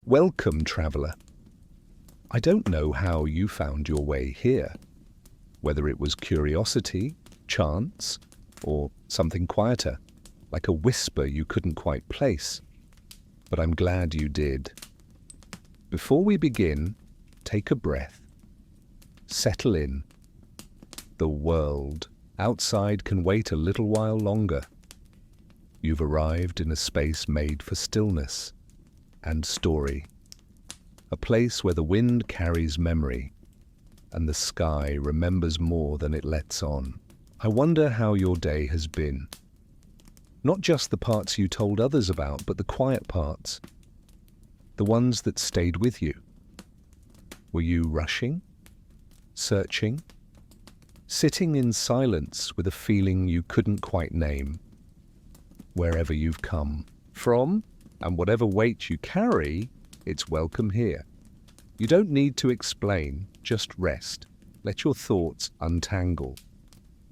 Welcome, traveler. I don't know how you found your way here, whether it was curiosity, chance, or something quieter, like a whisper you couldn't quite place. But I'm glad you did. Before we begin, take a breath. Settle in. The world outside can wait a little while longer. You've arrived in a space made for stillness and story. A place where the wind carries memory and the sky remembers more than it lets on. I wonder how your day has been. Not just the parts you told others about, but the quiet parts. The ones that stayed with you. Were you rushing? Searching? Sitting in silence with a feeling you couldn't quite name? Wherever you've come from, and whatever weight you carry, it's welcome here. You don't need to explain, just rest. Let your thoughts untangle.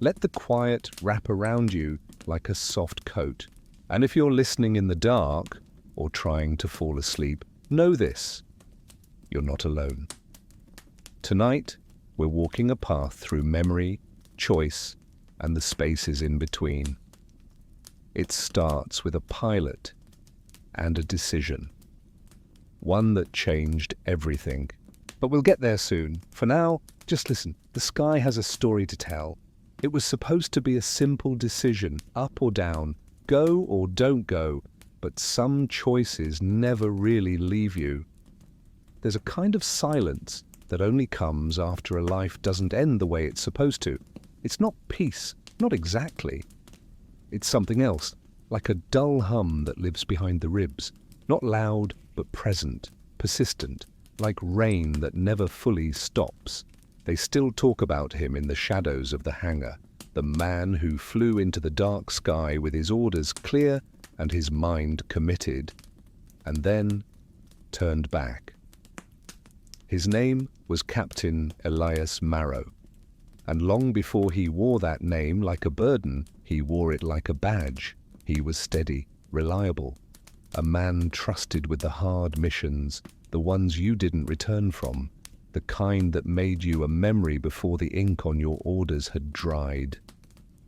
Let the quiet wrap around you like a soft coat. And if you're listening in the dark or trying to fall asleep, know this: you're not alone. Tonight, we're walking a path through memory, choice, and the spaces in between. It starts with a pilot and a decision. One that changed everything. But we'll get there soon. For now, just listen. The sky has a story to tell. It was supposed to be a simple decision, up or down, go or don't go, but some choices never really leave you. There's a kind of silence that only comes after a life doesn't end the way it's supposed to. It's not peace, not exactly. It's something else, like a dull hum that lives behind the ribs, not loud but present, persistent, like rain that never fully stops. They still talk about him in the shadows of the hangar, the man who flew into the dark sky with his orders clear and his mind committed, and then turned back. His name was Captain Elias Marrow, and long before he wore that name like a burden, he wore it like a badge. He was steady, reliable, a man trusted with the hard missions, the ones you didn't return from, the kind that made you a memory before the ink on your orders had dried.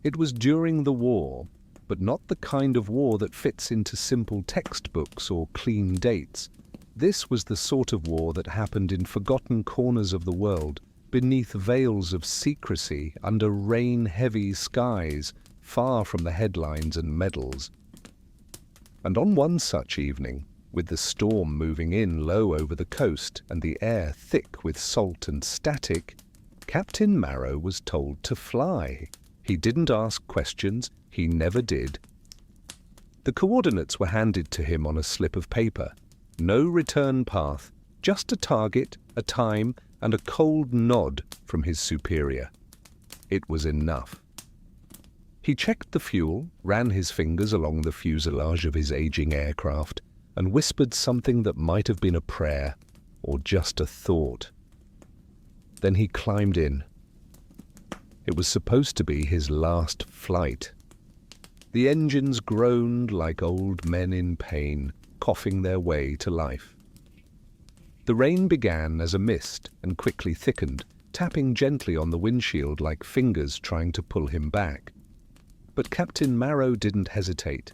It was during the war, but not the kind of war that fits into simple textbooks or clean dates. This was the sort of war that happened in forgotten corners of the world, beneath veils of secrecy, under rain-heavy skies, far from the headlines and medals. And on one such evening, with the storm moving in low over the coast and the air thick with salt and static, Captain Marrow was told to fly. He didn't ask questions, he never did. The coordinates were handed to him on a slip of paper. No return path, just a target, a time, and a cold nod from his superior. It was enough. He checked the fuel, ran his fingers along the fuselage of his aging aircraft, and whispered something that might have been a prayer, or just a thought. Then he climbed in. It was supposed to be his last flight. The engines groaned like old men in pain, coughing their way to life. The rain began as a mist and quickly thickened, tapping gently on the windshield like fingers trying to pull him back. But Captain Marrow didn't hesitate.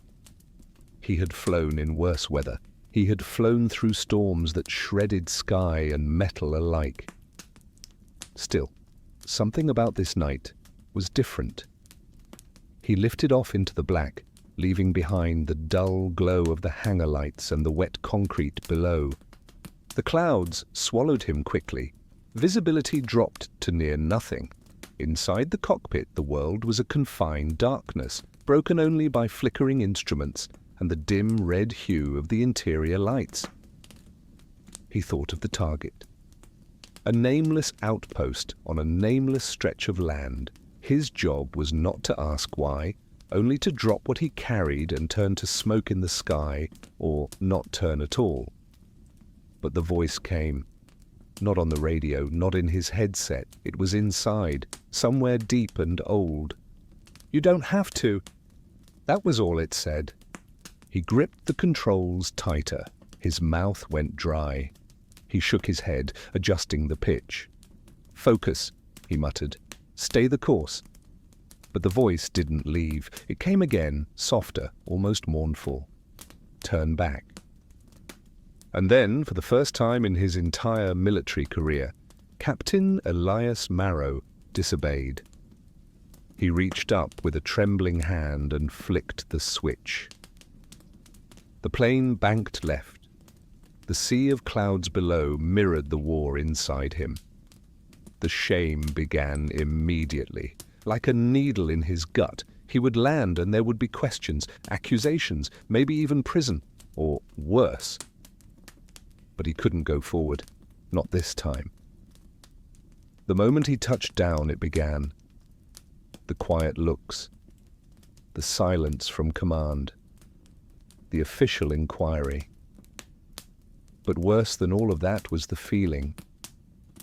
He had flown in worse weather. He had flown through storms that shredded sky and metal alike. Still, something about this night was different. He lifted off into the black, leaving behind the dull glow of the hangar lights and the wet concrete below. The clouds swallowed him quickly. Visibility dropped to near nothing. Inside the cockpit, the world was a confined darkness, broken only by flickering instruments and the dim red hue of the interior lights. He thought of the target. A nameless outpost on a nameless stretch of land. His job was not to ask why, only to drop what he carried and turn to smoke in the sky, or not turn at all. But the voice came. Not on the radio, not in his headset. It was inside, somewhere deep and old. "You don't have to." That was all it said. He gripped the controls tighter. His mouth went dry. He shook his head, adjusting the pitch. "Focus," he muttered. "Stay the course." But the voice didn't leave. It came again, softer, almost mournful. "Turn back." And then, for the first time in his entire military career, Captain Elias Marrow disobeyed. He reached up with a trembling hand and flicked the switch. The plane banked left. The sea of clouds below mirrored the war inside him. The shame began immediately. Like a needle in his gut, he would land and there would be questions, accusations, maybe even prison, or worse. But he couldn't go forward, not this time. The moment he touched down, it began. The quiet looks, the silence from command, the official inquiry. But worse than all of that was the feeling.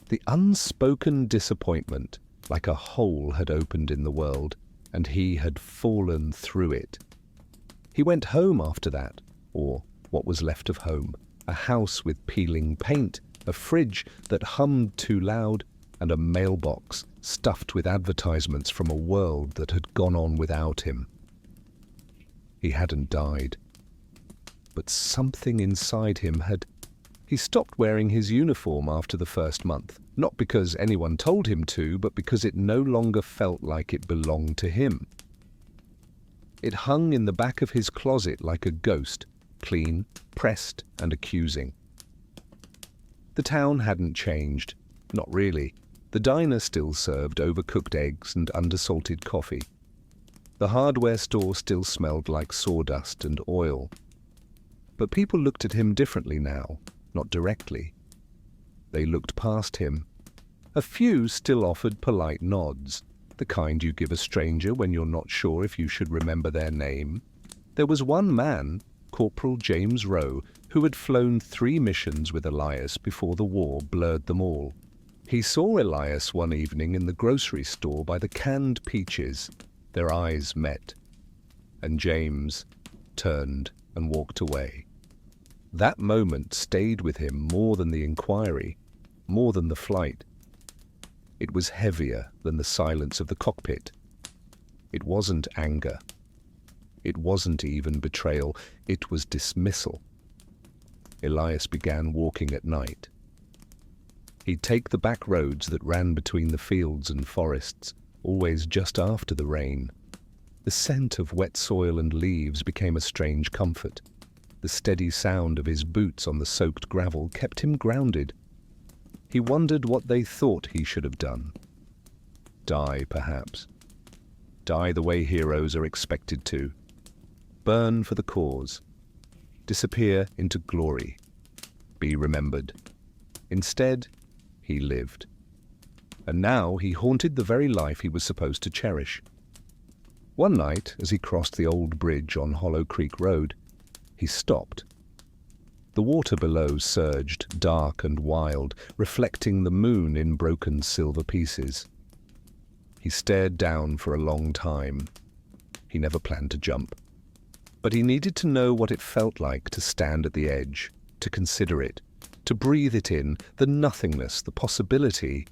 The unspoken disappointment, like a hole had opened in the world, and he had fallen through it. He went home after that, or what was left of home, a house with peeling paint, a fridge that hummed too loud, and a mailbox stuffed with advertisements from a world that had gone on without him. He hadn't died, but something inside him had. He stopped wearing his uniform after the first month, not because anyone told him to, but because it no longer felt like it belonged to him. It hung in the back of his closet like a ghost, clean, pressed, and accusing. The town hadn't changed, not really. The diner still served overcooked eggs and undersalted coffee. The hardware store still smelled like sawdust and oil. But people looked at him differently now, not directly. They looked past him. A few still offered polite nods, the kind you give a stranger when you're not sure if you should remember their name. There was one man, Corporal James Rowe, who had flown 3 missions with Elias before the war blurred them all. He saw Elias one evening in the grocery store by the canned peaches. Their eyes met, and James turned and walked away. That moment stayed with him more than the inquiry, more than the flight. It was heavier than the silence of the cockpit. It wasn't anger. It wasn't even betrayal. It was dismissal. Elias began walking at night. He'd take the back roads that ran between the fields and forests, always just after the rain. The scent of wet soil and leaves became a strange comfort. The steady sound of his boots on the soaked gravel kept him grounded. He wondered what they thought he should have done. Die, perhaps. Die the way heroes are expected to. Burn for the cause. Disappear into glory. Be remembered. Instead, he lived. And now he haunted the very life he was supposed to cherish. One night, as he crossed the old bridge on Hollow Creek Road, he stopped. The water below surged, dark and wild, reflecting the moon in broken silver pieces. He stared down for a long time. He never planned to jump. But he needed to know what it felt like to stand at the edge, to consider it, to breathe it in, the nothingness, the possibility.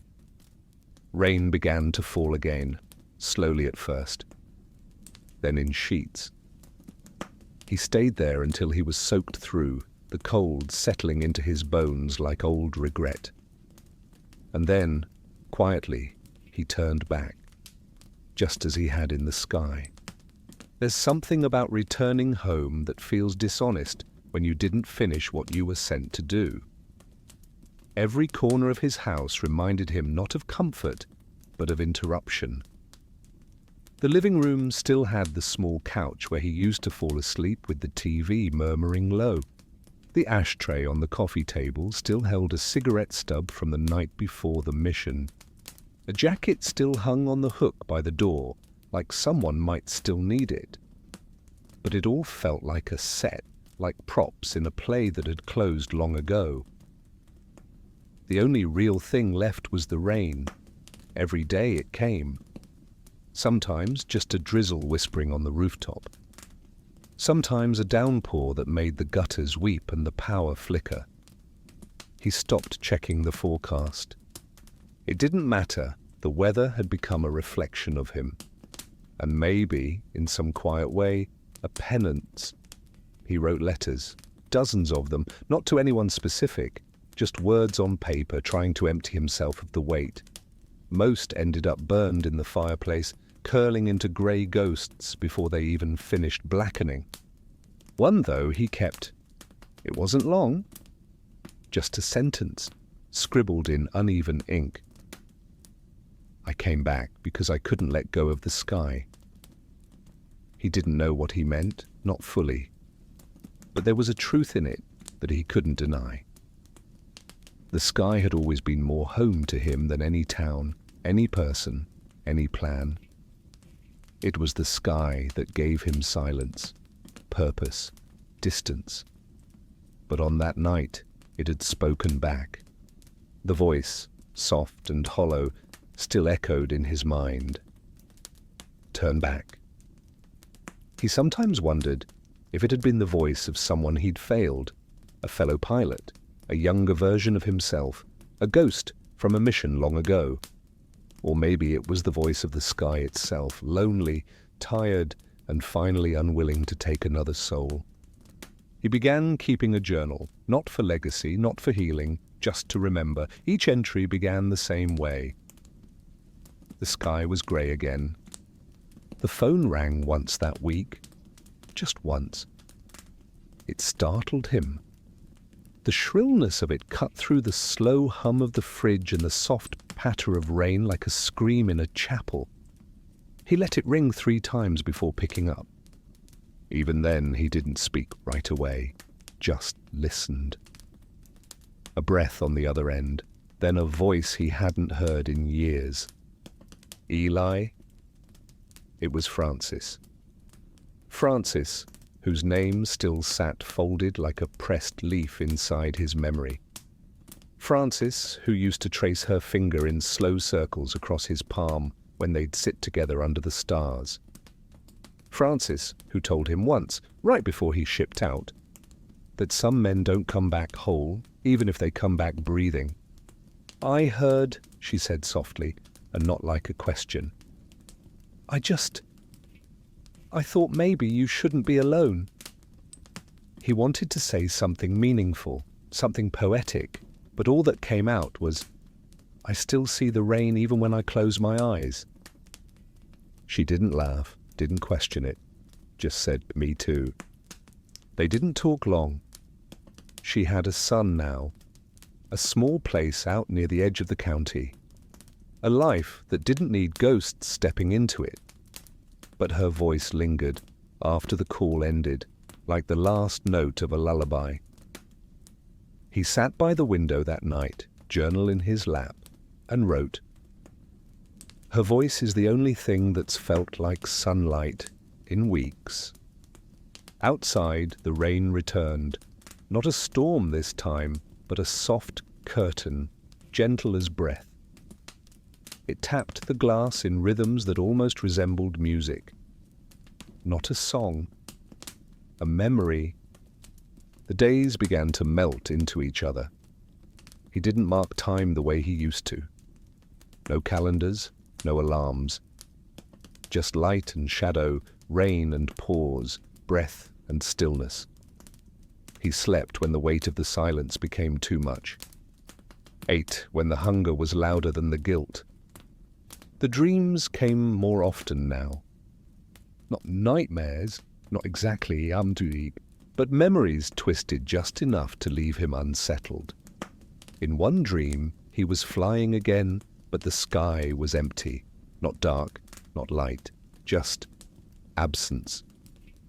Rain began to fall again, slowly at first, then in sheets. He stayed there until he was soaked through, the cold settling into his bones like old regret. And then, quietly, he turned back, just as he had in the sky. There's something about returning home that feels dishonest when you didn't finish what you were sent to do. Every corner of his house reminded him not of comfort, but of interruption. The living room still had the small couch where he used to fall asleep with the TV murmuring low. The ashtray on the coffee table still held a cigarette stub from the night before the mission. A jacket still hung on the hook by the door, like someone might still need it. But it all felt like a set, like props in a play that had closed long ago. The only real thing left was the rain. Every day it came. Sometimes just a drizzle whispering on the rooftop. Sometimes a downpour that made the gutters weep and the power flicker. He stopped checking the forecast. It didn't matter, the weather had become a reflection of him. And maybe, in some quiet way, a penance. He wrote letters, dozens of them, not to anyone specific, just words on paper trying to empty himself of the weight. Most ended up burned in the fireplace, curling into grey ghosts before they even finished blackening. One, though, he kept. It wasn't long, just a sentence, scribbled in uneven ink. I came back because I couldn't let go of the sky. He didn't know what he meant, not fully. But there was a truth in it that he couldn't deny. The sky had always been more home to him than any town, any person, any plan. It was the sky that gave him silence, purpose, distance. But on that night, it had spoken back. The voice, soft and hollow, still echoed in his mind. Turn back. He sometimes wondered if it had been the voice of someone he'd failed, a fellow pilot, a younger version of himself, a ghost from a mission long ago. Or maybe it was the voice of the sky itself, lonely, tired, and finally unwilling to take another soul. He began keeping a journal, not for legacy, not for healing, just to remember. Each entry began the same way. The sky was grey again. The phone rang once that week, just once. It startled him. The shrillness of it cut through the slow hum of the fridge and the soft patter of rain like a scream in a chapel. He let it ring 3 times before picking up. Even then, he didn't speak right away, just listened. A breath on the other end, then a voice he hadn't heard in years. Eli? It was Francis. Francis, whose name still sat folded like a pressed leaf inside his memory. Francis, who used to trace her finger in slow circles across his palm when they'd sit together under the stars. Francis, who told him once, right before he shipped out, that some men don't come back whole, even if they come back breathing. I heard, she said softly, and not like a question. I thought maybe you shouldn't be alone. He wanted to say something meaningful, something poetic, but all that came out was, I still see the rain even when I close my eyes. She didn't laugh, didn't question it, just said, me too. They didn't talk long. She had a son now, a small place out near the edge of the county, a life that didn't need ghosts stepping into it. But her voice lingered after the call ended, like the last note of a lullaby. He sat by the window that night, journal in his lap, and wrote. Her voice is the only thing that's felt like sunlight in weeks. Outside, the rain returned, not a storm this time, but a soft curtain, gentle as breath. It tapped the glass in rhythms that almost resembled music. Not a song, a memory. The days began to melt into each other. He didn't mark time the way he used to. No calendars, no alarms. Just light and shadow, rain and pause, breath and stillness. He slept when the weight of the silence became too much. Ate when the hunger was louder than the guilt. The dreams came more often now. Not nightmares, not exactly amduig, but memories twisted just enough to leave him unsettled. In one dream, he was flying again, but the sky was empty. Not dark, not light, just absence.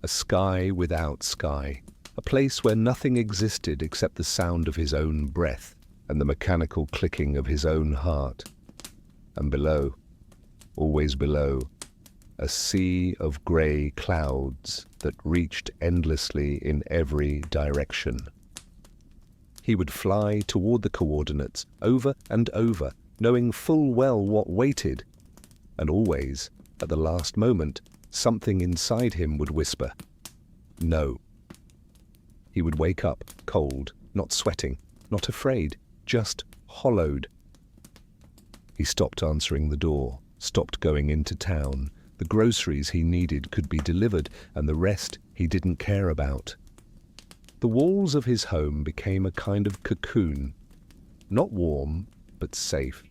A sky without sky. A place where nothing existed except the sound of his own breath and the mechanical clicking of his own heart. And below, always below, a sea of grey clouds that reached endlessly in every direction. He would fly toward the coordinates, over and over, knowing full well what waited. And always, at the last moment, something inside him would whisper, No. He would wake up cold, not sweating, not afraid, just hollowed. He stopped answering the door, stopped going into town. The groceries he needed could be delivered, and the rest he didn't care about. The walls of his home became a kind of cocoon, not warm, but safe.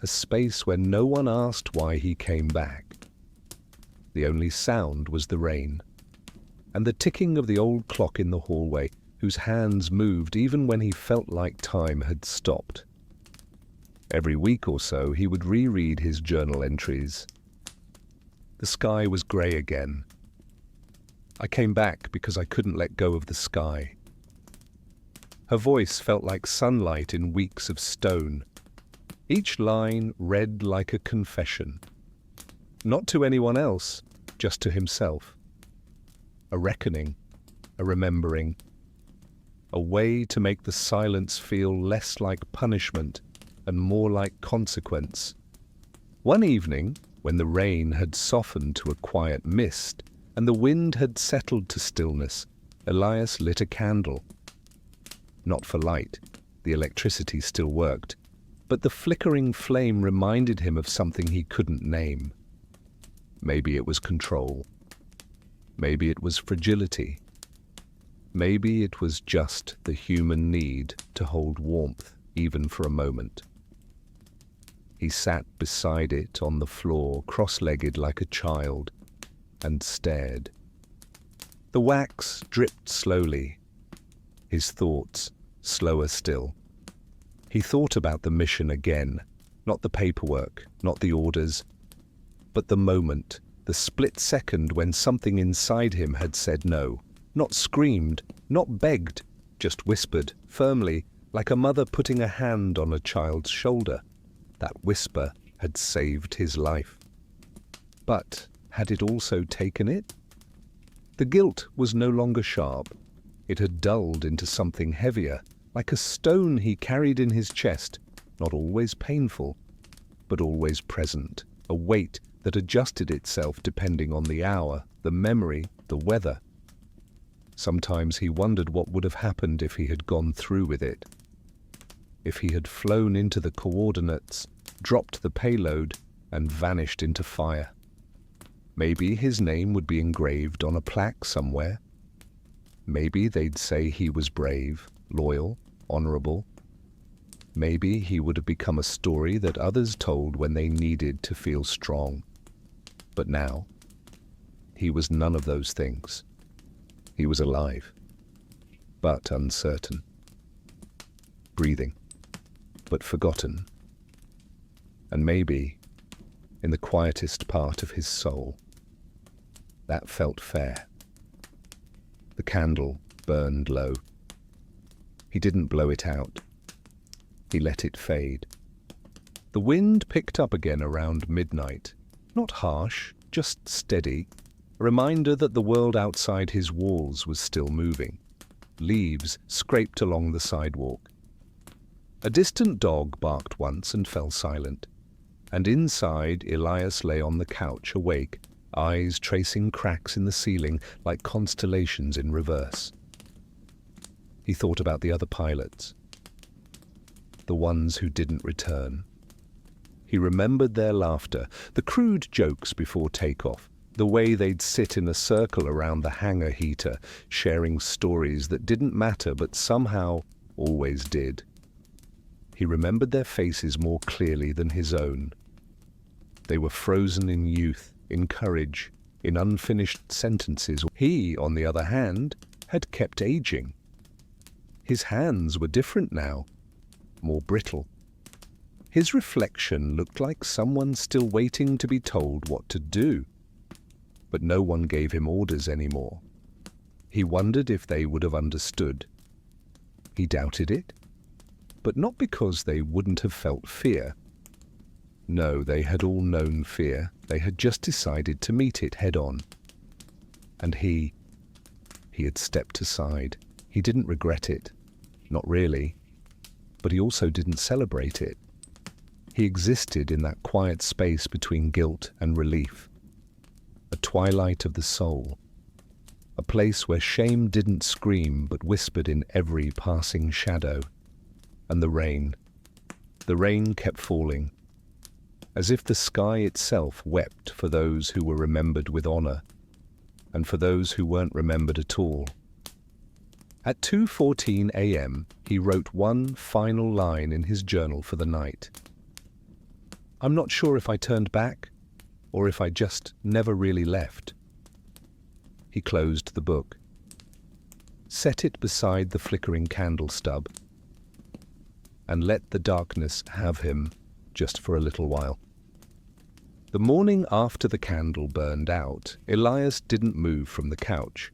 A space where no one asked why he came back. The only sound was the rain, and the ticking of the old clock in the hallway, whose hands moved even when he felt like time had stopped. Every week or so, he would reread his journal entries. The sky was grey again. I came back because I couldn't let go of the sky. Her voice felt like sunlight in weeks of stone. Each line read like a confession. Not to anyone else, just to himself. A reckoning, a remembering. A way to make the silence feel less like punishment and more like consequence. One evening, when the rain had softened to a quiet mist and the wind had settled to stillness, Elias lit a candle. Not for light, the electricity still worked, but the flickering flame reminded him of something he couldn't name. Maybe it was control. Maybe it was fragility. Maybe it was just the human need to hold warmth even for a moment. He sat beside it on the floor, cross-legged like a child, and stared. The wax dripped slowly, his thoughts slower still. He thought about the mission again, not the paperwork, not the orders, but the moment, the split second when something inside him had said no, not screamed, not begged, just whispered, firmly, like a mother putting a hand on a child's shoulder. That whisper had saved his life. But had it also taken it? The guilt was no longer sharp. It had dulled into something heavier, like a stone he carried in his chest, not always painful, but always present, a weight that adjusted itself depending on the hour, the memory, the weather. Sometimes he wondered what would have happened if he had gone through with it. If he had flown into the coordinates, dropped the payload, and vanished into fire. Maybe his name would be engraved on a plaque somewhere. Maybe they'd say he was brave, loyal, honorable. Maybe he would have become a story that others told when they needed to feel strong. But now, he was none of those things. He was alive, but uncertain. Breathing, but forgotten. And maybe, in the quietest part of his soul, that felt fair. The candle burned low. He didn't blow it out. He let it fade. The wind picked up again around midnight. Not harsh, just steady. A reminder that the world outside his walls was still moving. Leaves scraped along the sidewalk. A distant dog barked once and fell silent. And inside, Elias lay on the couch, awake, eyes tracing cracks in the ceiling like constellations in reverse. He thought about the other pilots, the ones who didn't return. He remembered their laughter, the crude jokes before takeoff, the way they'd sit in a circle around the hangar heater, sharing stories that didn't matter but somehow always did. He remembered their faces more clearly than his own. They were frozen in youth, in courage, in unfinished sentences. He, on the other hand, had kept aging. His hands were different now, more brittle. His reflection looked like someone still waiting to be told what to do. But no one gave him orders anymore. He wondered if they would have understood. He doubted it, but not because they wouldn't have felt fear. No, they had all known fear. They had just decided to meet it head-on. And he had stepped aside. He didn't regret it. Not really. But he also didn't celebrate it. He existed in that quiet space between guilt and relief. A twilight of the soul. a place where shame didn't scream but whispered in every passing shadow. And the rain. The rain kept falling, as if the sky itself wept for those who were remembered with honor, and for those who weren't remembered at all. At 2:14 a.m., he wrote one final line in his journal for the night. "I'm not sure if I turned back, or if I just never really left." He closed the book, set it beside the flickering candle stub, and let the darkness have him just for a little while. The morning after the candle burned out, Elias didn't move from the couch.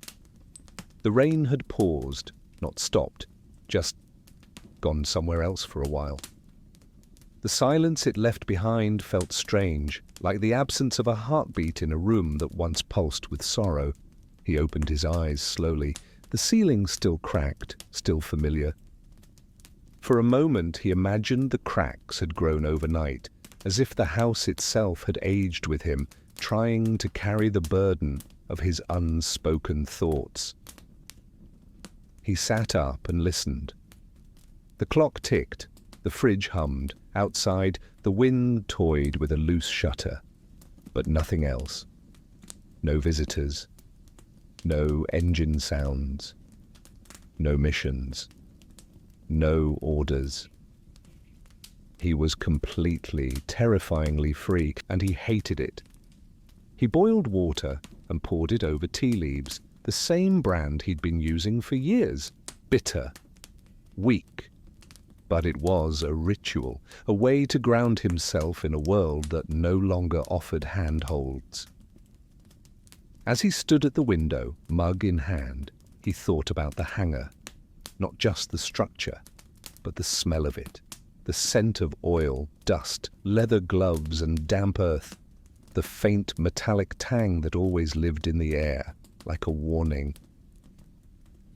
The rain had paused, not stopped, just gone somewhere else for a while. The silence it left behind felt strange, like the absence of a heartbeat in a room that once pulsed with sorrow. He opened his eyes slowly. The ceiling still cracked, still familiar. For a moment he imagined the cracks had grown overnight, as if the house itself had aged with him, trying to carry the burden of his unspoken thoughts. He sat up and listened. The clock ticked, the fridge hummed, outside the wind toyed with a loose shutter, but nothing else. No visitors, no engine sounds, no missions, no orders. He was completely, terrifyingly free, and he hated it. He boiled water and poured it over tea leaves, the same brand he'd been using for years. Bitter, weak. But it was a ritual, a way to ground himself in a world that no longer offered handholds. As he stood at the window, mug in hand, he thought about the hangar. Not just the structure, but the smell of it. The scent of oil, dust, leather gloves, and damp earth. The faint metallic tang that always lived in the air, like a warning.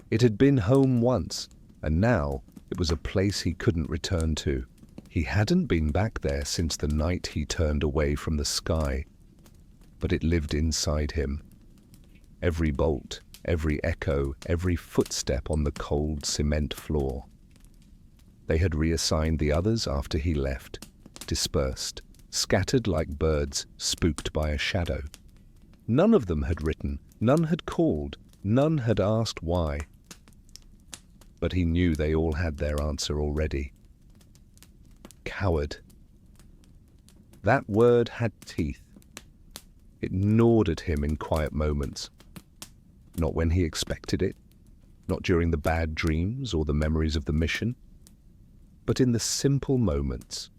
It had been home once, and now it was a place he couldn't return to. He hadn't been back there since the night he turned away from the sky, but it lived inside him. Every bolt, every echo, every footstep on the cold cement floor. They had reassigned the others after he left, dispersed, scattered like birds spooked by a shadow. None of them had written, none had called, none had asked why. But he knew they all had their answer already. Coward. That word had teeth. It gnawed at him in quiet moments. Not when he expected it, not during the bad dreams or the memories of the mission, but in the simple moments,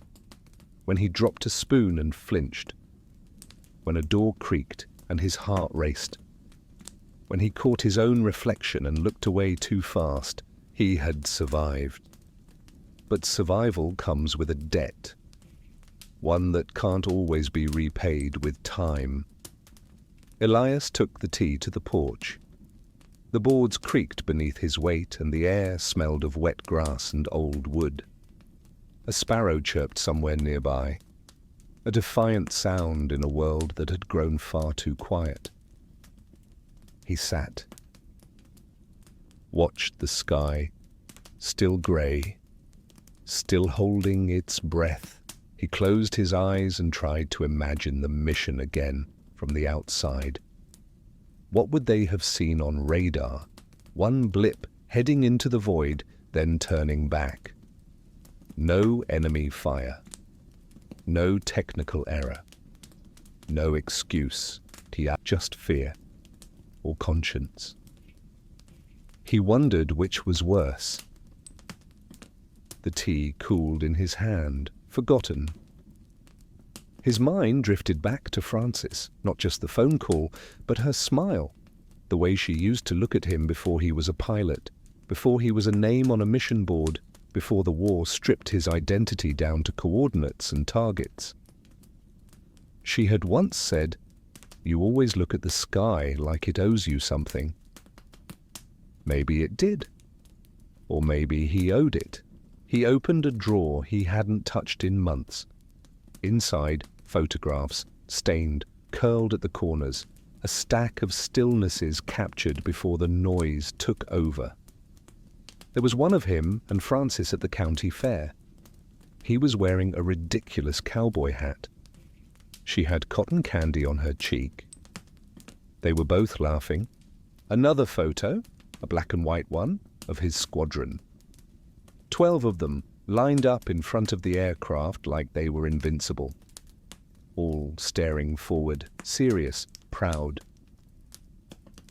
when he dropped a spoon and flinched, when a door creaked and his heart raced, when he caught his own reflection and looked away too fast. He had survived. But survival comes with a debt, one that can't always be repaid with time. Elias took the tea to the porch. The boards creaked beneath his weight, and the air smelled of wet grass and old wood. A sparrow chirped somewhere nearby, a defiant sound in a world that had grown far too quiet. He sat, watched the sky, still grey, still holding its breath. He closed his eyes and tried to imagine the mission again from the outside. What would they have seen on radar? One blip heading into the void, then turning back. No enemy fire. No technical error. No excuse. Just fear or conscience. He wondered which was worse. The tea cooled in his hand, forgotten. His mind drifted back to Frances, not just the phone call, but her smile, the way she used to look at him before he was a pilot, before he was a name on a mission board, before the war stripped his identity down to coordinates and targets. She had once said, "You always look at the sky like it owes you something." Maybe it did. Or maybe he owed it. He opened a drawer he hadn't touched in months. Inside, photographs, stained, curled at the corners, a a stack of stillnesses captured before the noise took over. There was one of him and Frances at the county fair. He was wearing a ridiculous cowboy hat. She had cotton candy on her cheek. They were both laughing. Another photo, a black and white one, of his squadron. 12 of them lined up in front of the aircraft like they were invincible. All staring forward, serious, proud.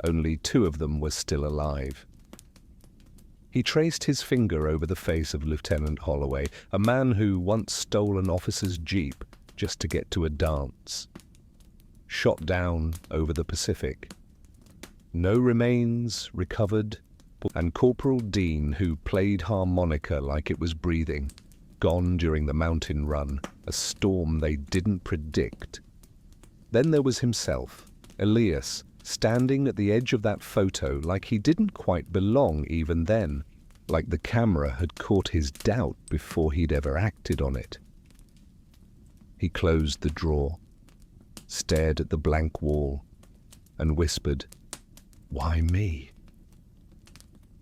Only 2 of them were still alive. He traced his finger over the face of Lieutenant Holloway, a man who once stole an officer's jeep just to get to a dance. Shot down over the Pacific. No remains recovered, and Corporal Dean, who played harmonica like it was breathing, gone during the mountain run, a storm they didn't predict. Then there was himself, Elias, standing at the edge of that photo like he didn't quite belong even then, like the camera had caught his doubt before he'd ever acted on it. He closed the drawer, stared at the blank wall, and whispered, "Why me?"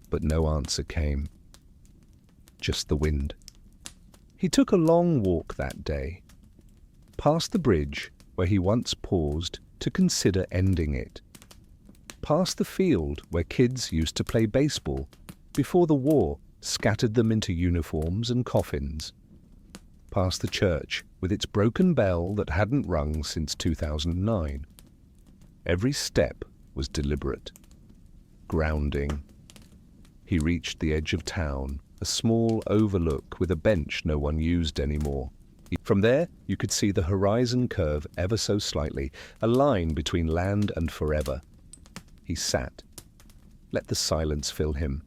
But no answer came. Just the wind. He took a long walk that day, past the bridge where he once paused to consider ending it, past the field where kids used to play baseball before the war scattered them into uniforms and coffins, past the church with its broken bell that hadn't rung since 2009. Every step was deliberate, grounding. He reached the edge of town, a small overlook with a bench no one used anymore. From there, you could see the horizon curve ever so slightly, a line between land and forever. He sat. Let the silence fill him.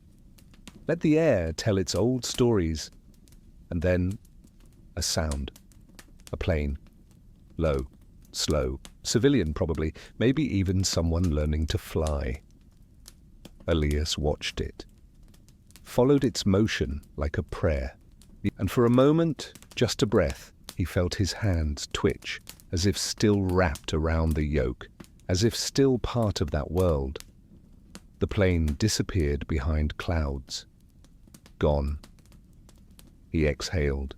Let the air tell its old stories. And then, a sound. A plane. Low, slow, civilian probably, maybe even someone learning to fly. Elias watched it. Followed its motion like a prayer. And for a moment, just a breath, he felt his hands twitch, as if still wrapped around the yoke, as if still part of that world. The plane disappeared behind clouds. Gone. He exhaled,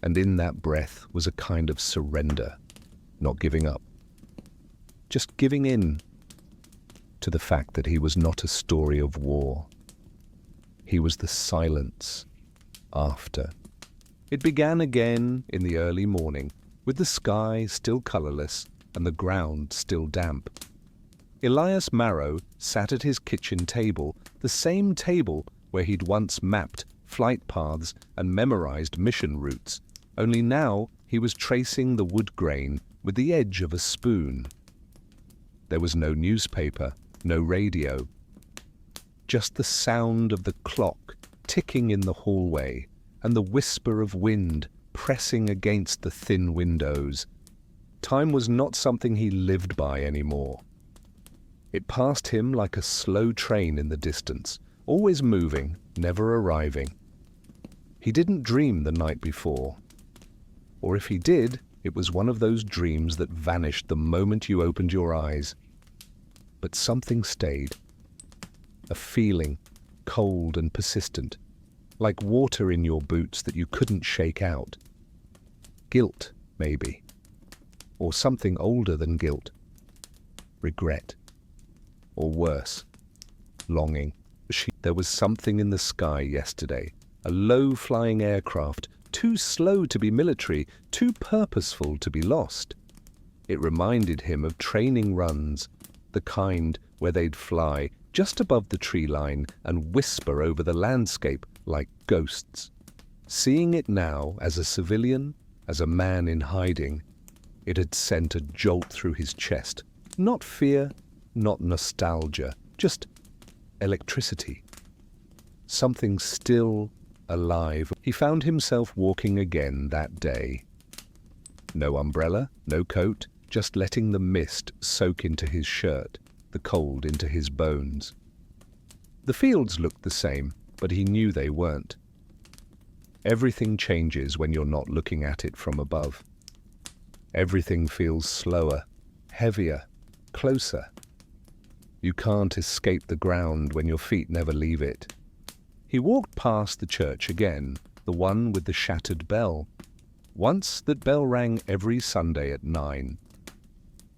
and in that breath was a kind of surrender, not giving up. Just giving in to the fact that he was not a story of war. He was the silence after. It began again in the early morning, with the sky still colorless and the ground still damp. Elias Marrow sat at his kitchen table, the same table where he'd once mapped flight paths and memorized mission routes, only now he was tracing the wood grain with the edge of a spoon. There was no newspaper, no radio. Just the sound of the clock ticking in the hallway and the whisper of wind pressing against the thin windows. Time was not something he lived by anymore. It passed him like a slow train in the distance, always moving, never arriving. He didn't dream the night before. Or if he did, it was one of those dreams that vanished the moment you opened your eyes. But something stayed. A feeling, cold and persistent, like water in your boots that you couldn't shake out. Guilt, maybe. Or something older than guilt. Regret. Or worse, longing. There was something in the sky yesterday, a low-flying aircraft, too slow to be military, too purposeful to be lost. It reminded him of training runs, the kind where they'd fly just above the tree line and whisper over the landscape like ghosts. Seeing it now as a civilian, as a man in hiding, it had sent a jolt through his chest. Not fear, not nostalgia, just electricity. Something still alive. He found himself walking again that day. No umbrella, no coat, just letting the mist soak into his shirt, the cold into his bones. The fields looked the same, but he knew they weren't. Everything changes when you're not looking at it from above. Everything feels slower, heavier, closer. You can't escape the ground when your feet never leave it. He walked past the church again, the one with the shattered bell. Once that bell rang every Sunday at 9.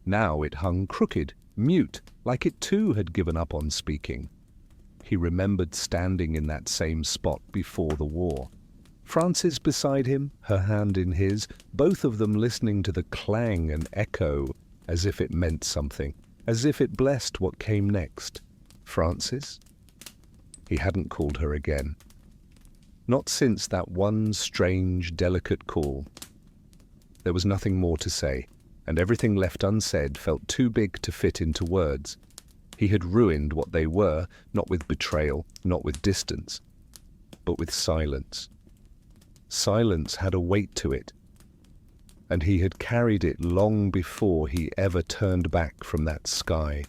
Now it hung crooked, mute, like it too had given up on speaking. He remembered standing in that same spot before the war. Frances beside him, her hand in his, both of them listening to the clang and echo as if it meant something, as if it blessed what came next. Frances? He hadn't called her again. Not since that one strange, delicate call. There was nothing more to say, and everything left unsaid felt too big to fit into words. He had ruined what they were, not with betrayal, not with distance, but with silence. Silence had a weight to it, and he had carried it long before he ever turned back from that sky.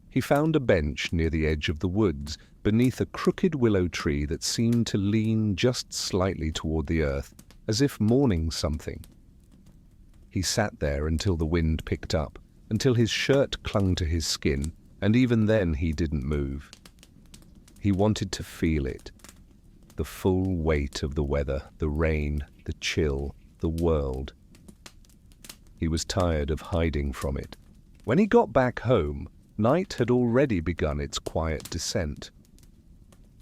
He found a bench near the edge of the woods, beneath a crooked willow tree that seemed to lean just slightly toward the earth, as if mourning something. He sat there until the wind picked up, until his shirt clung to his skin, and even then he didn't move. He wanted to feel it. The full weight of the weather, the rain, the chill, the world. He was tired of hiding from it. When he got back home, night had already begun its quiet descent.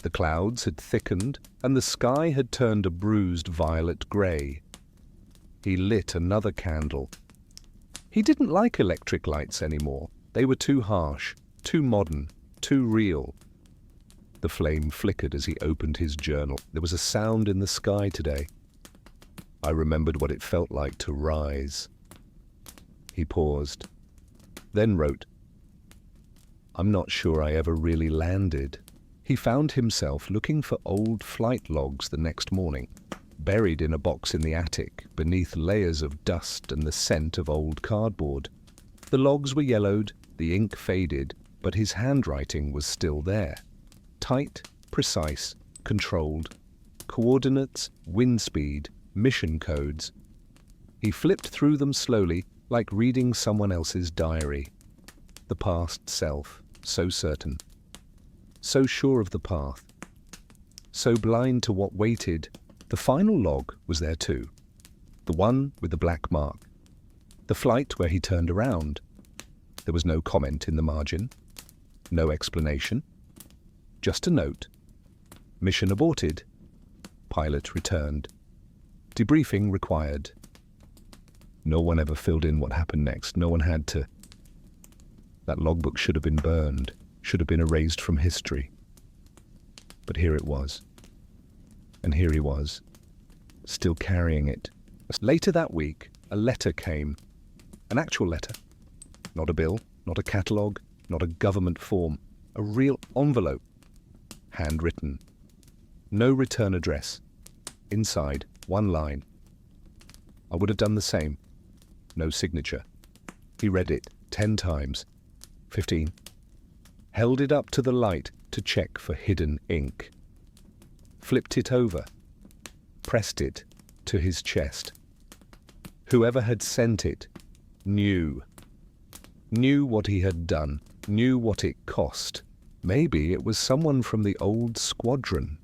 The clouds had thickened, and the sky had turned a bruised violet grey. He lit another candle. He didn't like electric lights anymore. They were too harsh, too modern, too real. The flame flickered as he opened his journal. There was a sound in the sky today. I remembered what it felt like to rise. He paused, then wrote, "I'm not sure I ever really landed." He found himself looking for old flight logs the next morning, buried in a box in the attic, beneath layers of dust and the scent of old cardboard. The logs were yellowed, the ink faded, but his handwriting was still there. Tight, precise, controlled. Coordinates, wind speed, mission codes. He flipped through them slowly, like reading someone else's diary. The past self, so certain. So sure of the path. So blind to what waited. The final log was there too. The one with the black mark. The flight where he turned around. There was no comment in the margin. No explanation. Just a note. Mission aborted. Pilot returned. Debriefing required. No one ever filled in what happened next. No one had to. That logbook should have been burned, should have been erased from history. But here it was. And here he was, still carrying it. Later that week, a letter came. An actual letter. Not a bill, not a catalogue, not a government form. A real envelope. Handwritten. No return address. Inside, one line. I would have done the same. No signature. He read it 10 times. 15. Held it up to the light to check for hidden ink. Flipped it over. Pressed it to his chest. Whoever had sent it knew. Knew what he had done. Knew what it cost. Maybe it was someone from the old squadron.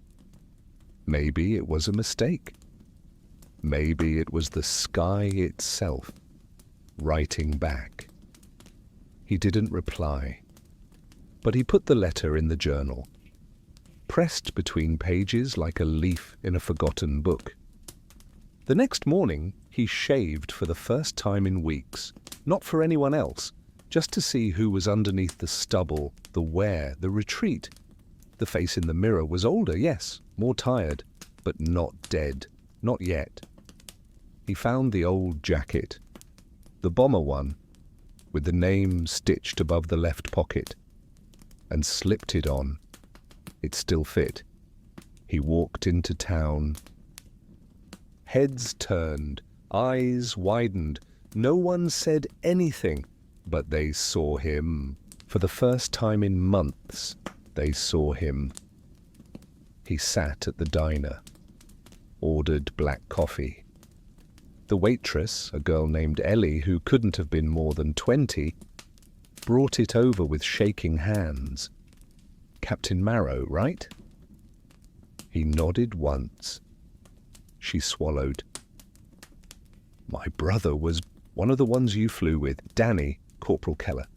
Maybe it was a mistake. Maybe it was the sky itself, writing back. He didn't reply, but he put the letter in the journal, pressed between pages like a leaf in a forgotten book. The next morning, he shaved for the first time in weeks, not for anyone else, just to see who was underneath the stubble, the wear, the retreat. The face in the mirror was older, yes, more tired, but not dead, not yet. He found the old jacket, the bomber one, with the name stitched above the left pocket, and slipped it on. It still fit. He walked into town. Heads turned, eyes widened. No one said anything, but they saw him. For the first time in months, they saw him. He sat at the diner, ordered black coffee. The waitress, a girl named Ellie, who couldn't have been more than 20, brought it over with shaking hands. "Captain Marrow, right?" He nodded once. She swallowed. "My brother was one of the ones you flew with, Danny, Corporal Keller."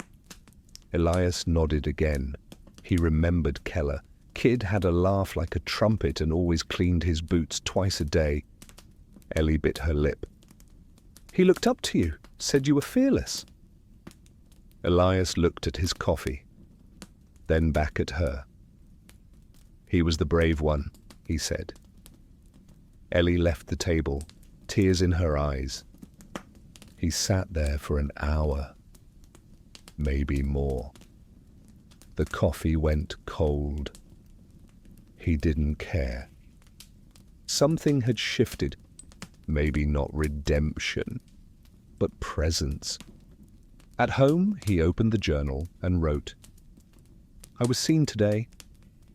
Elias nodded again. He remembered Keller. Kid had a laugh like a trumpet and always cleaned his boots twice a day. Ellie bit her lip. "He looked up to you, said you were fearless." Elias looked at his coffee, then back at her. "He was the brave one," he said. Ellie left the table, tears in her eyes. He sat there for an hour, maybe more. The coffee went cold. He didn't care. Something had shifted, maybe not redemption, but presence. At home, he opened the journal and wrote, "I was seen today,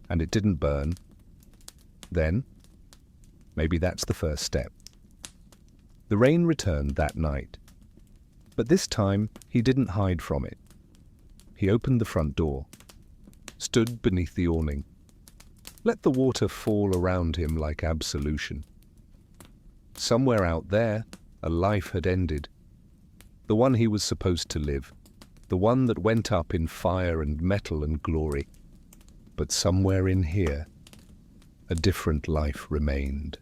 and it didn't burn." Then, maybe that's the first step. The rain returned that night, but this time he didn't hide from it. He opened the front door, stood beneath the awning, let the water fall around him like absolution. Somewhere out there, a life had ended. The one he was supposed to live, the one that went up in fire and metal and glory. But somewhere in here, a different life remained.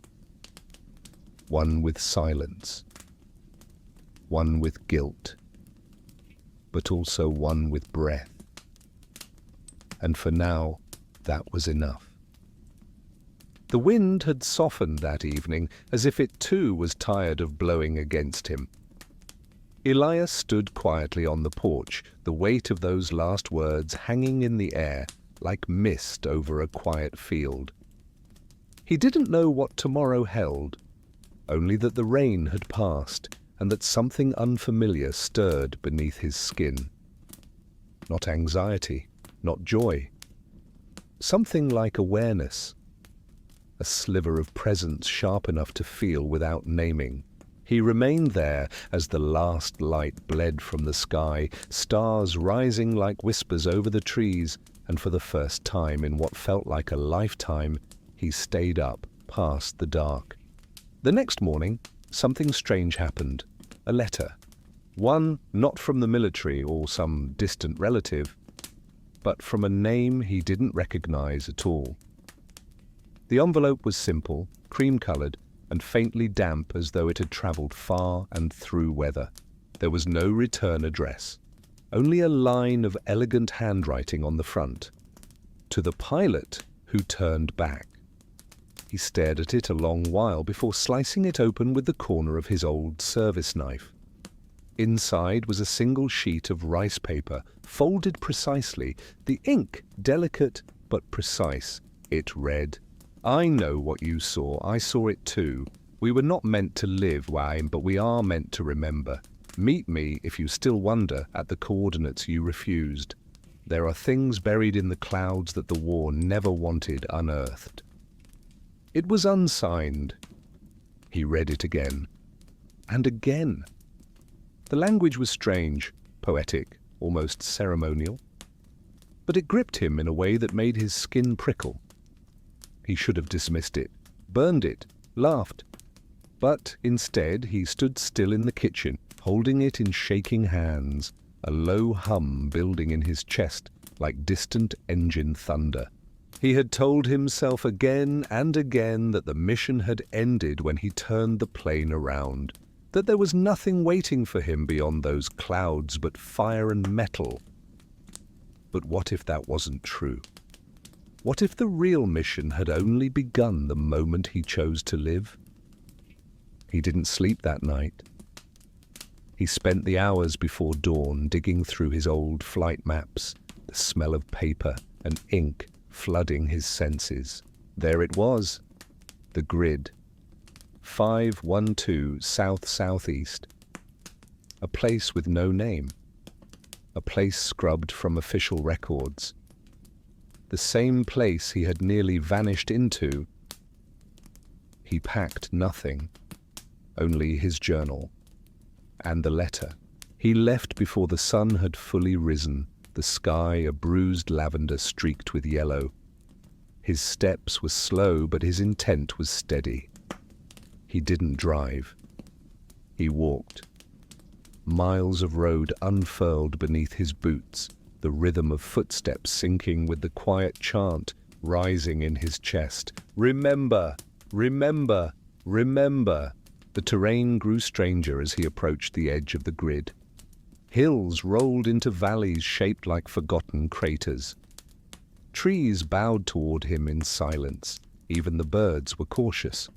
One with silence, one with guilt, but also one with breath. And for now, that was enough. The wind had softened that evening, as if it too was tired of blowing against him. Elias stood quietly on the porch, the weight of those last words hanging in the air like mist over a quiet field. He didn't know what tomorrow held, only that the rain had passed and that something unfamiliar stirred beneath his skin. Not anxiety, not joy. Something like awareness. A sliver of presence sharp enough to feel without naming. He remained there as the last light bled from the sky, stars rising like whispers over the trees, and for the first time in what felt like a lifetime, he stayed up past the dark. The next morning, something strange happened. A letter. One not from the military or some distant relative, but from a name he didn't recognize at all. The envelope was simple, cream-colored, and faintly damp as though it had traveled far and through weather. There was no return address, only a line of elegant handwriting on the front. To the pilot who turned back. He stared at it a long while before slicing it open with the corner of his old service knife. Inside was a single sheet of rice paper, folded precisely, the ink delicate but precise. It read, "I know what you saw. I saw it too. We were not meant to live, Wayne, but we are meant to remember. Meet me, if you still wonder, at the coordinates you refused. There are things buried in the clouds that the war never wanted unearthed." It was unsigned. He read it again. And again. The language was strange, poetic, almost ceremonial. But it gripped him in a way that made his skin prickle. He should have dismissed it, burned it, laughed. But instead he stood still in the kitchen, holding it in shaking hands, a low hum building in his chest like distant engine thunder. He had told himself again and again that the mission had ended when he turned the plane around, that there was nothing waiting for him beyond those clouds but fire and metal. But what if that wasn't true? What if the real mission had only begun the moment he chose to live? He didn't sleep that night. He spent the hours before dawn digging through his old flight maps, the smell of paper and ink flooding his senses. There it was, the grid. 512 south-southeast. A place with no name. A place scrubbed from official records. The same place he had nearly vanished into. He packed nothing, only his journal and the letter. He left before the sun had fully risen, the sky a bruised lavender streaked with yellow. His steps were slow, but his intent was steady. He didn't drive. He walked. Miles of road unfurled beneath his boots, the rhythm of footsteps syncing with the quiet chant rising in his chest. Remember, remember, remember. The terrain grew stranger as he approached the edge of the grid. Hills rolled into valleys shaped like forgotten craters. Trees bowed toward him in silence. Even the birds were cautious.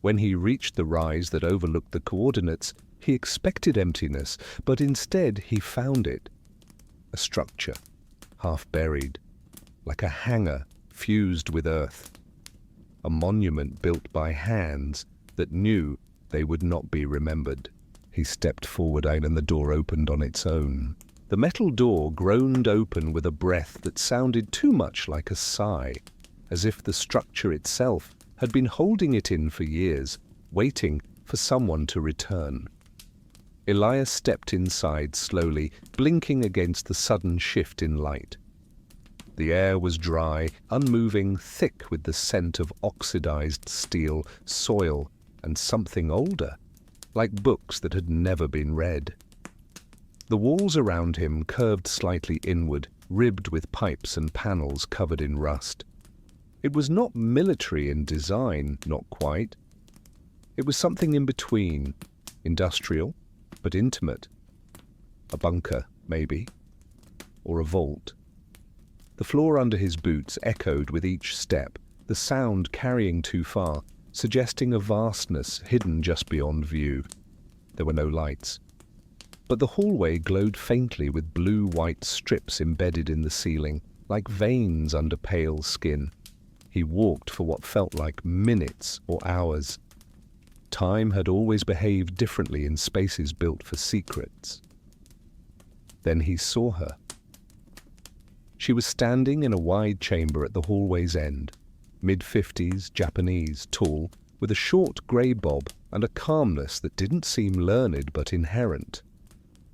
When he reached the rise that overlooked the coordinates, he expected emptiness, but instead he found it. A structure, half buried, like a hangar fused with earth. A monument built by hands that knew they would not be remembered. He stepped forward and the door opened on its own. The metal door groaned open with a breath that sounded too much like a sigh, as if the structure itself had been holding it in for years, waiting for someone to return. Elias stepped inside slowly, blinking against the sudden shift in light. The air was dry, unmoving, thick with the scent of oxidized steel, soil, and something older, like books that had never been read. The walls around him curved slightly inward, ribbed with pipes and panels covered in rust. It was not military in design, not quite. It was something in between, industrial, but intimate. A bunker, maybe, or a vault. The floor under his boots echoed with each step, the sound carrying too far, suggesting a vastness hidden just beyond view. There were no lights. But the hallway glowed faintly with blue-white strips embedded in the ceiling, like veins under pale skin. He walked for what felt like minutes or hours. Time had always behaved differently in spaces built for secrets. Then he saw her. She was standing in a wide chamber at the hallway's end, mid-50s, Japanese, tall, with a short grey bob and a calmness that didn't seem learned but inherent,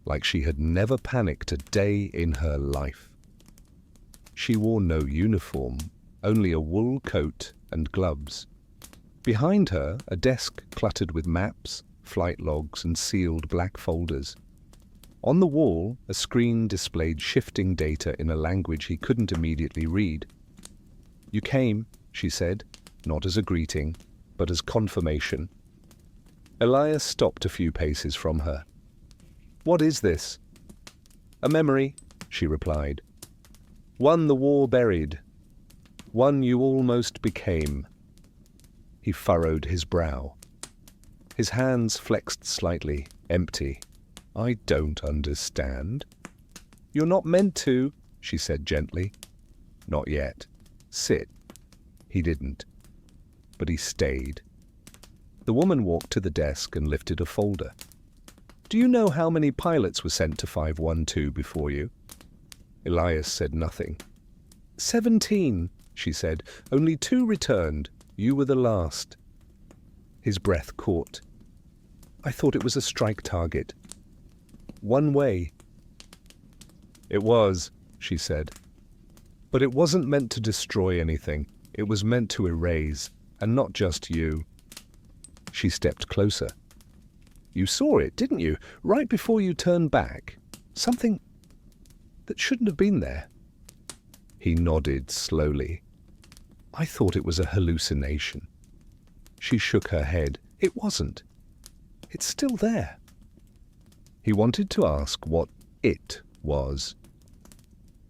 like she had never panicked a day in her life. She wore no uniform, only a wool coat and gloves. Behind her, a desk cluttered with maps, flight logs, and sealed black folders. On the wall, a screen displayed shifting data in a language he couldn't immediately read. "You came," she said, not as a greeting, but as confirmation. Elias stopped a few paces from her. "What is this?" "A memory," she replied. "One the war buried. One you almost became." He furrowed his brow. His hands flexed slightly, empty. "I don't understand." "You're not meant to," she said gently. "Not yet. Sit." He didn't. But he stayed. The woman walked to the desk and lifted a folder. "Do you know how many pilots were sent to 512 before you?" Elias said nothing. 17, she said. "Only 2 returned. You were the last." His breath caught. "I thought it was a strike target. One way." "It was," she said. "But it wasn't meant to destroy anything. It was meant to erase, and not just you." She stepped closer. "You saw it, didn't you? Right before you turned back. Something that shouldn't have been there." He nodded slowly. "I thought it was a hallucination." She shook her head. "It wasn't. It's still there." He wanted to ask what it was,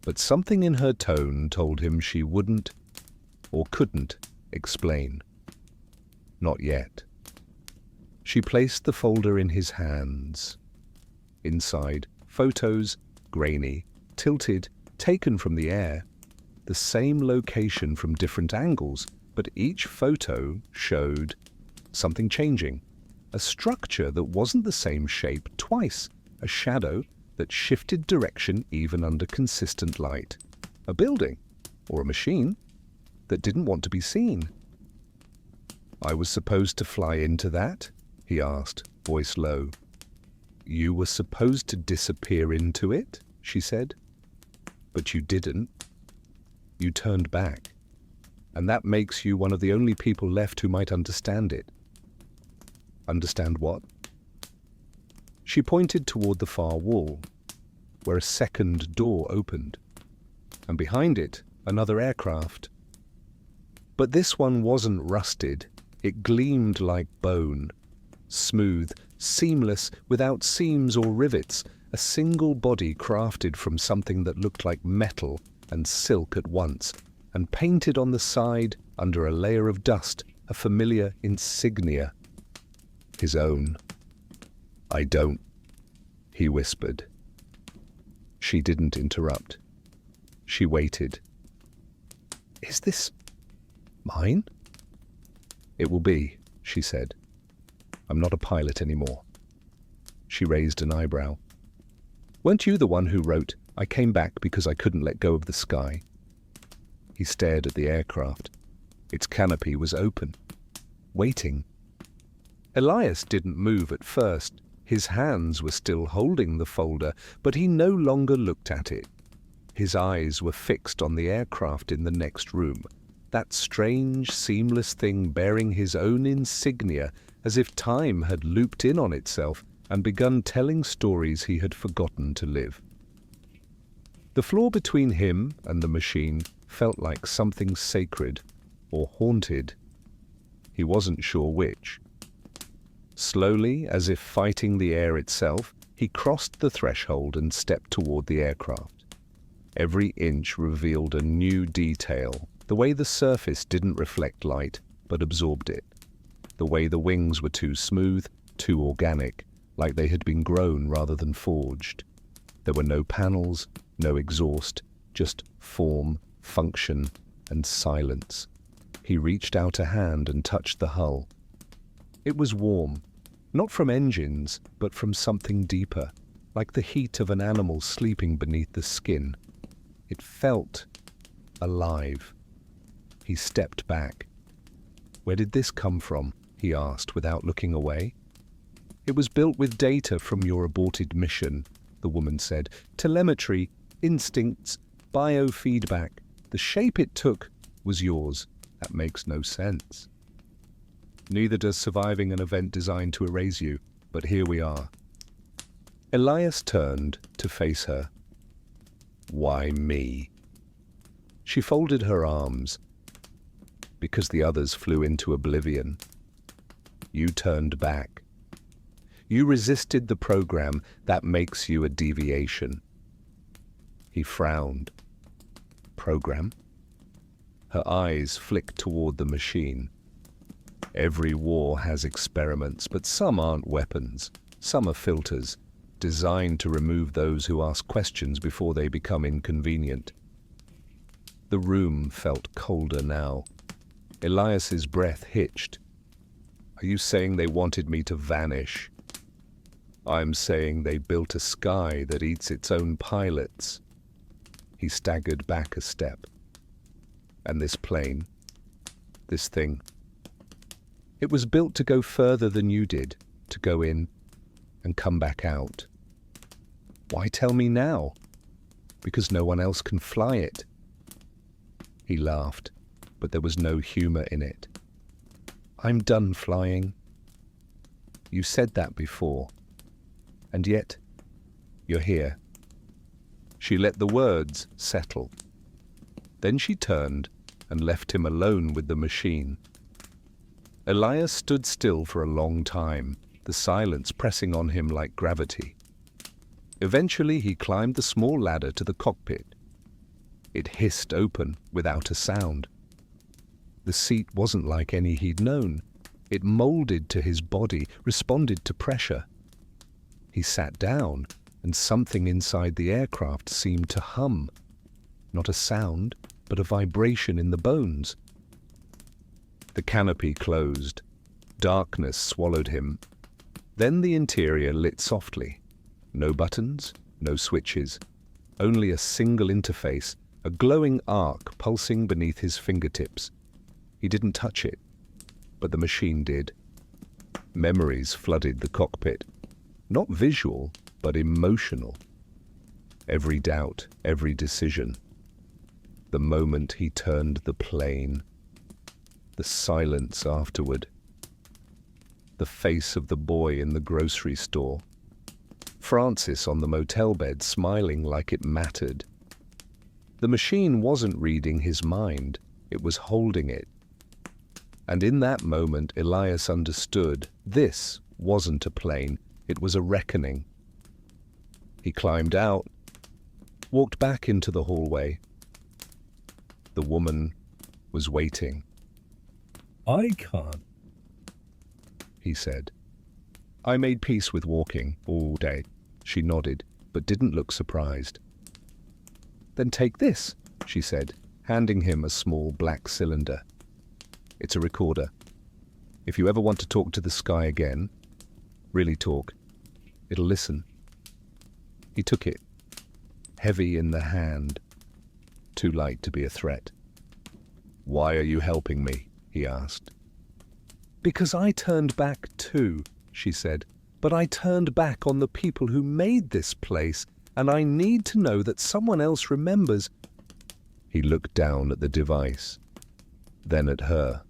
but something in her tone told him she wouldn't or couldn't explain. Not yet. She placed the folder in his hands. Inside, photos, grainy, tilted, taken from the air. The same location from different angles, but each photo showed something changing. A structure that wasn't the same shape twice. A shadow that shifted direction even under consistent light. A building, or a machine, that didn't want to be seen. "I was supposed to fly into that?" he asked, voice low. You were supposed to disappear into it, she said. But you didn't. You turned back. And that makes you one of the only people left who might understand it. Understand what? She pointed toward the far wall, where a second door opened, and behind it, another aircraft. But this one wasn't rusted. It gleamed like bone, smooth, seamless, without seams or rivets, a single body crafted from something that looked like metal and silk at once, and painted on the side, under a layer of dust, a familiar insignia. His own. I don't, he whispered. She didn't interrupt. She waited. Is this mine? It will be, she said. I'm not a pilot anymore. She raised an eyebrow. Weren't you the one who wrote, I came back because I couldn't let go of the sky? He stared at the aircraft. Its canopy was open, waiting. Elias didn't move at first. His hands were still holding the folder, but he no longer looked at it. His eyes were fixed on the aircraft in the next room, that strange, seamless thing bearing his own insignia, as if time had looped in on itself and begun telling stories he had forgotten to live. The floor between him and the machine felt like something sacred or haunted. He wasn't sure which. Slowly, as if fighting the air itself, he crossed the threshold and stepped toward the aircraft. Every inch revealed a new detail, the way the surface didn't reflect light, but absorbed it. The way the wings were too smooth, too organic, like they had been grown rather than forged. There were no panels, no exhaust, just form, function, and silence. He reached out a hand and touched the hull. It was warm, not from engines, but from something deeper, like the heat of an animal sleeping beneath the skin. It felt alive. He stepped back. Where did this come from? He asked without looking away. It was built with data from your aborted mission, the woman said. Telemetry, instincts, biofeedback. The shape it took was yours. That makes no sense. Neither does surviving an event designed to erase you, but here we are. Elias turned to face her. Why me? She folded her arms. Because the others flew into oblivion. You turned back. You resisted the program that makes you a deviation. He frowned. Program? Her eyes flicked toward the machine. Every war has experiments, but some aren't weapons. Some are filters, designed to remove those who ask questions before they become inconvenient. The room felt colder now. Elias's breath hitched. Are you saying they wanted me to vanish? I'm saying they built a sky that eats its own pilots. He staggered back a step. And this plane, this thing, it was built to go further than you did, to go in and come back out. Why tell me now? Because no one else can fly it. He laughed, but there was no humor in it. I'm done flying. You said that before, and yet you're here. She let the words settle. Then she turned and left him alone with the machine. Elias stood still for a long time, the silence pressing on him like gravity. Eventually he climbed the small ladder to the cockpit. It hissed open without a sound. The seat wasn't like any he'd known. It molded to his body, responded to pressure. He sat down, and something inside the aircraft seemed to hum. Not a sound, but a vibration in the bones. The canopy closed. Darkness swallowed him. Then the interior lit softly. No buttons, no switches. Only a single interface, a glowing arc pulsing beneath his fingertips. He didn't touch it, but the machine did. Memories flooded the cockpit. Not visual, but emotional. Every doubt, every decision. The moment he turned the plane. The silence afterward. The face of the boy in the grocery store. Francis on the motel bed smiling like it mattered. The machine wasn't reading his mind, it was holding it. And in that moment, Elias understood this wasn't a plane, it was a reckoning. He climbed out, walked back into the hallway. The woman was waiting. I can't, he said. I made peace with walking all day. She nodded, but didn't look surprised. Then take this, she said, handing him a small black cylinder. It's a recorder. If you ever want to talk to the sky again, really talk, it'll listen. He took it, heavy in the hand, too light to be a threat. Why are you helping me? He asked. Because I turned back too, she said, but I turned back on the people who made this place, and I need to know that someone else remembers. He looked down at the device, then at her.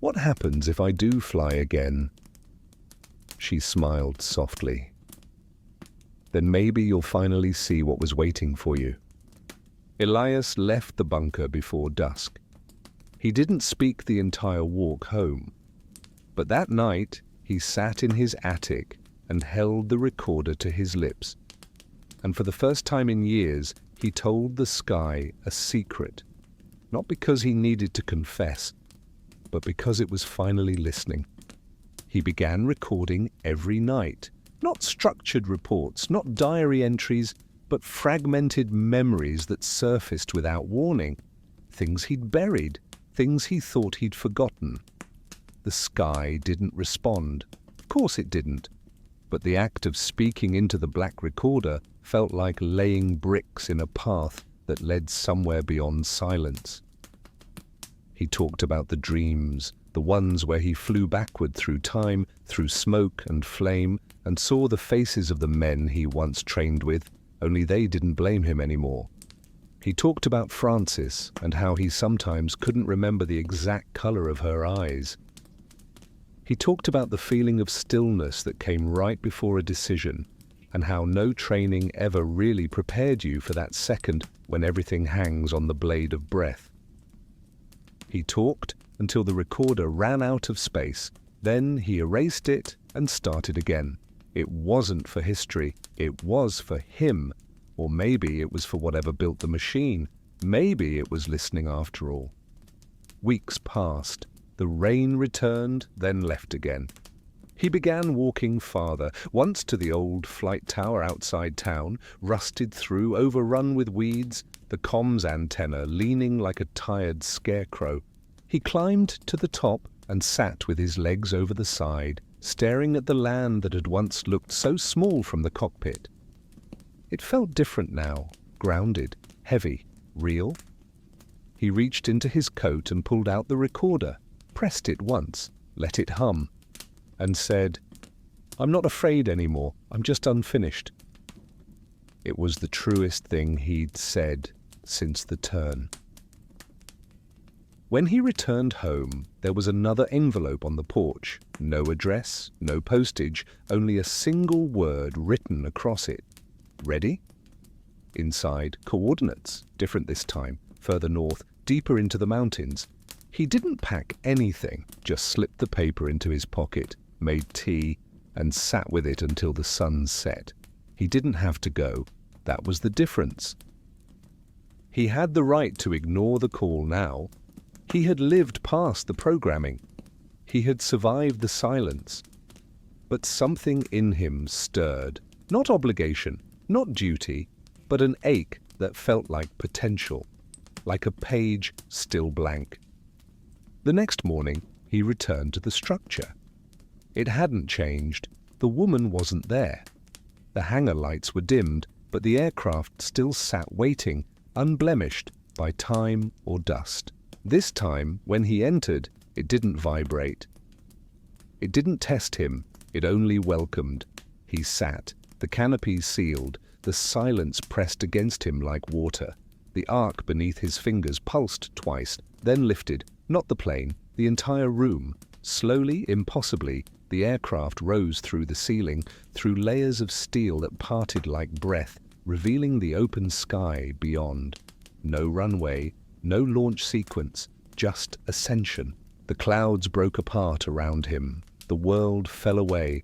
What happens if I do fly again? She smiled softly. Then maybe you'll finally see what was waiting for you. Elias left the bunker before dusk. He didn't speak the entire walk home, but that night he sat in his attic and held the recorder to his lips. And for the first time in years, he told the sky a secret, not because he needed to confess, but because it was finally listening. He began recording every night, not structured reports, not diary entries, but fragmented memories that surfaced without warning, things he'd buried, things he thought he'd forgotten. The sky didn't respond. Of course it didn't. But the act of speaking into the black recorder felt like laying bricks in a path that led somewhere beyond silence. He talked about the dreams, the ones where he flew backward through time, through smoke and flame, and saw the faces of the men he once trained with, only they didn't blame him anymore. He talked about Francis and how he sometimes couldn't remember the exact color of her eyes. He talked about the feeling of stillness that came right before a decision, and how no training ever really prepared you for that second when everything hangs on the blade of breath. He talked until the recorder ran out of space. Then he erased it and started again. It wasn't for history, it was for him. Or maybe it was for whatever built the machine. Maybe it was listening after all. Weeks passed. The rain returned, then left again. He began walking farther, once to the old flight tower outside town, rusted through, overrun with weeds, the comms antenna leaning like a tired scarecrow. He climbed to the top and sat with his legs over the side, staring at the land that had once looked so small from the cockpit. It felt different now, grounded, heavy, real. He reached into his coat and pulled out the recorder, pressed it once, let it hum, and said, "I'm not afraid anymore, I'm just unfinished." It was the truest thing he'd said since the turn. When he returned home, there was another envelope on the porch. No address, no postage, only a single word written across it. Ready? Inside, coordinates, different this time, further north, deeper into the mountains. He didn't pack anything, just slipped the paper into his pocket, made tea, and sat with it until the sun set. He didn't have to go. That was the difference. He had the right to ignore the call now. He had lived past the programming. He had survived the silence. But something in him stirred, not obligation, not duty, but an ache that felt like potential, like a page still blank. The next morning, he returned to the structure. It hadn't changed. The woman wasn't there. The hangar lights were dimmed, but the aircraft still sat waiting, unblemished by time or dust. This time, when he entered, it didn't vibrate. It didn't test him. It only welcomed. He sat, the canopy sealed, the silence pressed against him like water. The arc beneath his fingers pulsed twice, then lifted, not the plane, the entire room. Slowly, impossibly, the aircraft rose through the ceiling, through layers of steel that parted like breath, revealing the open sky beyond. No runway, no launch sequence, just ascension. The clouds broke apart around him. The world fell away.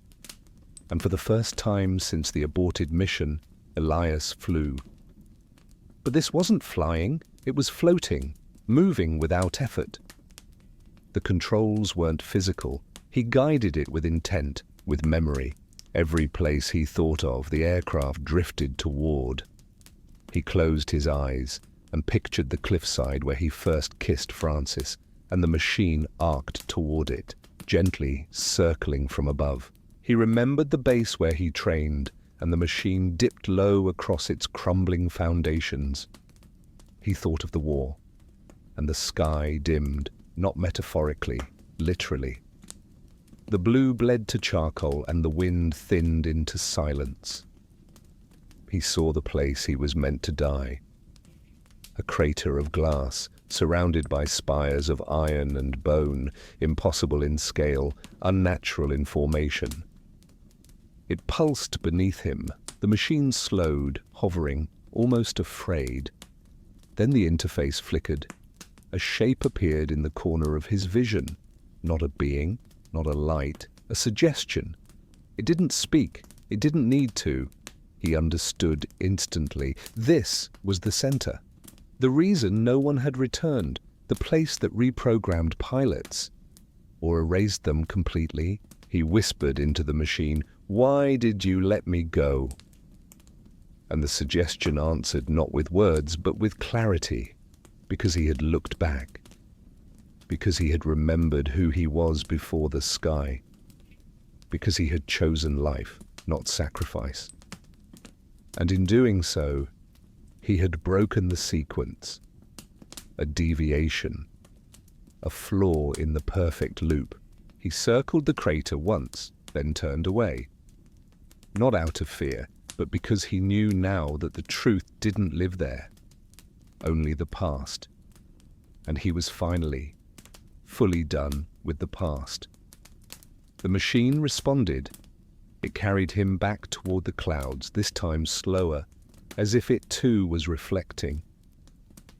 And for the first time since the aborted mission, Elias flew. But this wasn't flying, it was floating, moving without effort. The controls weren't physical. He guided it with intent, with memory. Every place he thought of, the aircraft drifted toward. He closed his eyes and pictured the cliffside where he first kissed Francis, and the machine arced toward it, gently circling from above. He remembered the base where he trained, and the machine dipped low across its crumbling foundations. He thought of the war, and the sky dimmed, not metaphorically, literally. The blue bled to charcoal, and the wind thinned into silence. He saw the place he was meant to die. A crater of glass, surrounded by spires of iron and bone, impossible in scale, unnatural in formation. It pulsed beneath him. The machine slowed, hovering, almost afraid. Then the interface flickered. A shape appeared in the corner of his vision. Not a being, not a light, a suggestion. It didn't speak. It didn't need to. He understood instantly. This was the center. The reason no one had returned, the place that reprogrammed pilots, or erased them completely. He whispered into the machine, "Why did you let me go?" And the suggestion answered not with words, but with clarity, because he had looked back, because he had remembered who he was before the sky, because he had chosen life, not sacrifice. And in doing so, he had broken the sequence, a deviation, a flaw in the perfect loop. He circled the crater once, then turned away. Not out of fear, but because he knew now that the truth didn't live there, only the past. And he was finally, fully done with the past. The machine responded. It carried him back toward the clouds, this time slower, as if it too was reflecting,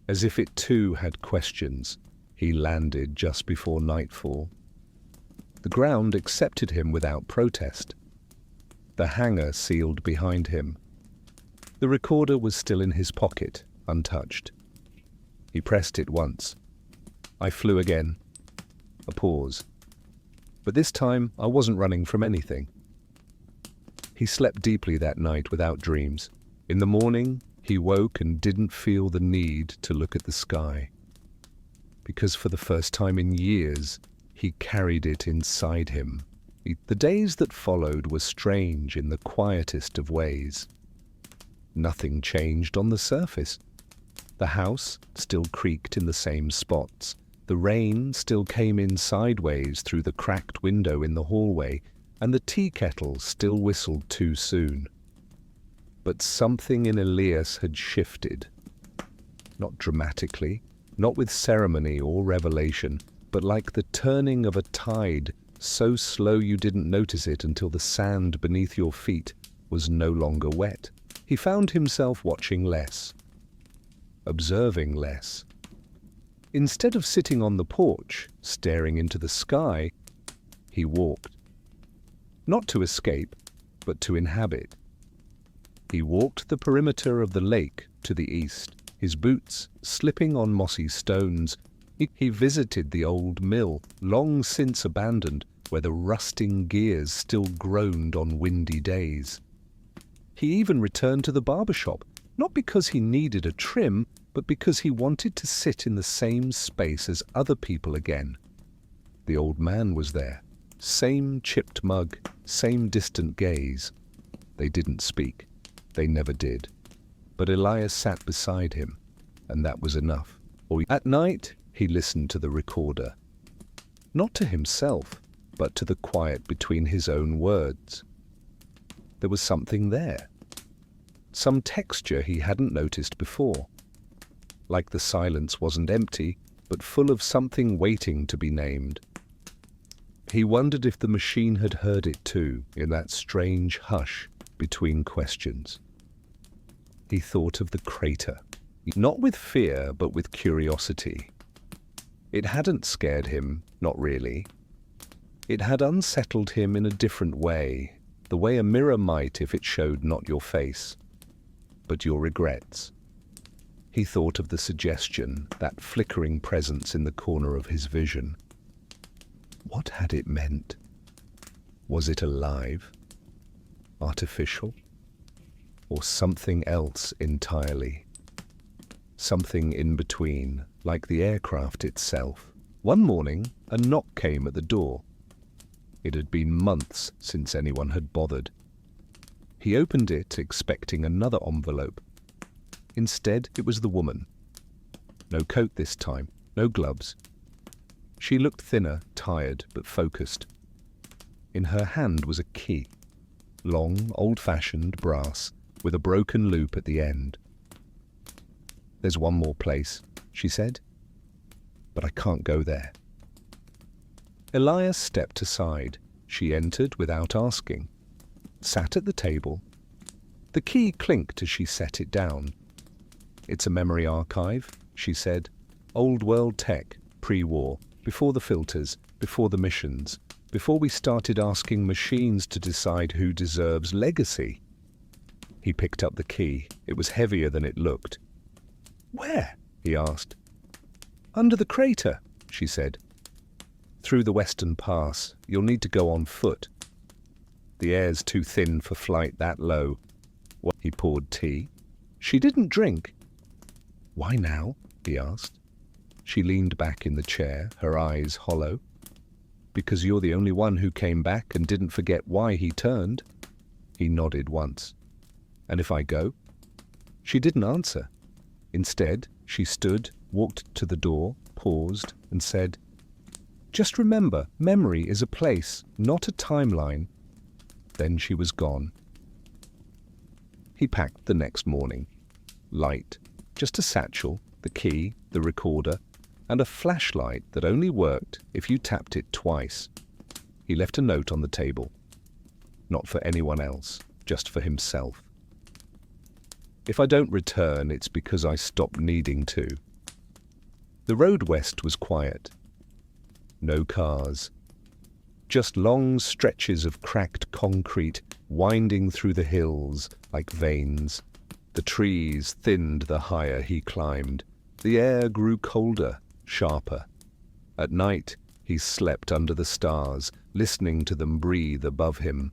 as if it too had questions. He landed just before nightfall. The ground accepted him without protest. The hangar sealed behind him. The recorder was still in his pocket, untouched. He pressed it once. I flew again. A pause. But this time I wasn't running from anything. He slept deeply that night without dreams. In the morning, he woke and didn't feel the need to look at the sky, because for the first time in years, he carried it inside him. The days that followed were strange in the quietest of ways. Nothing changed on the surface. The house still creaked in the same spots. The rain still came in sideways through the cracked window in the hallway, and the tea kettle still whistled too soon. But something in Elias had shifted. Not dramatically, not with ceremony or revelation, but like the turning of a tide, so slow you didn't notice it until the sand beneath your feet was no longer wet. He found himself watching less, observing less. Instead of sitting on the porch, staring into the sky, he walked. Not to escape, but to inhabit. He walked the perimeter of the lake to the east, his boots slipping on mossy stones. He visited the old mill, long since abandoned, where the rusting gears still groaned on windy days. He even returned to the barber shop, not because he needed a trim, but because he wanted to sit in the same space as other people again. The old man was there, same chipped mug, same distant gaze. They didn't speak. They never did. But Elias sat beside him, and that was enough. At night, he listened to the recorder. Not to himself, but to the quiet between his own words. There was something there. Some texture he hadn't noticed before. Like the silence wasn't empty, but full of something waiting to be named. He wondered if the machine had heard it too, in that strange hush between questions. He thought of the crater, not with fear, but with curiosity. It hadn't scared him, not really. It had unsettled him in a different way, the way a mirror might if it showed not your face, but your regrets. He thought of the suggestion, that flickering presence in the corner of his vision. What had it meant? Was it alive? Artificial? Or something else entirely? Something in between, like the aircraft itself. One morning, a knock came at the door. It had been months since anyone had bothered. He opened it, expecting another envelope. Instead, it was the woman. No coat this time, no gloves. She looked thinner, tired, but focused. In her hand was a key. Long, old-fashioned brass, with a broken loop at the end. "There's one more place," she said, "but I can't go there." Elias stepped aside. She entered without asking. Sat at the table. The key clinked as she set it down. "It's a memory archive," she said. "Old-world tech, pre-war, before the filters, before the missions, before we started asking machines to decide who deserves legacy." He picked up the key. It was heavier than it looked. "Where?" he asked. "Under the crater," she said. "Through the Western Pass. You'll need to go on foot. The air's too thin for flight that low." He poured tea. She didn't drink. "Why now?" he asked. She leaned back in the chair, her eyes hollow. "Because you're the only one who came back and didn't forget why he turned." He nodded once. "And if I go?" She didn't answer. Instead, she stood, walked to the door, paused, and said, "Just remember, memory is a place, not a timeline." Then she was gone. He packed the next morning. Light, just a satchel, the key, the recorder, and a flashlight that only worked if you tapped it twice. He left a note on the table. Not for anyone else, just for himself. "If I don't return, it's because I stopped needing to." The road west was quiet. No cars. Just long stretches of cracked concrete winding through the hills like veins. The trees thinned the higher he climbed. The air grew colder, sharper. At night, he slept under the stars, listening to them breathe above him.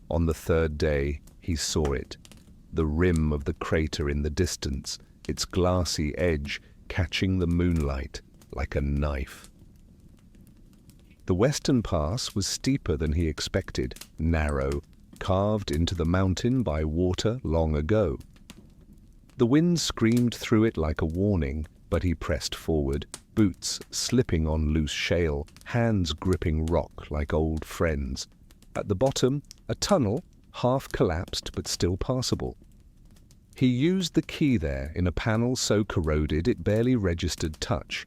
On the third day, he saw it. The rim of the crater in the distance, its glassy edge catching the moonlight like a knife. The Western Pass was steeper than he expected, narrow, carved into the mountain by water long ago. The wind screamed through it like a warning, but he pressed forward, boots slipping on loose shale, hands gripping rock like old friends. At the bottom, a tunnel, half collapsed but still passable. He used the key there in a panel so corroded it barely registered touch.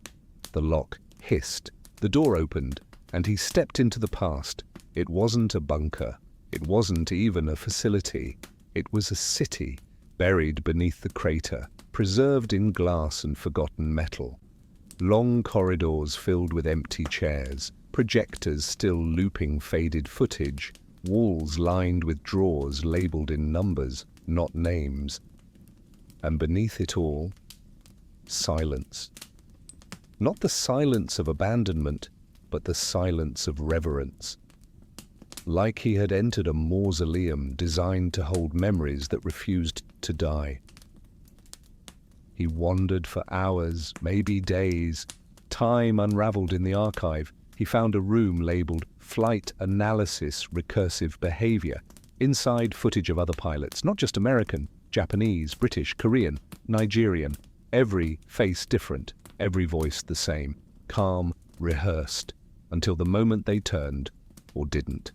The lock hissed, the door opened, and he stepped into the past. It wasn't a bunker. It wasn't even a facility. It was a city, buried beneath the crater, preserved in glass and forgotten metal. Long corridors filled with empty chairs, projectors still looping faded footage, walls lined with drawers labeled in numbers, not names. And beneath it all, silence. Not the silence of abandonment, but the silence of reverence. Like he had entered a mausoleum designed to hold memories that refused to die. He wandered for hours, maybe days. Time unraveled in the archive. He found a room labeled Flight Analysis Recursive Behavior. Inside, footage of other pilots, not just American, Japanese, British, Korean, Nigerian. Every face different, every voice the same, calm, rehearsed. until the moment they turned or didn't.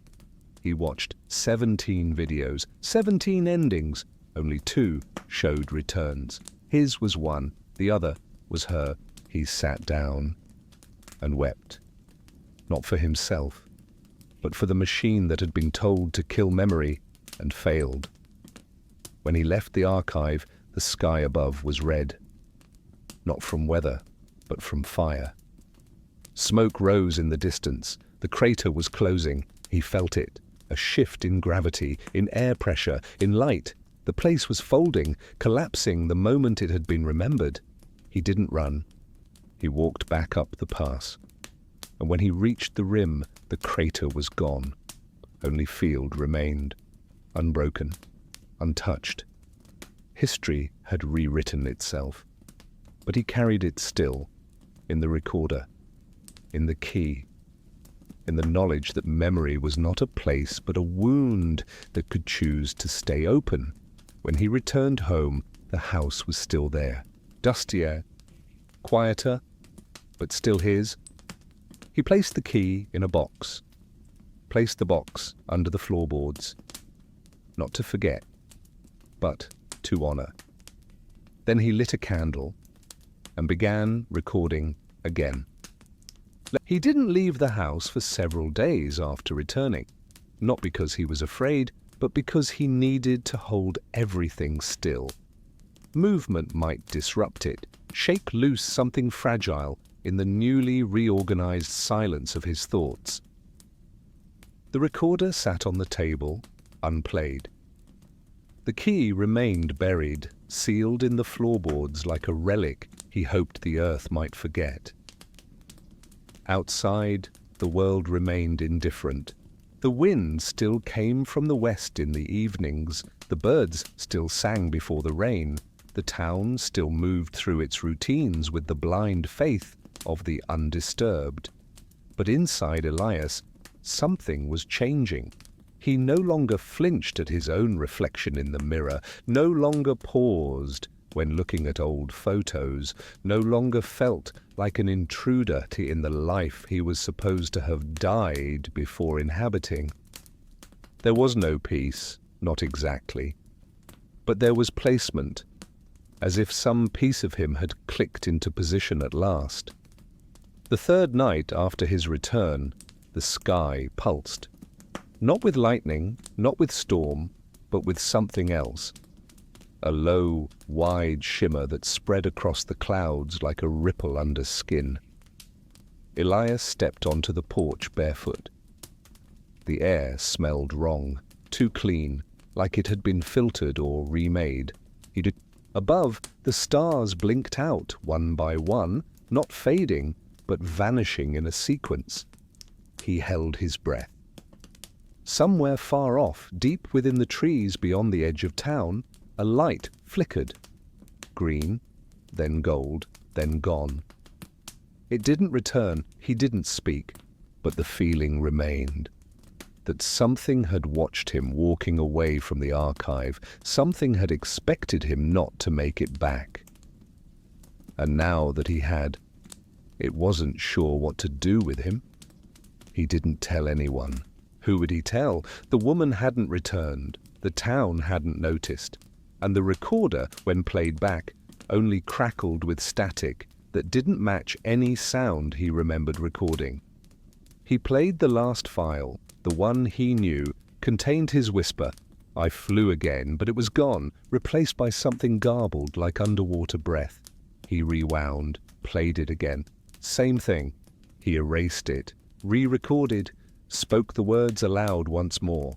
He watched 17 videos, 17 endings. Only 2 showed returns. His was one, the other was her. He sat down and wept. Not for himself, but for the machine that had been told to kill memory and failed. When he left the archive, the sky above was red. Not from weather, but from fire. Smoke rose in the distance. The crater was closing. He felt it. A shift in gravity, in air pressure, in light. The place was folding, collapsing the moment it had been remembered. He didn't run. He walked back up the pass. And when he reached the rim, the crater was gone. Only field remained, unbroken, untouched. History had rewritten itself. But he carried it still, in the recorder, in the key, in the knowledge that memory was not a place but a wound that could choose to stay open. When he returned home, the house was still there, dustier, quieter, but still his. He placed the key in a box, placed the box under the floorboards, not to forget, but to honor. Then he lit a candle and began recording again. He didn't leave the house for several days after returning, not because he was afraid, but because he needed to hold everything still. Movement might disrupt it, shake loose something fragile in the newly reorganized silence of his thoughts. The recorder sat on the table, unplayed. The key remained buried, sealed in the floorboards like a relic he hoped the earth might forget. Outside, the world remained indifferent. The wind still came from the west in the evenings, the birds still sang before the rain, the town still moved through its routines with the blind faith of the undisturbed. But inside Elias, something was changing. He no longer flinched at his own reflection in the mirror, no longer paused when looking at old photos, no longer felt like an intruder in the life he was supposed to have died before inhabiting. There was no peace, not exactly, but there was placement, as if some piece of him had clicked into position at last. The third night after his return, the sky pulsed. Not with lightning, not with storm, but with something else. A low, wide shimmer that spread across the clouds like a ripple under skin. Elias stepped onto the porch barefoot. The air smelled wrong, too clean, like it had been filtered or remade. Above, the stars blinked out one by one, not fading, but vanishing in a sequence. He held his breath. Somewhere far off, deep within the trees beyond the edge of town, a light flickered. Green, then gold, then gone. It didn't return, he didn't speak, but the feeling remained. That something had watched him walking away from the archive, something had expected him not to make it back. And now that he had, it wasn't sure what to do with him. He didn't tell anyone. Who would he tell? The woman hadn't returned, the town hadn't noticed, and the recorder, when played back, only crackled with static that didn't match any sound he remembered recording. He played the last file, the one he knew, contained his whisper. I flew again, but it was gone, replaced by something garbled like underwater breath. He rewound, played it again. Same thing. He erased it, re-recorded, spoke the words aloud once more.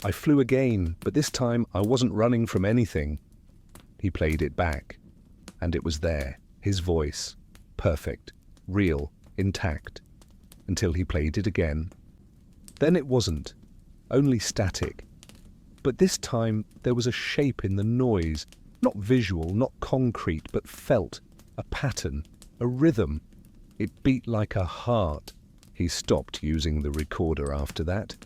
I flew again, but this time I wasn't running from anything. He played it back, and it was there, his voice, perfect, real, intact, until he played it again. Then it wasn't, only static. But this time there was a shape in the noise, not visual, not concrete, but felt, a pattern, a rhythm. It beat like a heart. He stopped using the recorder after that.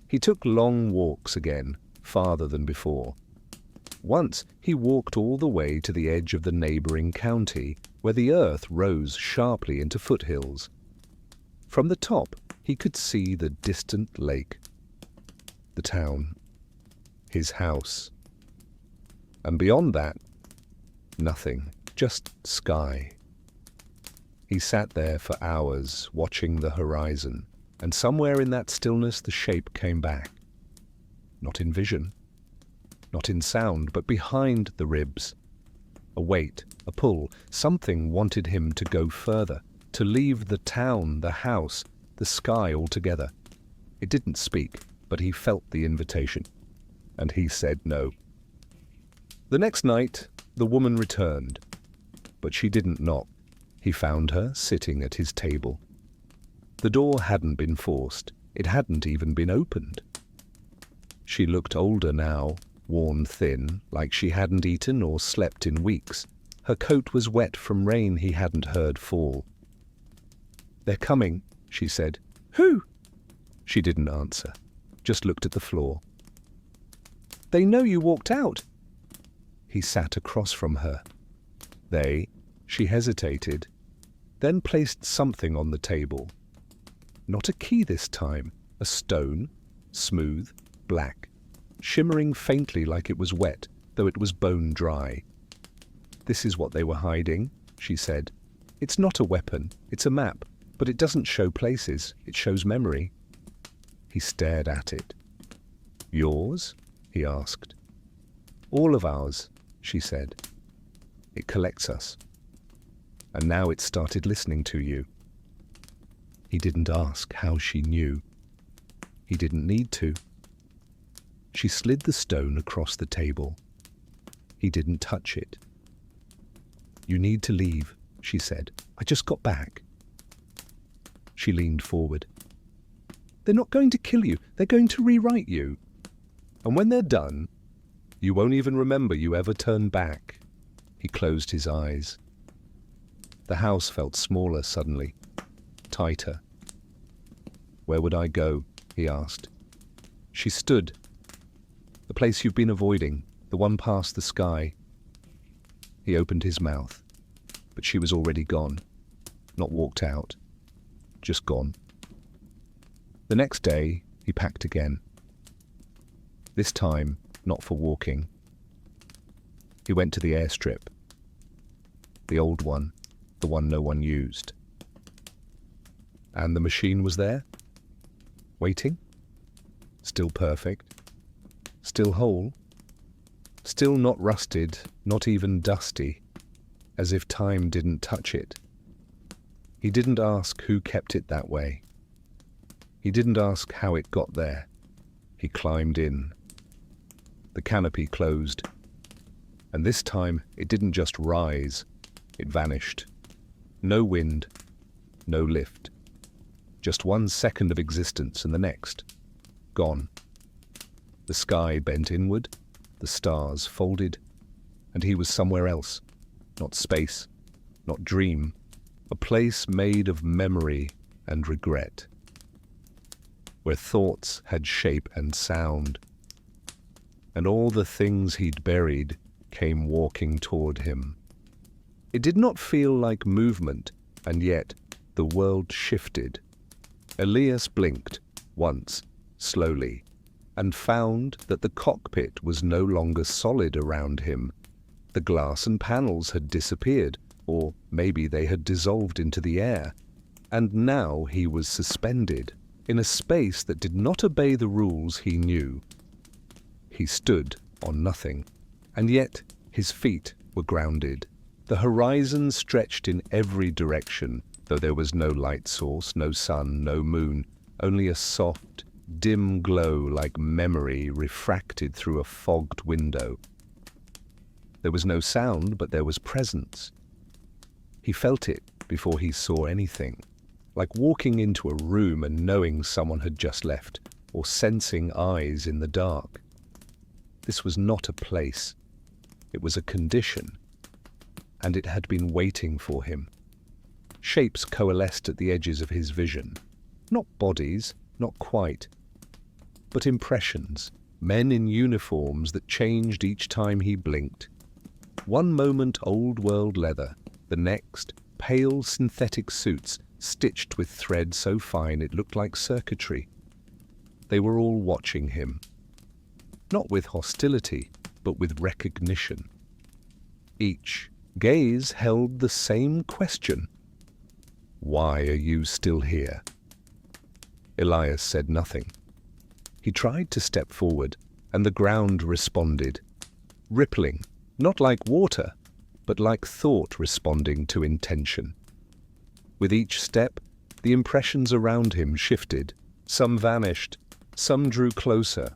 He took long walks again, farther than before. Once he walked all the way to the edge of the neighboring county, where the earth rose sharply into foothills. From the top, he could see the distant lake, the town, his house. And beyond that, nothing, just sky. He sat there for hours, watching the horizon, and somewhere in that stillness the shape came back. Not in vision, not in sound, but behind the ribs. A weight, a pull, something wanted him to go further, to leave the town, the house, the sky altogether. It didn't speak, but he felt the invitation, and he said no. The next night, the woman returned, but she didn't knock. He found her sitting at his table. The door hadn't been forced. It hadn't even been opened. She looked older now, worn thin, like she hadn't eaten or slept in weeks. Her coat was wet from rain he hadn't heard fall. "They're coming," she said. "Who?" She didn't answer, just looked at the floor. "They know you walked out." He sat across from her. She hesitated, then placed something on the table. Not a key this time, a stone, smooth, black, shimmering faintly like it was wet, though it was bone dry. "This is what they were hiding," she said. "It's not a weapon, it's a map, but it doesn't show places, it shows memory." He stared at it. "Yours?" he asked. "All of ours," she said. "It collects us. And now it started listening to you." He didn't ask how she knew. He didn't need to. She slid the stone across the table. He didn't touch it. "You need to leave," she said. "I just got back." She leaned forward. "They're not going to kill you. They're going to rewrite you. And when they're done, you won't even remember you ever turned back." He closed his eyes. The house felt smaller suddenly, tighter. "Where would I go?" he asked. She stood. "The place you've been avoiding, the one past the sky." He opened his mouth, but she was already gone. Not walked out, just gone. The next day, he packed again. This time, not for walking. He went to the airstrip. The old one, the one no one used. And the machine was there, waiting, still perfect, still whole, still not rusted, not even dusty, as if time didn't touch it. He didn't ask who kept it that way. He didn't ask how it got there. He climbed in. The canopy closed, and this time it didn't just rise, it vanished. No wind, no lift. Just 1 second of existence and the next, gone. The sky bent inward, the stars folded, and he was somewhere else. Not space, not dream, a place made of memory and regret, where thoughts had shape and sound, and all the things he'd buried came walking toward him. It did not feel like movement, and yet the world shifted. Elias blinked once, slowly, and found that the cockpit was no longer solid around him. The glass and panels had disappeared, or maybe they had dissolved into the air, and now he was suspended in a space that did not obey the rules he knew. He stood on nothing, and yet his feet were grounded. The horizon stretched in every direction, though there was no light source, no sun, no moon, only a soft, dim glow like memory refracted through a fogged window. There was no sound, but there was presence. He felt it before he saw anything, like walking into a room and knowing someone had just left, or sensing eyes in the dark. This was not a place. It was a condition, and it had been waiting for him. Shapes coalesced at the edges of his vision. Not bodies, not quite, but impressions, men in uniforms that changed each time he blinked. One moment old-world leather, the next pale synthetic suits, stitched with thread so fine it looked like circuitry. They were all watching him, not with hostility, but with recognition. Each gaze held the same question. "Why are you still here?" Elias said nothing. He tried to step forward, and the ground responded, rippling, not like water, but like thought responding to intention. With each step, the impressions around him shifted. Some vanished, some drew closer.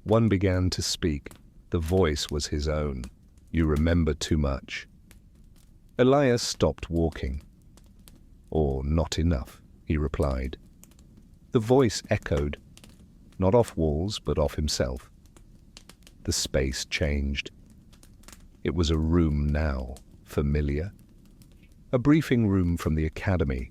One began to speak. The voice was his own. "You remember too much." Elias stopped walking. "Or not enough," he replied. The voice echoed, not off walls, but off himself. The space changed. It was a room now, familiar. A briefing room from the academy.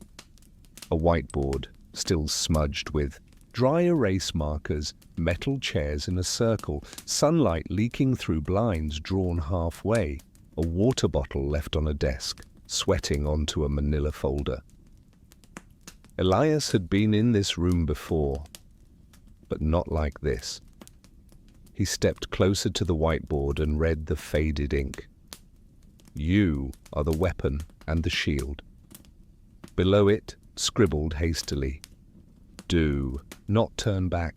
A whiteboard, still smudged with dry erase markers, metal chairs in a circle, sunlight leaking through blinds drawn halfway, a water bottle left on a desk, sweating onto a manila folder. Elias had been in this room before, but not like this. He stepped closer to the whiteboard and read the faded ink. "You are the weapon and the shield." Below it, scribbled hastily, "Do not turn back."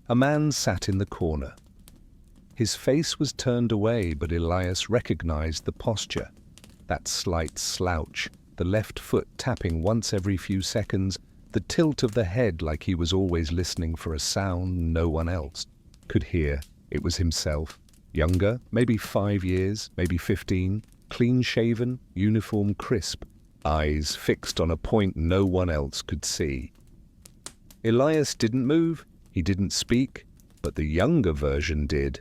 A man sat in the corner. His face was turned away, but Elias recognized the posture, that slight slouch, the left foot tapping once every few seconds, the tilt of the head like he was always listening for a sound no one else could hear. It was himself, younger, maybe 5 years, maybe 15, clean-shaven, uniform crisp, eyes fixed on a point no one else could see. Elias didn't move, he didn't speak, but the younger version did.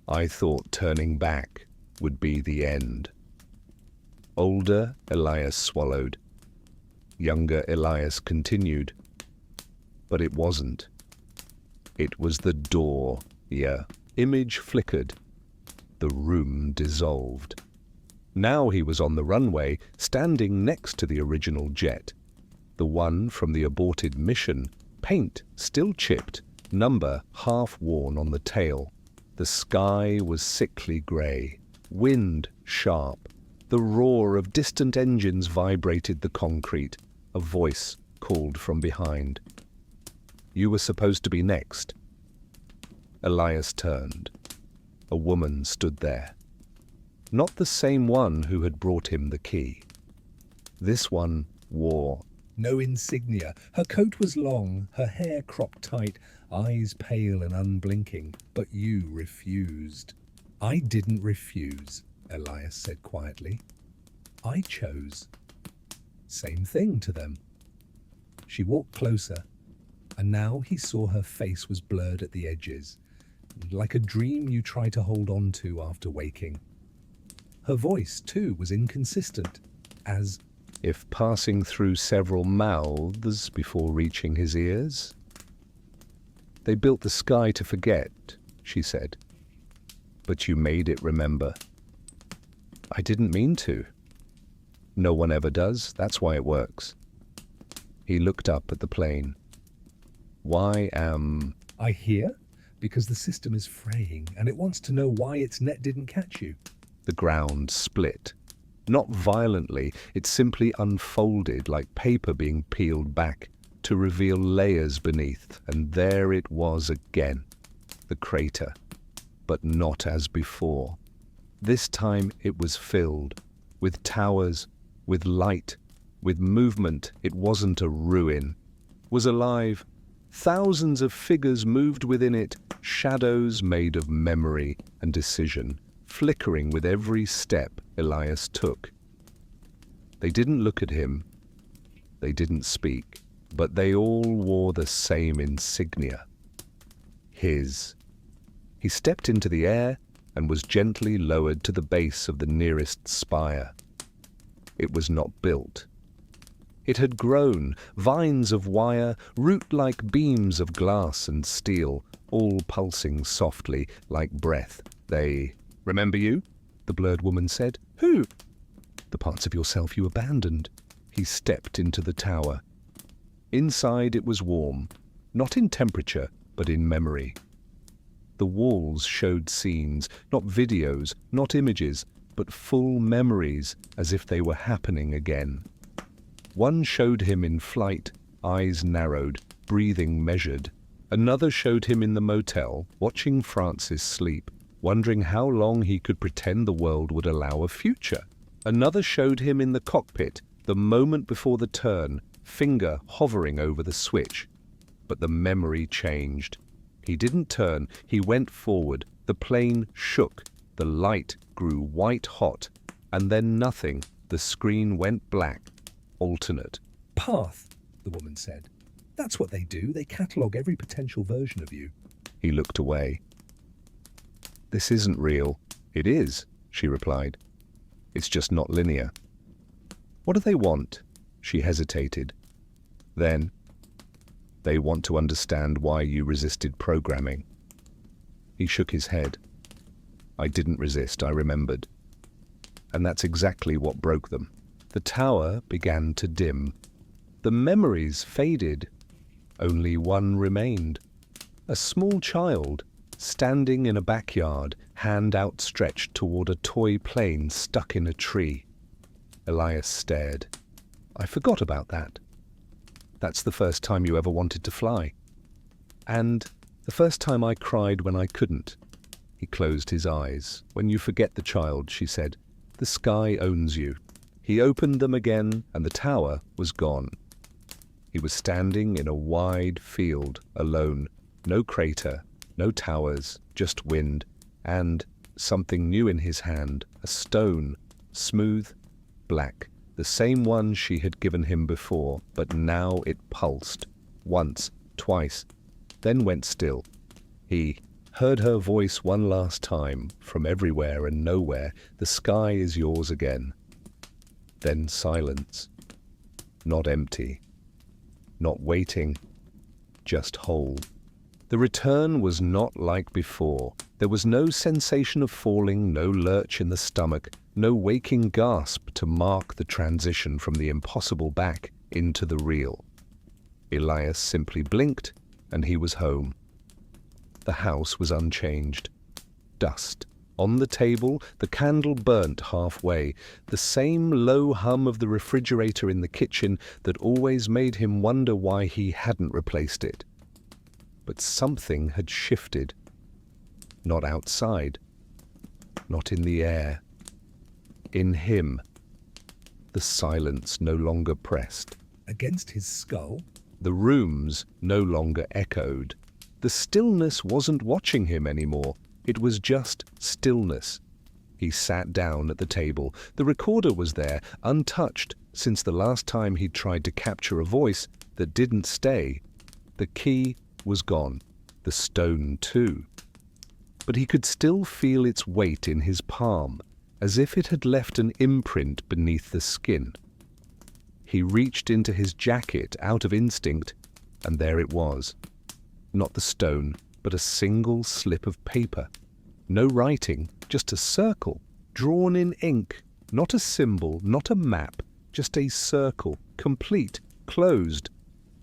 "I thought turning back would be the end." Older Elias swallowed. Younger Elias continued. But it wasn't. It was the door, yeah. Image flickered. The room dissolved. Now he was on the runway, standing next to the original jet. The one from the aborted mission, paint still chipped, number half worn on the tail. The sky was sickly grey, wind sharp. The roar of distant engines vibrated the concrete. A voice called from behind. "You were supposed to be next." Elias turned. A woman stood there. Not the same one who had brought him the key. This one wore No insignia. Her coat was long, her hair cropped tight, eyes pale and unblinking. But you refused. "I didn't refuse," Elias said quietly. "I chose." Same thing to them. She walked closer, and now he saw her face was blurred at the edges, like a dream you try to hold on to after waking. Her voice, too, was inconsistent, as if passing through several mouths before reaching his ears. "They built the sky to forget," she said. "But you made it remember." "I didn't mean to." "No one ever does, that's why it works." He looked up at the plane. "Why am I here? Because the system is fraying, and it wants to know why its net didn't catch you." The ground split. Not violently, it simply unfolded like paper being peeled back to reveal layers beneath, and there it was again, the crater, but not as before. This time it was filled with towers, with light, with movement. It wasn't a ruin, was alive. Thousands of figures moved within it, shadows made of memory and decision, flickering with every step Elias took. They didn't look at him, they didn't speak, but they all wore the same insignia. His. He stepped into the air and was gently lowered to the base of the nearest spire. It was not built. It had grown, vines of wire, root-like beams of glass and steel, all pulsing softly like breath. They, "Remember you?" the blurred woman said. "Who?" "The parts of yourself you abandoned." he stepped into the tower. Inside it was warm, not in temperature, but in memory. The walls showed scenes, not videos, not images, but full memories, as if they were happening again. One showed him in flight, eyes narrowed, breathing measured. Another showed him in the motel, watching Francis sleep, wondering how long he could pretend the world would allow a future. Another showed him in the cockpit, the moment before the turn, finger hovering over the switch. But the memory changed. He didn't turn, he went forward. The plane shook, the light grew white hot, and then nothing. The screen went black. Alternate. Path, the woman said. That's what they do. They catalogue every potential version of you. He looked away. This isn't real. It is, she replied. It's just not linear. What do they want? She hesitated. Then, they want to understand why you resisted programming. He shook his head. I didn't resist, I remembered. And that's exactly what broke them. The tower began to dim. The memories faded. Only one remained. A small child, standing in a backyard, hand outstretched toward a toy plane stuck in a tree. Elias stared. I forgot about that. That's the first time you ever wanted to fly. And the first time I cried when I couldn't. He closed his eyes. When you forget the child, she said, the sky owns you. He opened them again, and the tower was gone. He was standing in a wide field, alone. No crater, no towers, just wind, and something new in his hand, a stone, smooth, black, the same one she had given him before, but now it pulsed, once, twice, then went still. He heard her voice one last time, from everywhere and nowhere, the sky is yours again. Then silence, not empty, not waiting, just whole. The return was not like before. There was no sensation of falling, no lurch in the stomach, no waking gasp to mark the transition from the impossible back into the real. Elias simply blinked, and he was home. The house was unchanged. Dust. On the table, the candle burnt halfway, the same low hum of the refrigerator in the kitchen that always made him wonder why he hadn't replaced it. But something had shifted. Not outside. Not in the air. In him. The silence no longer pressed. Against his skull? The rooms no longer echoed. The stillness wasn't watching him anymore. It was just stillness. He sat down at the table. The recorder was there, untouched, since the last time he'd tried to capture a voice that didn't stay. The key was gone. The stone, too. But he could still feel its weight in his palm, as if it had left an imprint beneath the skin. He reached into his jacket out of instinct, and there it was. Not the stone, but a single slip of paper. No writing, just a circle, drawn in ink. Not a symbol, not a map, just a circle, complete, closed.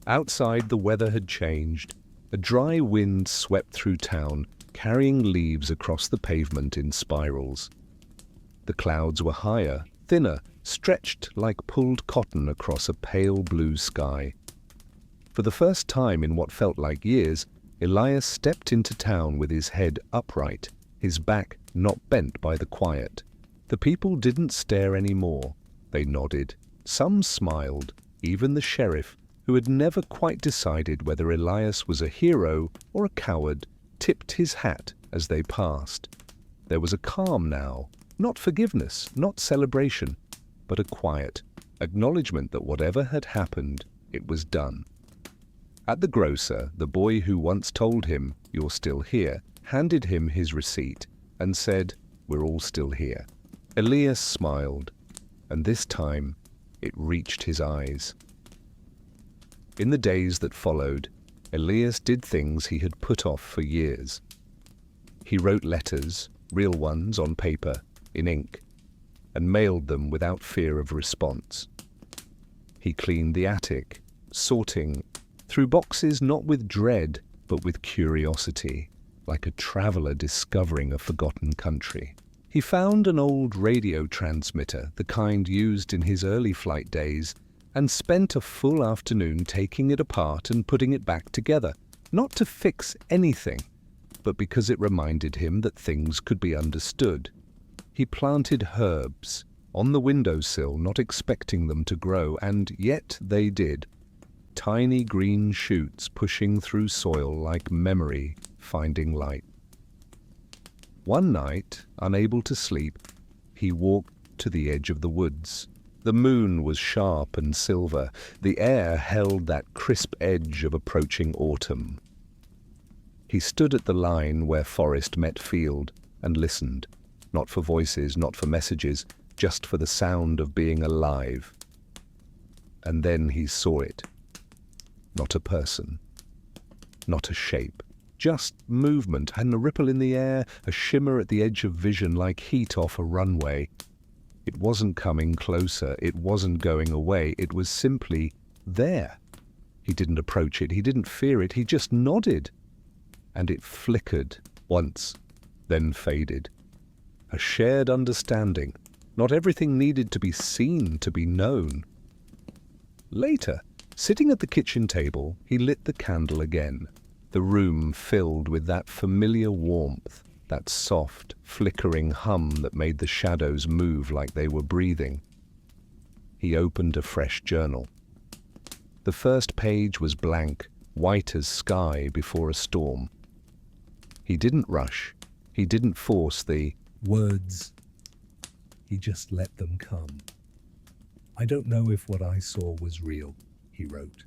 Outside the weather had changed. A dry wind swept through town, carrying leaves across the pavement in spirals. The clouds were higher, thinner, stretched like pulled cotton across a pale blue sky. For the first time in what felt like years, Elias stepped into town with his head upright, his back not bent by the quiet. The people didn't stare anymore. They nodded. Some smiled, even the sheriff, who had never quite decided whether Elias was a hero or a coward, tipped his hat as they passed. There was a calm now, not forgiveness, not celebration, but a quiet acknowledgement that whatever had happened, it was done. At the grocer, the boy who once told him, "You're still here," handed him his receipt and said, "We're all still here." Elias smiled, and this time it reached his eyes. In the days that followed, Elias did things he had put off for years. He wrote letters, real ones on paper, in ink, and mailed them without fear of response. He cleaned the attic, sorting through boxes not with dread, but with curiosity, like a traveler discovering a forgotten country. He found an old radio transmitter, the kind used in his early flight days, and spent a full afternoon taking it apart and putting it back together, not to fix anything, but because it reminded him that things could be understood. He planted herbs on the windowsill, not expecting them to grow, and yet they did. Tiny green shoots pushing through soil like memory finding light. One night, unable to sleep, he walked to the edge of the woods. The moon was sharp and silver. The air held that crisp edge of approaching autumn. He stood at the line where forest met field and listened, not for voices, not for messages, just for the sound of being alive. And then he saw it. Not a person, not a shape, just movement and a ripple in the air, a shimmer at the edge of vision like heat off a runway. It wasn't coming closer, it wasn't going away, it was simply there. He didn't approach it, he didn't fear it, he just nodded. And it flickered once, then faded. A shared understanding. Not everything needed to be seen to be known. Later, sitting at the kitchen table, he lit the candle again. The room filled with that familiar warmth, that soft, flickering hum that made the shadows move like they were breathing. He opened a fresh journal. The first page was blank, white as sky before a storm. He didn't rush. He didn't force the words. He just let them come. I don't know if what I saw was real, he wrote,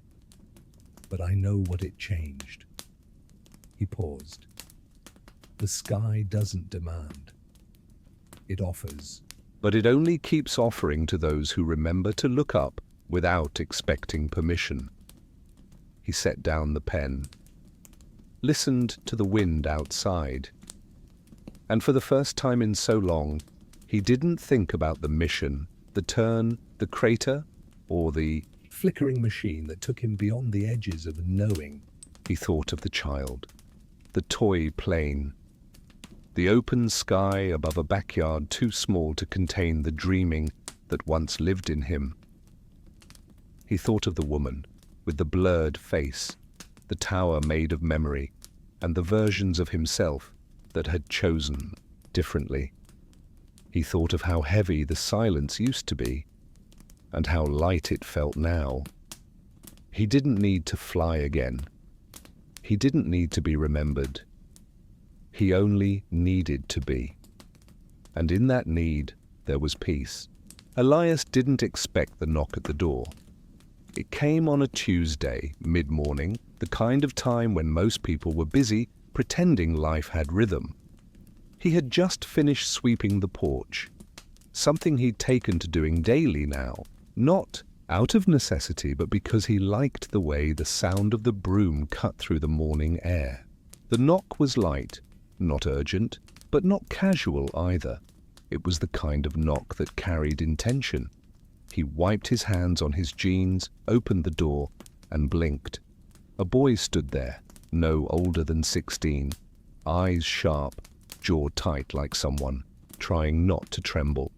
but I know what it changed. He paused. The sky doesn't demand. It offers. But it only keeps offering to those who remember to look up without expecting permission. He set down the pen, listened to the wind outside, and for the first time in so long, he didn't think about the mission, the turn, the crater, or the flickering machine that took him beyond the edges of knowing. He thought of the child, the toy plane, the open sky above a backyard too small to contain the dreaming that once lived in him. He thought of the woman with the blurred face, the tower made of memory, and the versions of himself that had chosen differently. He thought of how heavy the silence used to be, and how light it felt now. He didn't need to fly again. He didn't need to be remembered. He only needed to be. And in that need, there was peace. Elias didn't expect the knock at the door. It came on a Tuesday, mid-morning, the kind of time when most people were busy, pretending life had rhythm. He had just finished sweeping the porch, something he'd taken to doing daily now, not out of necessity, but because he liked the way the sound of the broom cut through the morning air. The knock was light, not urgent, but not casual either. It was the kind of knock that carried intention. He wiped his hands on his jeans, opened the door, and blinked. A boy stood there, no older than 16, eyes sharp, jaw tight like someone, trying not to tremble.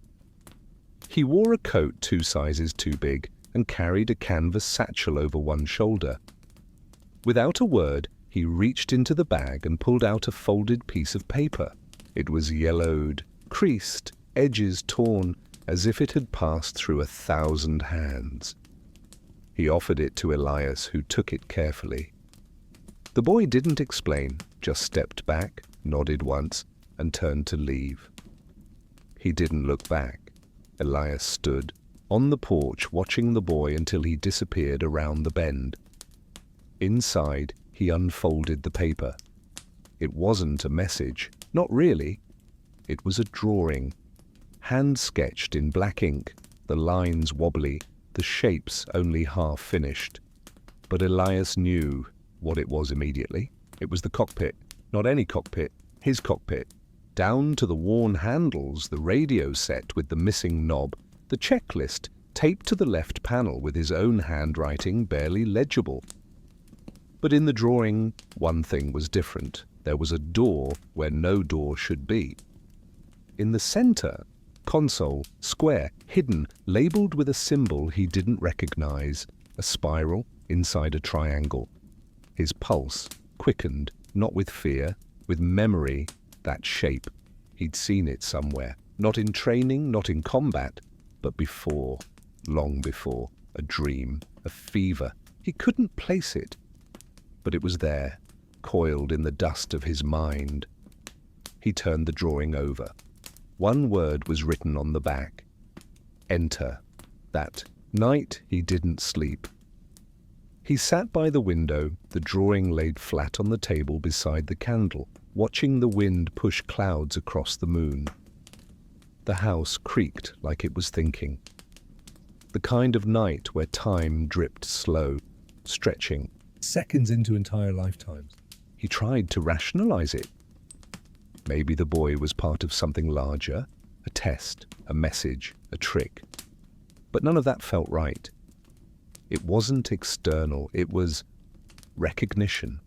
He wore a coat 2 sizes too big and carried a canvas satchel over one shoulder. Without a word, he reached into the bag and pulled out a folded piece of paper. It was yellowed, creased, edges torn, as if it had passed through 1,000 hands. He offered it to Elias, who took it carefully. The boy didn't explain, just stepped back, nodded once, and turned to leave. He didn't look back. Elias stood on the porch watching the boy until he disappeared around the bend. Inside, he unfolded the paper. It wasn't a message, not really. It was a drawing, hand-sketched in black ink, the lines wobbly, the shapes only half finished. But Elias knew what it was immediately. It was the cockpit, not any cockpit, his cockpit. Down to the worn handles, the radio set with the missing knob, the checklist taped to the left panel with his own handwriting barely legible. But in the drawing, one thing was different. There was a door where no door should be. In the center, console, square, hidden, labeled with a symbol he didn't recognize, a spiral inside a triangle. His pulse quickened, not with fear, with memory, that shape. He'd seen it somewhere, not in training, not in combat, but before, long before, a dream, a fever. He couldn't place it, but it was there, coiled in the dust of his mind. He turned the drawing over. One word was written on the back. Enter. That night he didn't sleep. He sat by the window, the drawing laid flat on the table beside the candle, watching the wind push clouds across the moon. The house creaked like it was thinking. The kind of night where time dripped slow, stretching. Seconds into entire lifetimes. He tried to rationalize it. Maybe the boy was part of something larger, a test, a message, a trick. But none of that felt right. It wasn't external, it was recognition.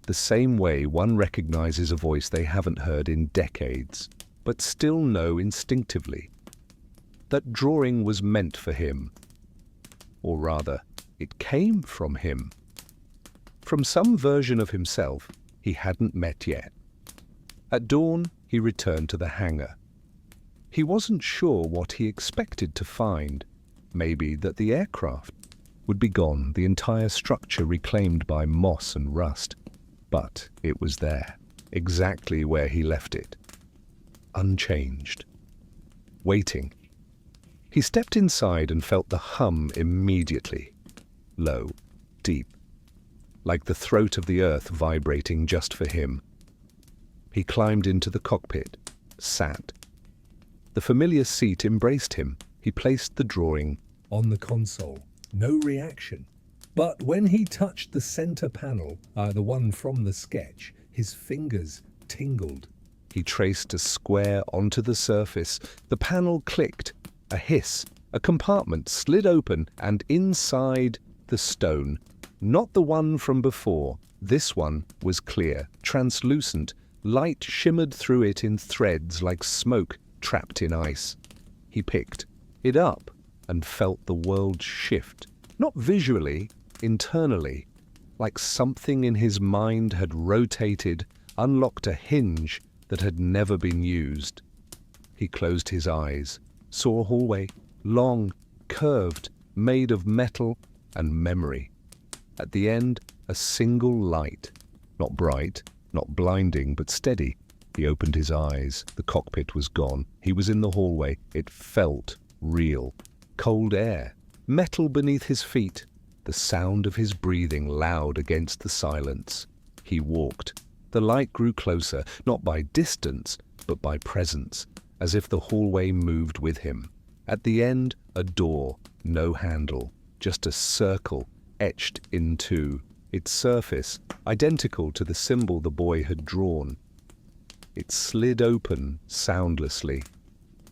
The same way one recognizes a voice they haven't heard in decades, but still know instinctively. That drawing was meant for him. Or rather, it came from him. From some version of himself he hadn't met yet. At dawn, he returned to the hangar. He wasn't sure what he expected to find. Maybe that the aircraft would be gone, the entire structure reclaimed by moss and rust. But it was there, exactly where he left it. Unchanged. Waiting. He stepped inside and felt the hum immediately. Low, deep. Like the throat of the earth vibrating just for him. He climbed into the cockpit, sat. The familiar seat embraced him. He placed the drawing on the console. No reaction. But when he touched the center panel, the one from the sketch, his fingers tingled. He traced a square onto the surface. The panel clicked. A hiss. A compartment slid open, and inside the stone. Not the one from before. This one was clear, translucent. Light shimmered through it in threads like smoke trapped in ice. He picked it up and felt the world shift. Not visually, internally. Like something in his mind had rotated, unlocked a hinge that had never been used. He closed his eyes, saw a hallway, long, curved, made of metal and memory. At the end, a single light. Not bright, not blinding, but steady. He opened his eyes. The cockpit was gone. He was in the hallway. It felt real. Cold air. Metal beneath his feet. The sound of his breathing loud against the silence. He walked. The light grew closer, not by distance, but by presence, as if the hallway moved with him. At the end, a door, no handle, just a circle etched into its surface, identical to the symbol the boy had drawn. It slid open soundlessly.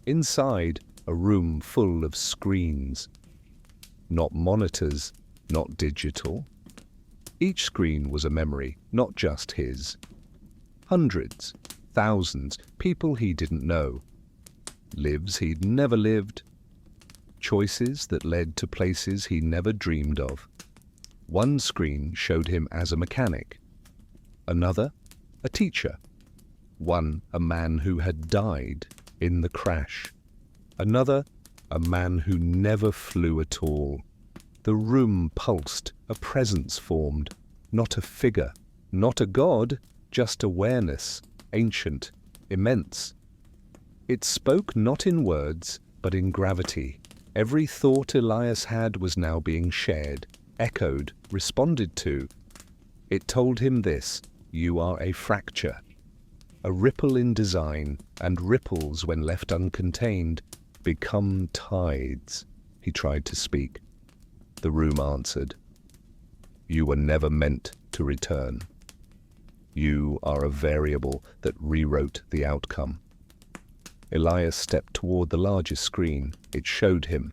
Inside, a room full of screens. Not monitors, not digital. Each screen was a memory, not just his. Hundreds, thousands, people he didn't know. Lives he'd never lived. Choices that led to places he never dreamed of. One screen showed him as a mechanic. Another, a teacher. One, a man who had died in the crash. Another, a man who never flew at all. The room pulsed, a presence formed, not a figure, not a god, just awareness, ancient, immense. It spoke not in words, but in gravity. Every thought Elias had was now being shared, echoed, responded to. It told him this: you are a fracture. A ripple in design, and ripples, when left uncontained, become tides. He tried to speak. The room answered. You were never meant to return. You are a variable that rewrote the outcome. Elias stepped toward the largest screen. It showed him.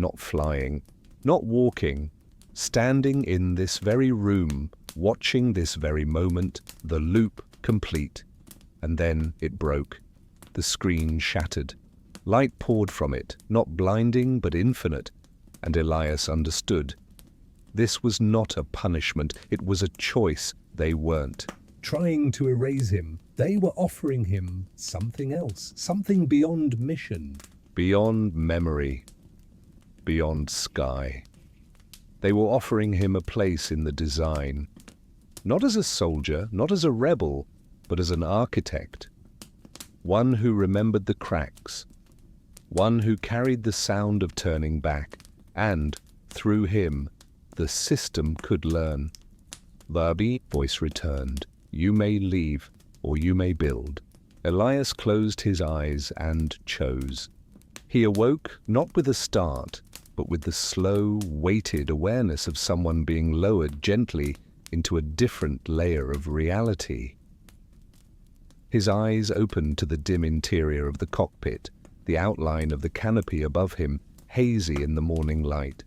not flying, not walking, standing in this very room, watching this very moment, the loop complete. And then it broke. The screen shattered. Light poured from it, not blinding but infinite, and Elias understood. This was not a punishment, it was a choice. They weren't trying to erase him. They were offering him something else, something beyond mission. beyond memory, beyond sky. They were offering him a place in the design, not as a soldier, not as a rebel, but as an architect. One who remembered the cracks, one who carried the sound of turning back, and, through him, the system could learn. The voice returned. You may leave, or you may build. Elias closed his eyes and chose. He awoke not with a start, but with the slow, weighted awareness of someone being lowered gently into a different layer of reality. His eyes opened to the dim interior of the cockpit, the outline of the canopy above him, hazy in the morning light.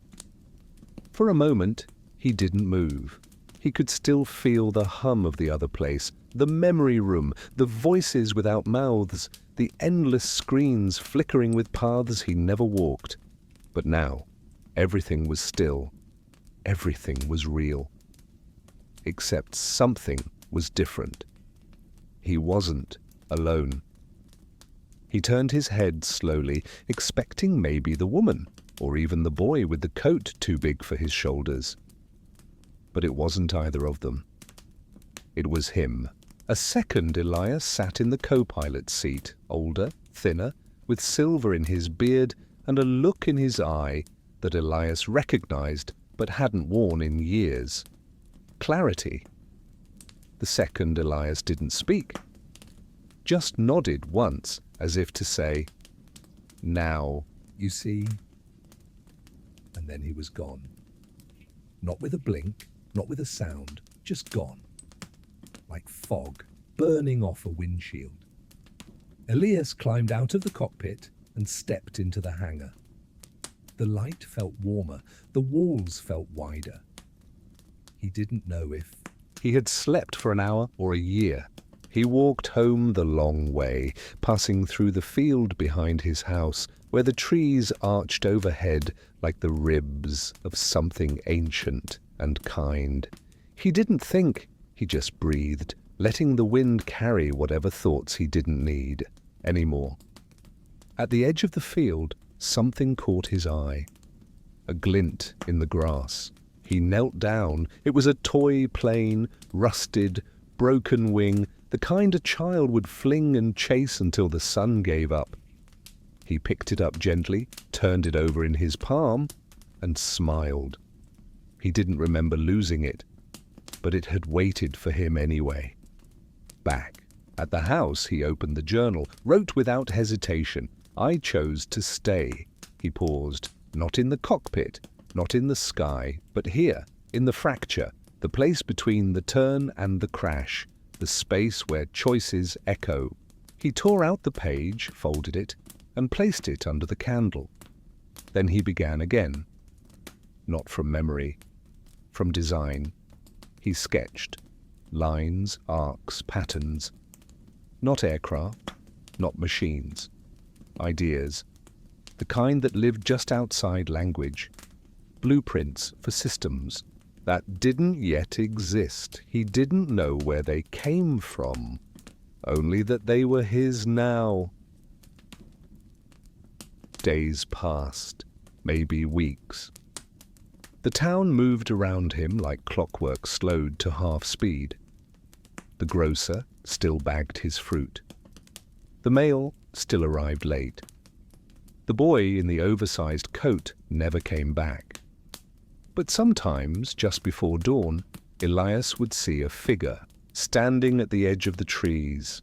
For a moment, he didn't move. He could still feel the hum of the other place, the memory room, the voices without mouths, the endless screens flickering with paths he never walked. But now, everything was still. Everything was real. Except something was different. He wasn't alone. He turned his head slowly, expecting maybe the woman, or even the boy with the coat too big for his shoulders. But it wasn't either of them. It was him. A second Elias sat in the co-pilot's seat, older, thinner, with silver in his beard and a look in his eye that Elias recognized but hadn't worn in years. Clarity. The second Elias didn't speak, just nodded once as if to say, "Now." You see? And then he was gone. Not with a blink, not with a sound, just gone. Like fog, burning off a windshield. Elias climbed out of the cockpit and stepped into the hangar. The light felt warmer, the walls felt wider. He didn't know if He had slept for an hour or a year. He walked home the long way, passing through the field behind his house, where the trees arched overhead like the ribs of something ancient and kind. He didn't think, he just breathed, letting the wind carry whatever thoughts he didn't need anymore. At the edge of the field, something caught his eye. A glint in the grass. He knelt down. It was a toy plane, rusted, broken wing, the kind a child would fling and chase until the sun gave up. He picked it up gently, turned it over in his palm, and smiled. He didn't remember losing it, but it had waited for him anyway. Back at the house, he opened the journal, wrote without hesitation. I chose to stay. He paused. Not in the cockpit, not in the sky, but here, in the fracture, the place between the turn and the crash, the space where choices echo. He tore out the page, folded it, and placed it under the candle. Then he began again. Not from memory, from design. He sketched. Lines, arcs, patterns. Not aircraft, not machines. Ideas. The kind that lived just outside language. Blueprints for systems that didn't yet exist. He didn't know where they came from, only that they were his now. Days passed, maybe weeks. The town moved around him like clockwork slowed to half speed. The grocer still bagged his fruit. The mail still arrived late. The boy in the oversized coat never came back. But sometimes, just before dawn, Elias would see a figure standing at the edge of the trees,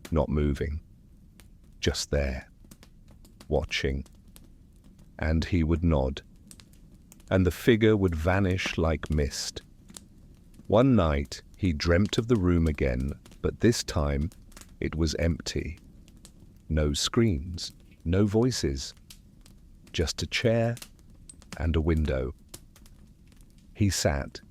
not moving, just there, watching. And he would nod, and the figure would vanish like mist. One night he dreamt of the room again, but this time it was empty. No screens, no voices, just a chair and a window. He sat,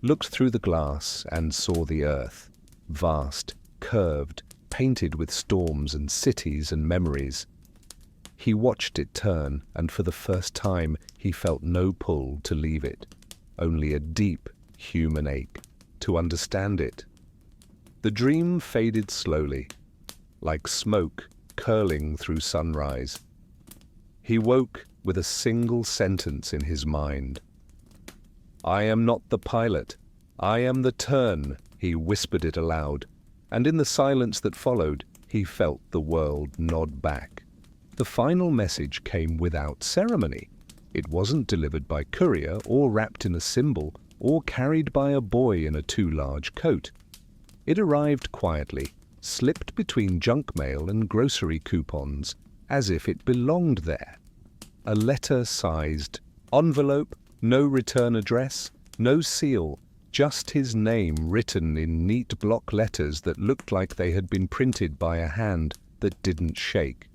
looked through the glass and saw the earth, vast, curved, painted with storms and cities and memories. He watched it turn, and for the first time he felt no pull to leave it, only a deep human ache to understand it. The dream faded slowly, like smoke curling through sunrise. He woke with a single sentence in his mind. "I am not the pilot. I am the turn," he whispered it aloud, and in the silence that followed, he felt the world nod back. The final message came without ceremony. It wasn't delivered by courier or wrapped in a symbol or carried by a boy in a too large coat. It arrived quietly, slipped between junk mail and grocery coupons, as if it belonged there. A letter-sized envelope, no return address, no seal, just his name written in neat block letters that looked like they had been printed by a hand that didn't shake.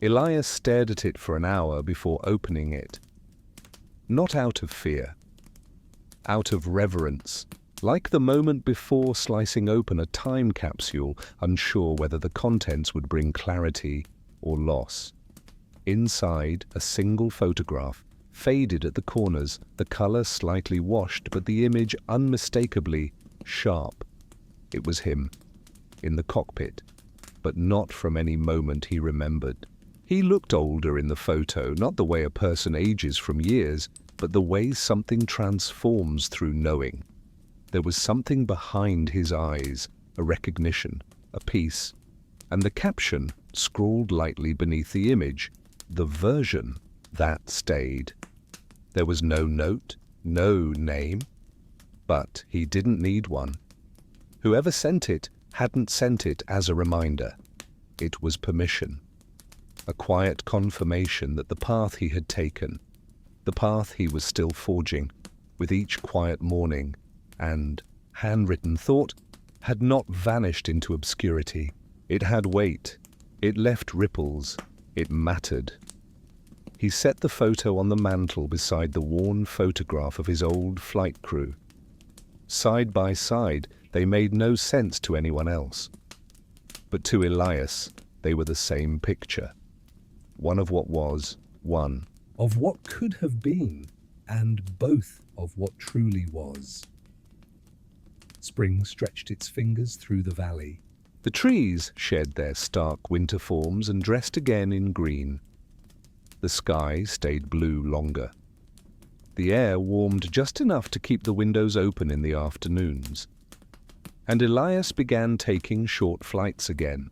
Elias stared at it for an hour before opening it. Not out of fear, out of reverence, like the moment before slicing open a time capsule, unsure whether the contents would bring clarity or loss. Inside, a single photograph, faded at the corners, the color slightly washed, but the image unmistakably sharp. It was him, in the cockpit, but not from any moment he remembered. He looked older in the photo, not the way a person ages from years, but the way something transforms through knowing. There was something behind his eyes, a recognition, a peace, and the caption, scrawled lightly beneath the image, the version, that stayed. There was no note, no name, but he didn't need one. Whoever sent it hadn't sent it as a reminder. It was permission. A quiet confirmation that the path he had taken, the path he was still forging, with each quiet morning and handwritten thought, had not vanished into obscurity. It had weight. It left ripples. It mattered. He set the photo on the mantel beside the worn photograph of his old flight crew. Side by side, they made no sense to anyone else. But to Elias, they were the same picture. One of what was, one of what could have been, and both of what truly was. Spring stretched its fingers through the valley. The trees shed their stark winter forms and dressed again in green. The sky stayed blue longer. The air warmed just enough to keep the windows open in the afternoons. And Elias began taking short flights again.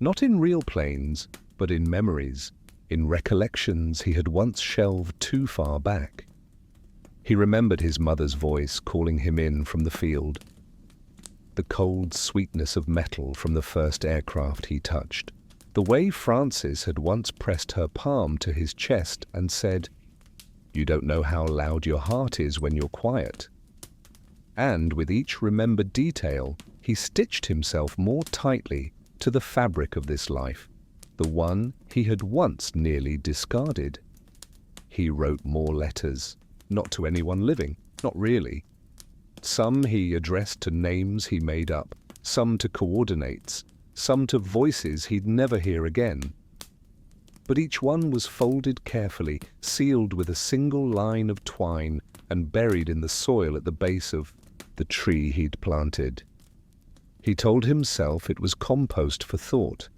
Not in real planes, but in memories, in recollections he had once shelved too far back. He remembered his mother's voice calling him in from the field, the cold sweetness of metal from the first aircraft he touched, the way Frances had once pressed her palm to his chest and said, "You don't know how loud your heart is when you're quiet." And with each remembered detail, he stitched himself more tightly to the fabric of this life, the one he had once nearly discarded. He wrote more letters, not to anyone living, not really. Some he addressed to names he made up, some to coordinates, some to voices he'd never hear again. But each one was folded carefully, sealed with a single line of twine, and buried in the soil at the base of the tree he'd planted. He told himself it was compost for thought,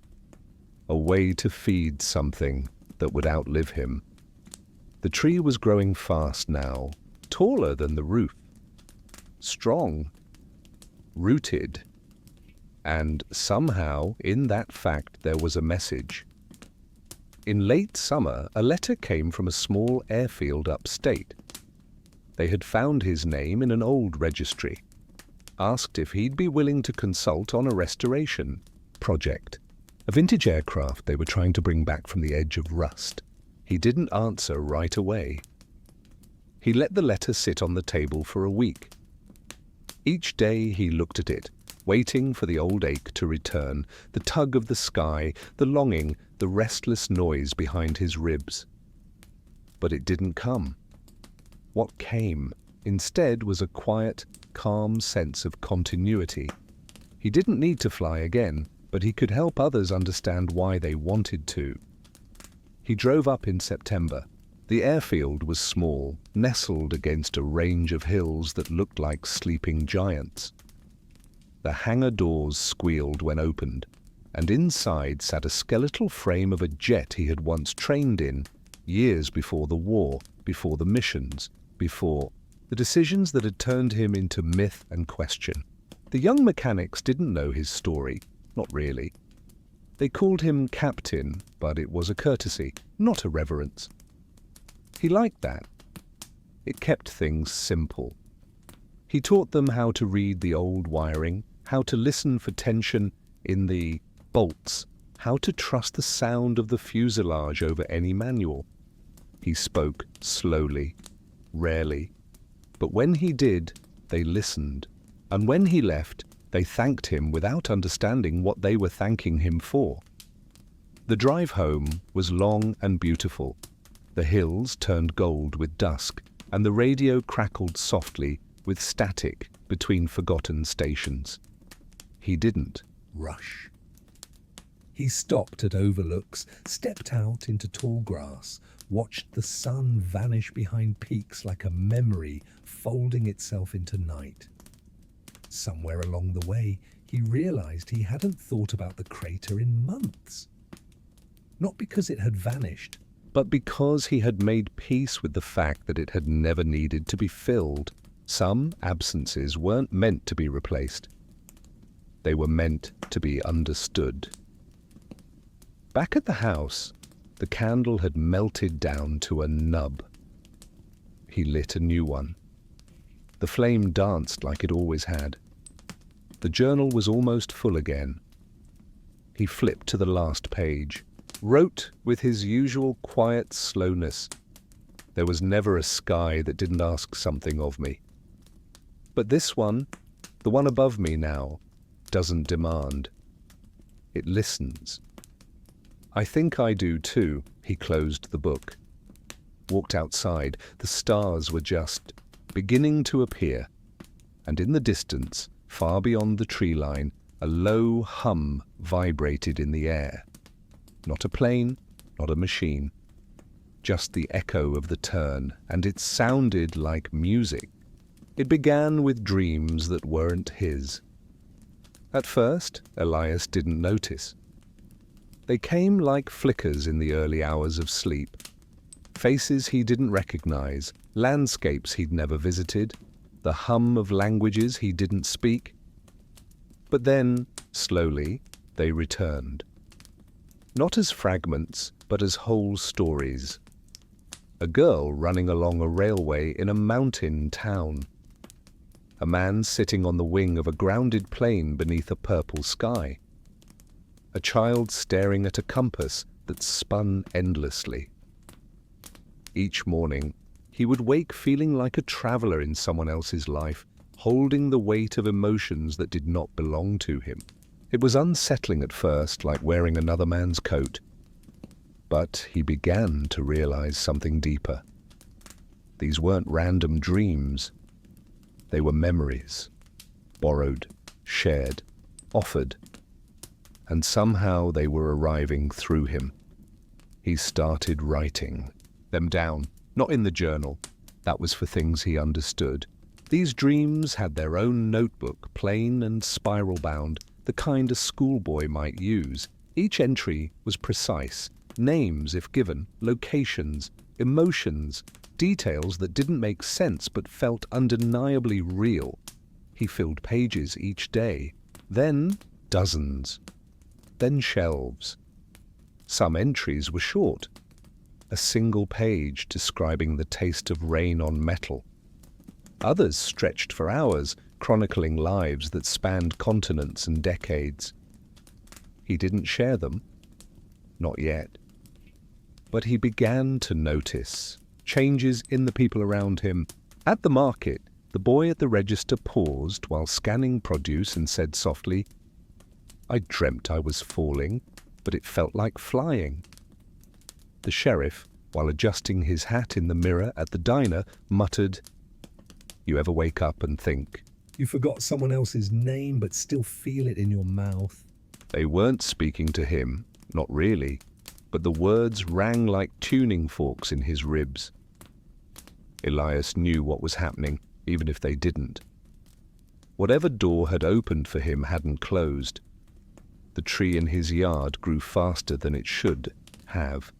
a way to feed something that would outlive him. The tree was growing fast now, taller than the roof, strong, rooted, and somehow in that fact there was a message. In late summer, a letter came from a small airfield upstate. They had found his name in an old registry, asked if he'd be willing to consult on a restoration project, a vintage aircraft they were trying to bring back from the edge of rust. He didn't answer right away. He let the letter sit on the table for a week. Each day he looked at it, waiting for the old ache to return, the tug of the sky, the longing, the restless noise behind his ribs. But it didn't come. What came, instead, was a quiet, calm sense of continuity. He didn't need to fly again, but he could help others understand why they wanted to. He drove up in September. The airfield was small, nestled against a range of hills that looked like sleeping giants. The hangar doors squealed when opened, and inside sat a skeletal frame of a jet he had once trained in, years before the war, before the missions, before the decisions that had turned him into myth and question. The young mechanics didn't know his story, not really. They called him Captain, but it was a courtesy, not a reverence. He liked that. It kept things simple. He taught them how to read the old wiring, how to listen for tension in the bolts, how to trust the sound of the fuselage over any manual. He spoke slowly, rarely, but when he did, they listened, and when he left, they thanked him without understanding what they were thanking him for. The drive home was long and beautiful. The hills turned gold with dusk, and the radio crackled softly with static between forgotten stations. He didn't rush. He stopped at overlooks, stepped out into tall grass, watched the sun vanish behind peaks like a memory folding itself into night. Somewhere along the way, he realized he hadn't thought about the crater in months. Not because it had vanished, but because he had made peace with the fact that it had never needed to be filled. Some absences weren't meant to be replaced. They were meant to be understood. Back at the house, the candle had melted down to a nub. He lit a new one. The flame danced like it always had. The journal was almost full again. He flipped to the last page, wrote with his usual quiet slowness. There was never a sky that didn't ask something of me. But this one, the one above me now, doesn't demand. It listens. I think I do too. He closed the book. Walked outside. The stars were just beginning to appear, and in the distance, far beyond the tree line, a low hum vibrated in the air. Not a plane, not a machine, just the echo of the turn, and it sounded like music. It began with dreams that weren't his. At first, Elias didn't notice. They came like flickers in the early hours of sleep. Faces he didn't recognize, landscapes he'd never visited, the hum of languages he didn't speak. But then, slowly, they returned. Not as fragments, but as whole stories. A girl running along a railway in a mountain town. A man sitting on the wing of a grounded plane beneath a purple sky. A child staring at a compass that spun endlessly. Each morning, he would wake feeling like a traveler in someone else's life, holding the weight of emotions that did not belong to him. It was unsettling at first, like wearing another man's coat. But he began to realize something deeper. These weren't random dreams. They were memories, borrowed, shared, offered. And somehow they were arriving through him. He started writing them down, not in the journal. That was for things he understood. These dreams had their own notebook, plain and spiral-bound, the kind a schoolboy might use. Each entry was precise. Names, if given, locations, emotions, details that didn't make sense but felt undeniably real. He filled pages each day, then dozens, then shelves. Some entries were short, a single page describing the taste of rain on metal. Others stretched for hours, chronicling lives that spanned continents and decades. He didn't share them, not yet. But he began to notice changes in the people around him. At the market, The boy at the register paused while scanning produce and said softly, "I dreamt I was falling, but it felt like flying." The sheriff, while adjusting his hat in the mirror at the diner, muttered, "You ever wake up and think, You forgot someone else's name but still feel it in your mouth. they weren't speaking to him, not really, but the words rang like tuning forks in his ribs. Elias knew what was happening, even if they didn't. Whatever door had opened for him hadn't closed. The tree in his yard grew faster than it should have.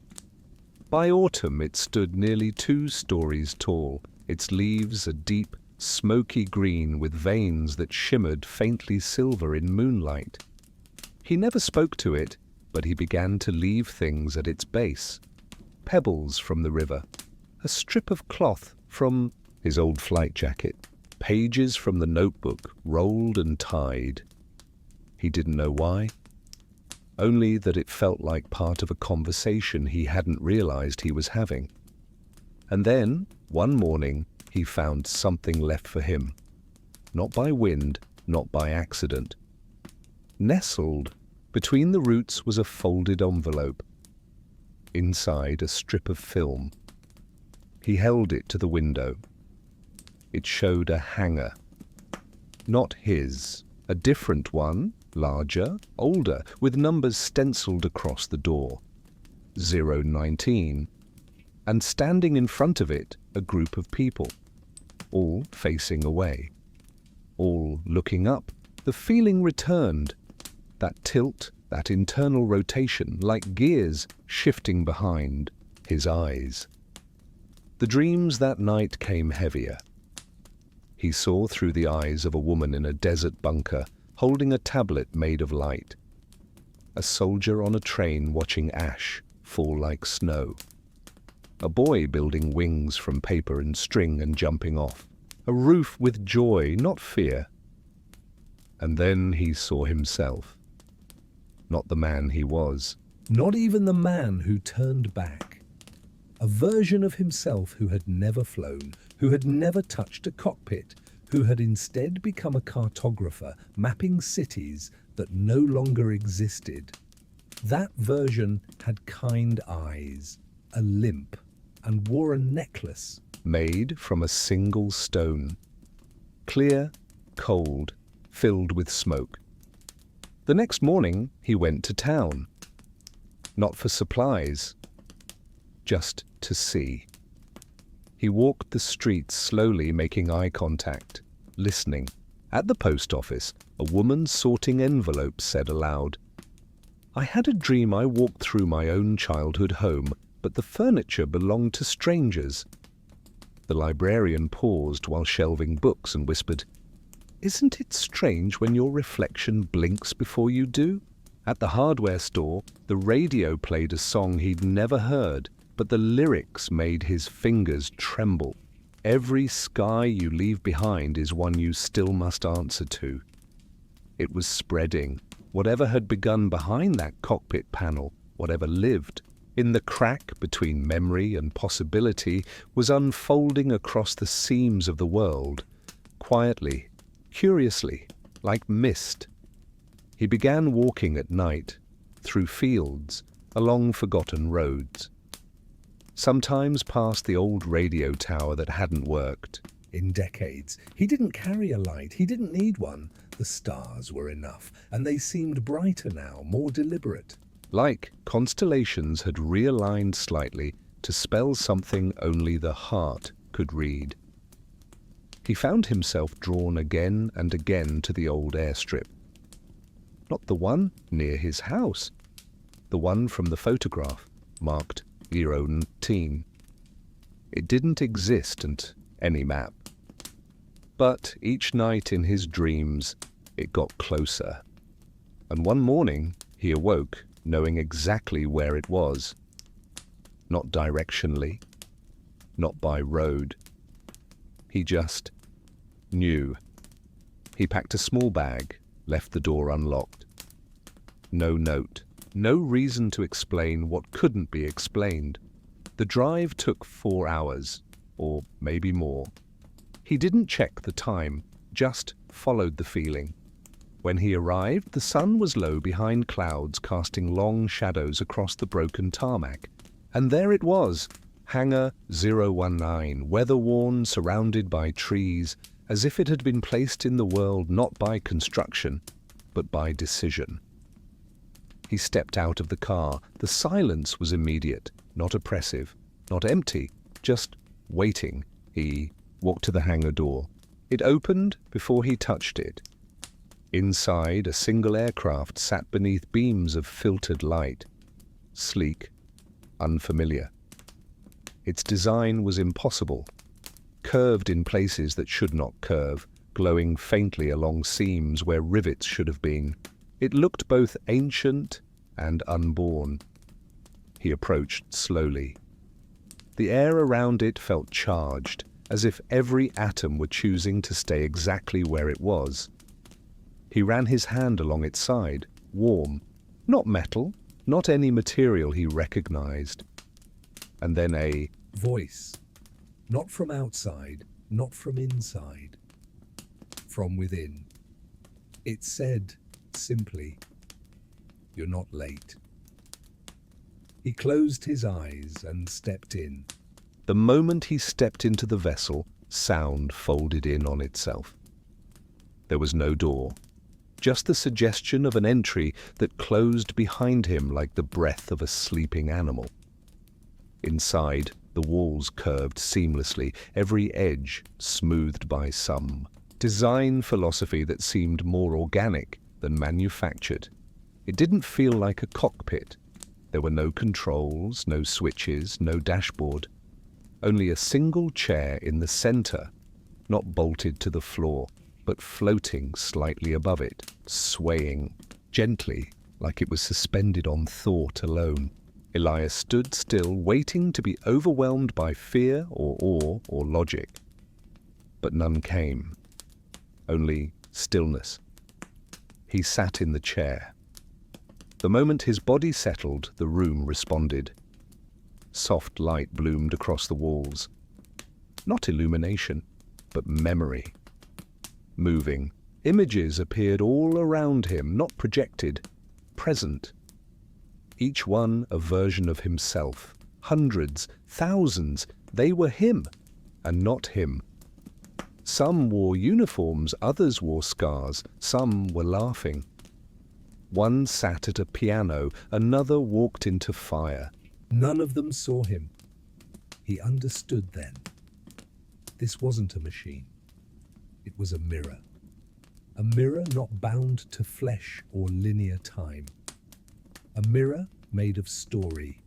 By autumn it stood nearly 2 stories tall, its leaves a deep, smoky green with veins that shimmered faintly silver in moonlight. He never spoke to it, but he began to leave things at its base. Pebbles from the river, a strip of cloth from his old flight jacket, pages from the notebook rolled and tied. He didn't know why, only that it felt like part of a conversation he hadn't realized he was having. And then, one morning, he found something left for him. Not by wind, not by accident. Nestled between the roots was a folded envelope. Inside, a strip of film. He held it to the window. It showed a hanger. Not his, a different one, larger, older, with numbers stenciled across the door. 019. And standing in front of it, a group of people, all facing away, all looking up. The feeling returned, that tilt, that internal rotation, like gears shifting behind his eyes. The dreams that night came heavier. He saw through the eyes of a woman in a desert bunker, holding a tablet made of light. A soldier on a train watching ash fall like snow. A boy building wings from paper and string and jumping off. A roof with joy, not fear. And then he saw himself. Not the man he was. Not even the man who turned back. A version of himself who had never flown, who had never touched a cockpit, who had instead become a cartographer, mapping cities that no longer existed. That version had kind eyes, a limp, and wore a necklace. Made from a single stone. Clear, cold, filled with smoke. The next morning, he went to town. Not for supplies, just to see. He walked the streets slowly, making eye contact, listening. At the post office, a woman sorting envelopes said aloud, "I had a dream I walked through my own childhood home, but the furniture belonged to strangers." The librarian paused while shelving books and whispered, "Isn't it strange when your reflection blinks before you do?" At the hardware store, the radio played a song he'd never heard, but the lyrics made his fingers tremble. Every sky you leave behind is one you still must answer to. It was spreading. Whatever had begun behind that cockpit panel, whatever lived, in the crack between memory and possibility, was unfolding across the seams of the world, quietly, curiously, like mist. He began walking at night, through fields, along forgotten roads. Sometimes past the old radio tower that hadn't worked. In decades, he didn't carry a light, he didn't need one. The stars were enough, and they seemed brighter now, more deliberate. Like constellations had realigned slightly to spell something only the heart could read. He found himself drawn again and again to the old airstrip. Not the one near his house, the one from the photograph, marked 019. It didn't exist on any map. But each night in his dreams, it got closer. And one morning, he awoke, knowing exactly where it was. Not directionally, not by road. He just knew. He packed a small bag, left the door unlocked. No note, no reason to explain what couldn't be explained. The drive took 4 hours, or maybe more. He didn't check the time, just followed the feeling. When he arrived, the sun was low behind clouds, casting long shadows across the broken tarmac. And there it was, Hangar 019, weather-worn, surrounded by trees, as if it had been placed in the world not by construction, but by decision. He stepped out of the car. The silence was immediate, not oppressive, not empty, just waiting. He walked to the hangar door. It opened before he touched it. Inside, a single aircraft sat beneath beams of filtered light, sleek, unfamiliar. Its design was impossible, curved in places that should not curve, glowing faintly along seams where rivets should have been. It looked both ancient and unborn. He approached slowly. The air around it felt charged, as if every atom were choosing to stay exactly where it was. He ran his hand along its side, warm, not metal, not any material he recognized. And then a voice, not from outside, not from inside, from within. It said, simply, "You're not late." He closed his eyes and stepped in. The moment he stepped into the vessel, sound folded in on itself. There was no door, just the suggestion of an entry that closed behind him like the breath of a sleeping animal. Inside, the walls curved seamlessly, every edge smoothed by some design philosophy that seemed more organic than manufactured. It didn't feel like a cockpit. There were no controls, no switches, no dashboard. Only a single chair in the center, not bolted to the floor, but floating slightly above it, swaying gently like it was suspended on thought alone. Elias stood still, waiting to be overwhelmed by fear or awe or logic. But none came. Only stillness. He sat in the chair. The moment his body settled, the room responded. Soft light bloomed across the walls. Not illumination, but memory. Moving. Images appeared all around him, not projected, present. Each one a version of himself. Hundreds, thousands, they were him, and not him. Some wore uniforms, others wore scars, some were laughing. One sat at a piano, another walked into fire. None of them saw him. He understood then. This wasn't a machine. It was a mirror. A mirror not bound to flesh or linear time. A mirror made of story.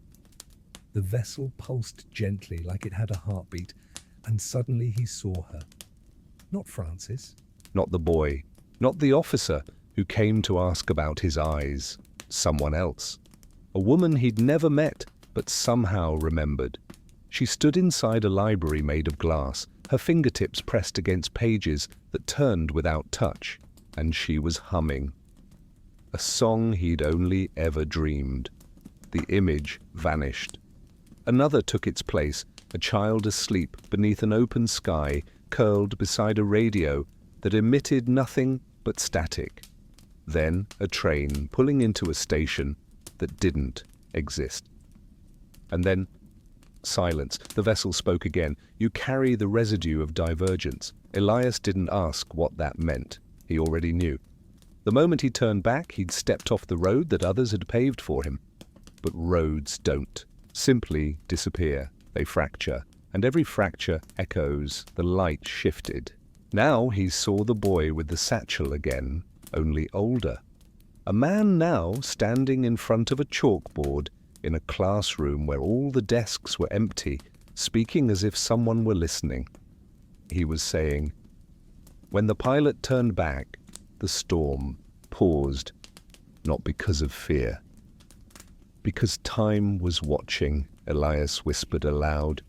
The vessel pulsed gently like it had a heartbeat, and suddenly he saw her. Not Francis. Not the boy. Not the officer who came to ask about his eyes. Someone else. A woman he'd never met, but somehow remembered. She stood inside a library made of glass, her fingertips pressed against pages that turned without touch, and she was humming. A song he'd only ever dreamed. The image vanished. Another took its place, a child asleep beneath an open sky, curled beside a radio that emitted nothing but static. Then a train pulling into a station that didn't exist. And then silence. The vessel spoke again. "You carry the residue of divergence." Elias didn't ask what that meant. He already knew. The moment he turned back, he'd stepped off the road that others had paved for him. But roads don't simply disappear. They fracture, and every fracture echoes. The light shifted. Now he saw the boy with the satchel again, only older. A man now standing in front of a chalkboard in a classroom where all the desks were empty, speaking as if someone were listening. He was saying, "When the pilot turned back, the storm paused, not because of fear. Because time was watching," Elias whispered aloud.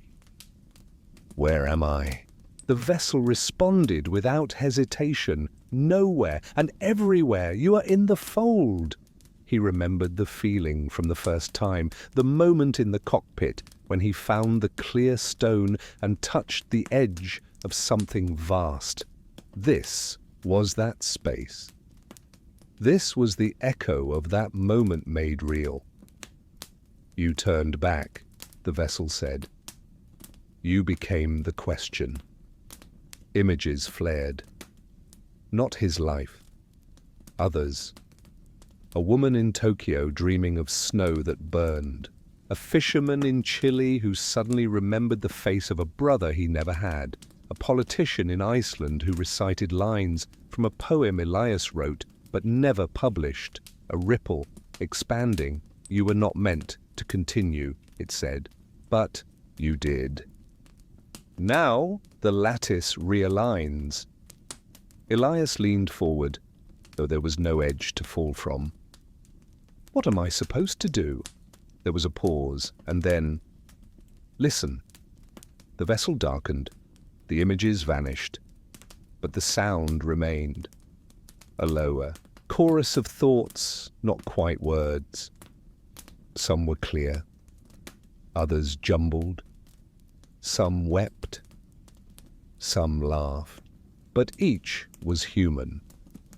"Where am I?" The vessel responded without hesitation. "Nowhere and everywhere. You are in the fold." He remembered the feeling from the first time, the moment in the cockpit when he found the clear stone and touched the edge, of something vast. This was that space. This was the echo of that moment made real. You turned back, the vessel said. You became the question. Images flared. Not his life. Others. A woman in Tokyo dreaming of snow that burned. A fisherman in Chile who suddenly remembered the face of a brother he never had. A politician in Iceland who recited lines from a poem Elias wrote but never published. A ripple, expanding. You were not meant to continue, it said. But you did. Now the lattice realigns. Elias leaned forward, though there was no edge to fall from. What am I supposed to do? There was a pause, and then, listen. The vessel darkened. The images vanished. But the sound remained. A lower chorus of thoughts, not quite words. Some were clear. Others jumbled. Some wept. Some laughed. But each was human.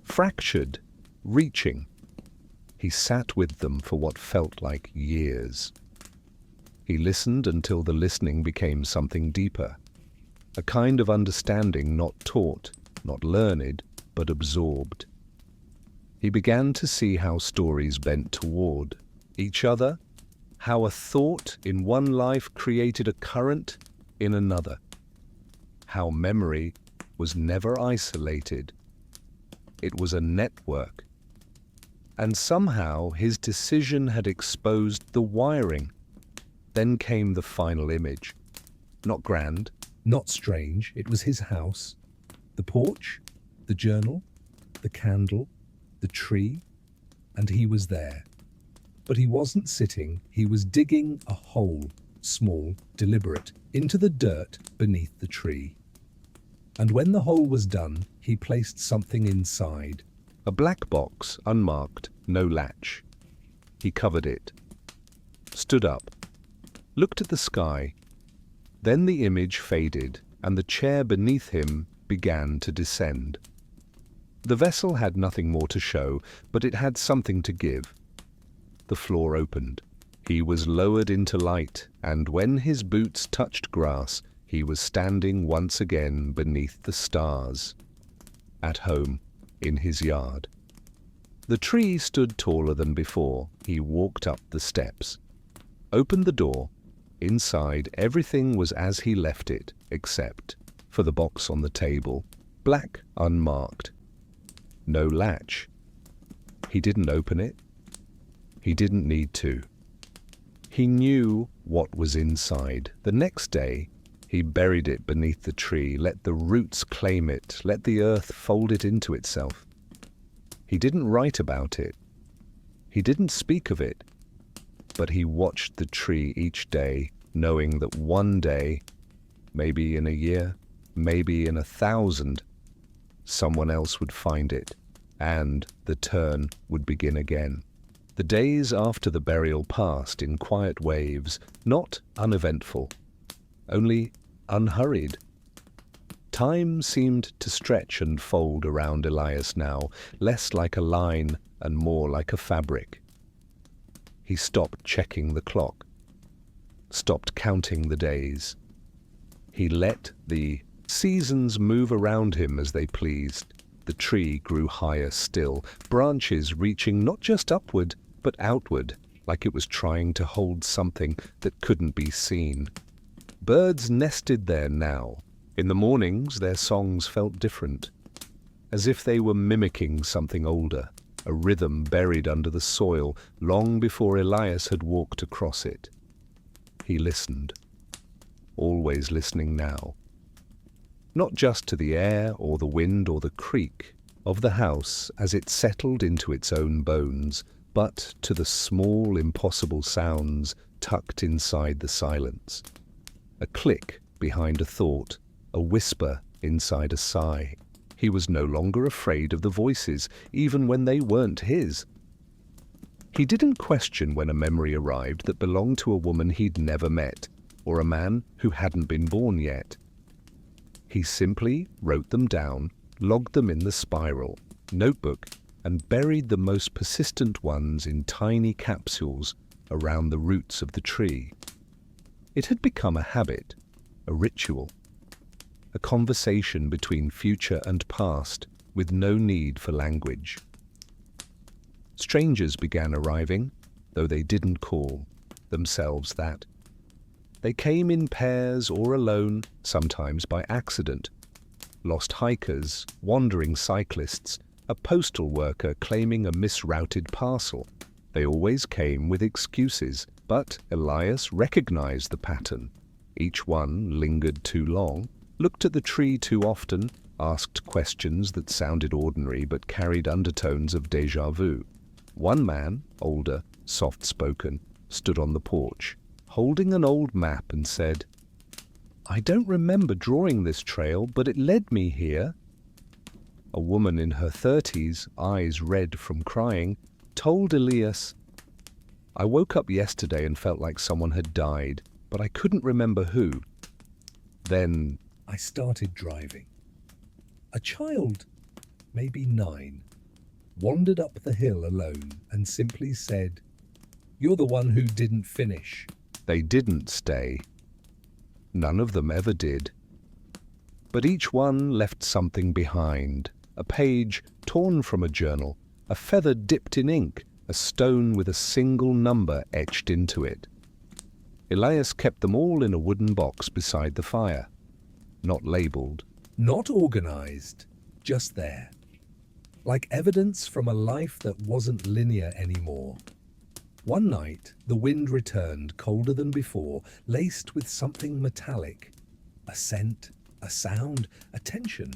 Fractured. Reaching. He sat with them for what felt like years. He listened until the listening became something deeper. A kind of understanding not taught, not learned, but absorbed. He began to see how stories bent toward each other, how a thought in one life created a current in another, how memory was never isolated. It was a network. And somehow his decision had exposed the wiring. Then came the final image. Not grand, Not strange. It was his house. The porch, the journal, the candle, the tree, and he was there. But he wasn't sitting, he was digging a hole, small, deliberate, into the dirt beneath the tree. And when the hole was done, he placed something inside. a black box, unmarked, no latch. He covered it, stood up, looked at the sky. Then the image faded, and the chair beneath him began to descend. The vessel had nothing more to show, but it had something to give. The floor opened. He was lowered into light, and when his boots touched grass, he was standing once again beneath the stars, at home, in his yard. The tree stood taller than before. He walked up the steps, opened the door. Inside, everything was as he left it, except for the box on the table, black, unmarked. No latch. He didn't open it. He didn't need to. He knew what was inside. The next day, he buried it beneath the tree, let the roots claim it, let the earth fold it into itself. He didn't write about it. He didn't speak of it. But he watched the tree each day, knowing that one day, maybe in a year, maybe in 1,000, someone else would find it, and the turn would begin again. The days after the burial passed in quiet waves, not uneventful, only unhurried. Time seemed to stretch and fold around Elias now, less like a line and more like a fabric. He stopped checking the clock, stopped counting the days. He let the seasons move around him as they pleased. The tree grew higher still, branches reaching not just upward, but outward, like it was trying to hold something that couldn't be seen. Birds nested there now. In the mornings, their songs felt different, as if they were mimicking something older, a rhythm buried under the soil long before Elias had walked across it. He listened, always listening now. Not just to the air or the wind or the creak of the house as it settled into its own bones, but to the small, impossible sounds tucked inside the silence. A click behind a thought, a whisper inside a sigh. He was no longer afraid of the voices, even when they weren't his. He didn't question when a memory arrived that belonged to a woman he'd never met, or a man who hadn't been born yet. He simply wrote them down, logged them in the spiral notebook, and buried the most persistent ones in tiny capsules around the roots of the tree. It had become a habit, a ritual, a conversation between future and past with no need for language. Strangers began arriving, though they didn't call themselves that. They came in pairs or alone, sometimes by accident. Lost hikers, wandering cyclists, a postal worker claiming a misrouted parcel. They always came with excuses, but Elias recognized the pattern. Each one lingered too long, looked at the tree too often, asked questions that sounded ordinary but carried undertones of déjà vu. One man, older, soft-spoken, stood on the porch, holding an old map and said, "I don't remember drawing this trail, but it led me here." A woman in her 30s, eyes red from crying, told Elias, "I woke up yesterday and felt like someone had died, but I couldn't remember who. Then I started driving. A child, maybe 9, wandered up the hill alone and simply said, 'You're the one who didn't finish.'" They didn't stay. None of them ever did. But each one left something behind. A page torn from a journal, a feather dipped in ink, a stone with a single number etched into it. Elias kept them all in a wooden box beside the fire. Not labeled. Not organized, just there. Like evidence from a life that wasn't linear anymore. One night, the wind returned, colder than before, laced with something metallic. A scent, a sound, a tension.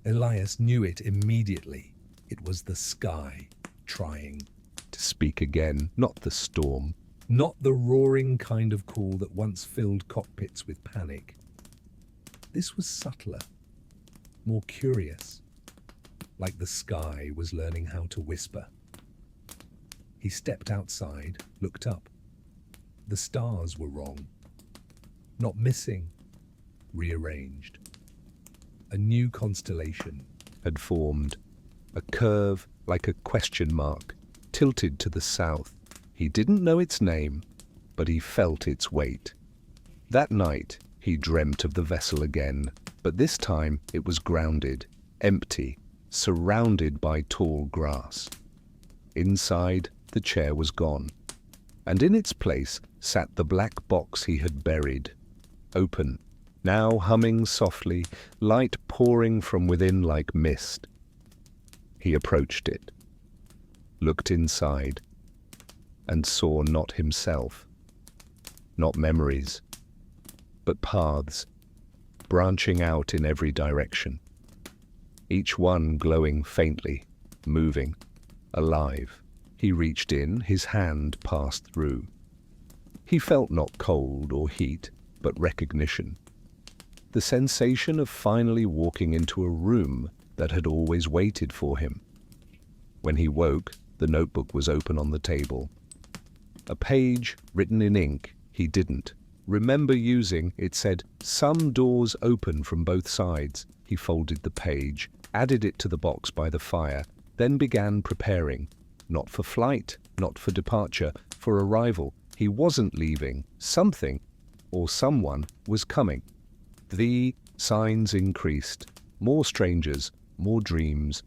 Elias knew it immediately. It was the sky, trying To speak again, not the storm. not the roaring kind of call that once filled cockpits with panic. This was subtler, more curious, like the sky was learning how to whisper. He stepped outside, looked up. The stars were wrong. Not missing, rearranged. A new constellation. Had formed, a curve like a question mark, tilted to the south. He didn't know its name, but he felt its weight. That night, he dreamt of the vessel again, but this time it was grounded, empty, surrounded by tall grass. Inside, the chair was gone, and in its place sat the black box he had buried, open, now humming softly, light pouring from within like mist. He approached it, looked inside, and saw not himself, not memories, but paths, branching out in every direction, each one glowing faintly, moving, alive. He reached in, his hand passed through. He felt not cold or heat, but recognition. The sensation of finally walking into a room that had always waited for him. When he woke, the notebook was open on the table. A page written in ink he didn't remember using. It said, "Some doors open from both sides." He folded the page, added it to the box by the fire, then began preparing. Not for flight, not for departure, for arrival. He wasn't leaving. Something, or someone, was coming. The signs increased. More strangers, more dreams.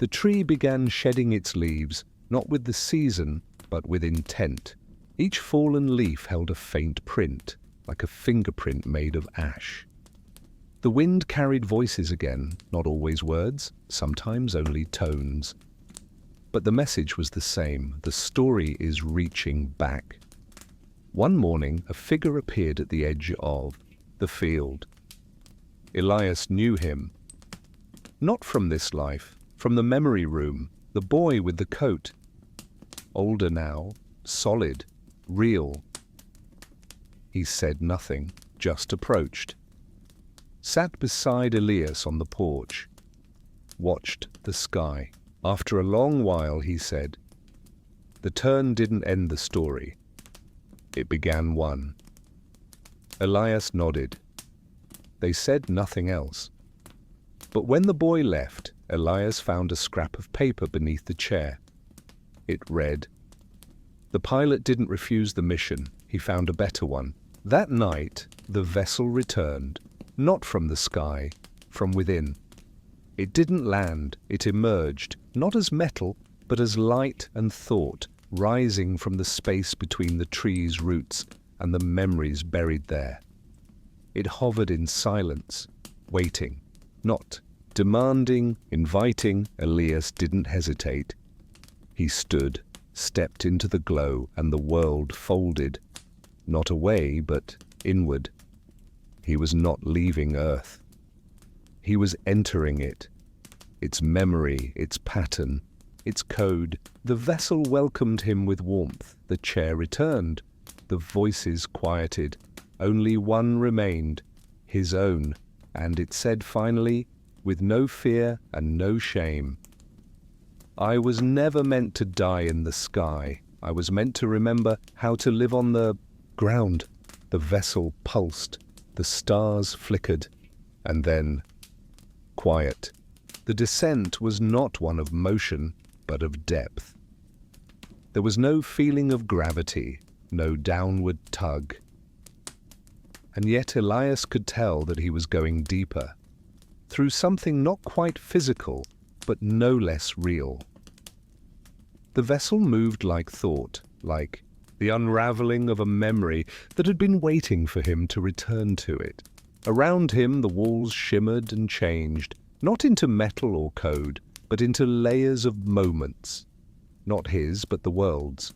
The tree began shedding its leaves, not with the season, but with intent. Each fallen leaf held a faint print, like a fingerprint made of ash. The wind carried voices again, not always words, sometimes only tones. But the message was the same. The story is reaching back. One morning, a figure appeared at the edge of the field. Elias knew him. Not from this life, from the memory room, the boy with the coat. Older now, solid, real. He said nothing, just approached. Sat beside Elias on the porch. Watched the sky. After a long while, he said, "The turn didn't end the story. It began one." Elias nodded. They said nothing else. But when the boy left, Elias found a scrap of paper beneath the chair. It read, "The pilot didn't refuse the mission. He found a better one. That night, the vessel returned, not from the sky, from within. It didn't land, it emerged, not as metal, but as light and thought, rising from the space between the tree's roots and the memories buried there. It hovered in silence, waiting, not demanding, inviting." Elias didn't hesitate. He stood, stepped into the glow, and the world folded, not away, but inward. He was not leaving Earth. He was entering it. Its memory, its pattern, its code. The vessel welcomed him with warmth. The chair returned. The voices quieted. Only one remained, his own, and it said finally, with no fear and no shame, "I was never meant to die in the sky. I was meant to remember how to live on the ground." The vessel pulsed. The stars flickered. And then, quiet. The descent was not one of motion, but of depth. There was no feeling of gravity, no downward tug. And yet Elias could tell that he was going deeper, through something not quite physical, but no less real. The vessel moved like thought, like the unraveling of a memory that had been waiting for him to return to it. Around him the walls shimmered and changed, not into metal or code, but into layers of moments, not his, but the world's.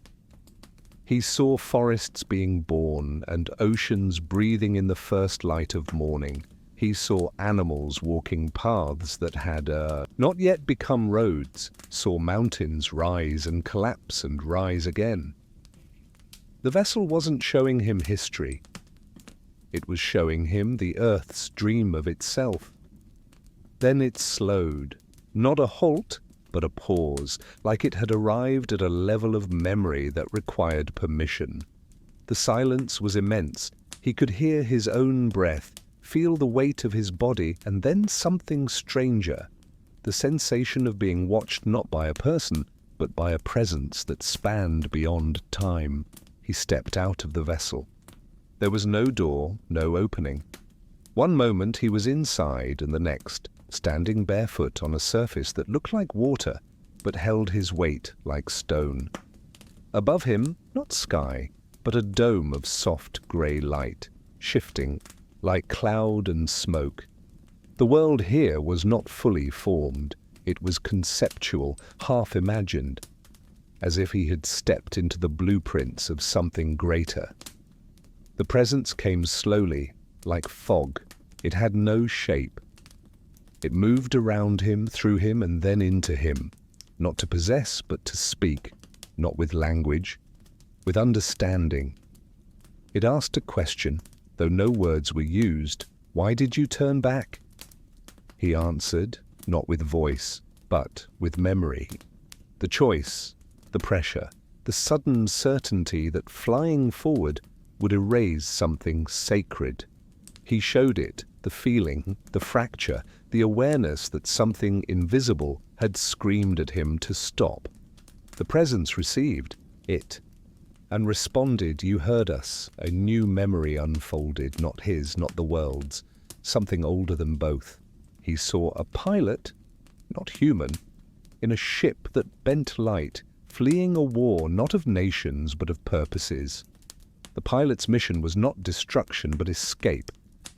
He saw forests being born and oceans breathing in the first light of morning. He saw animals walking paths that had not yet become roads, saw mountains rise and collapse and rise again. The vessel wasn't showing him history. It was showing him the Earth's dream of itself. Then it slowed, not a halt, but a pause, like it had arrived at a level of memory that required permission. The silence was immense. He could hear his own breath, feel the weight of his body, and then something stranger, the sensation of being watched not by a person, but by a presence that spanned beyond time. He stepped out of the vessel. There was no door, no opening. One moment he was inside, and the next, standing barefoot on a surface that looked like water, but held his weight like stone. Above him, not sky, but a dome of soft grey light, shifting, like cloud and smoke. The world here was not fully formed. It was conceptual, half-imagined, as if he had stepped into the blueprints of something greater. The presence came slowly, like fog. It had no shape. It moved around him, through him, and then into him, not to possess, but to speak, not with language, with understanding. It asked a question, though no words were used. "Why did you turn back?" He answered, not with voice, but with memory. The choice, the pressure, the sudden certainty that flying forward would erase something sacred. He showed it, the feeling, the fracture, the awareness that something invisible had screamed at him to stop. The presence received it, and responded, "You heard us." A new memory unfolded, not his, not the world's, something older than both. He saw a pilot, not human, in a ship that bent light, fleeing a war not of nations but of purposes. The pilot's mission was not destruction but escape.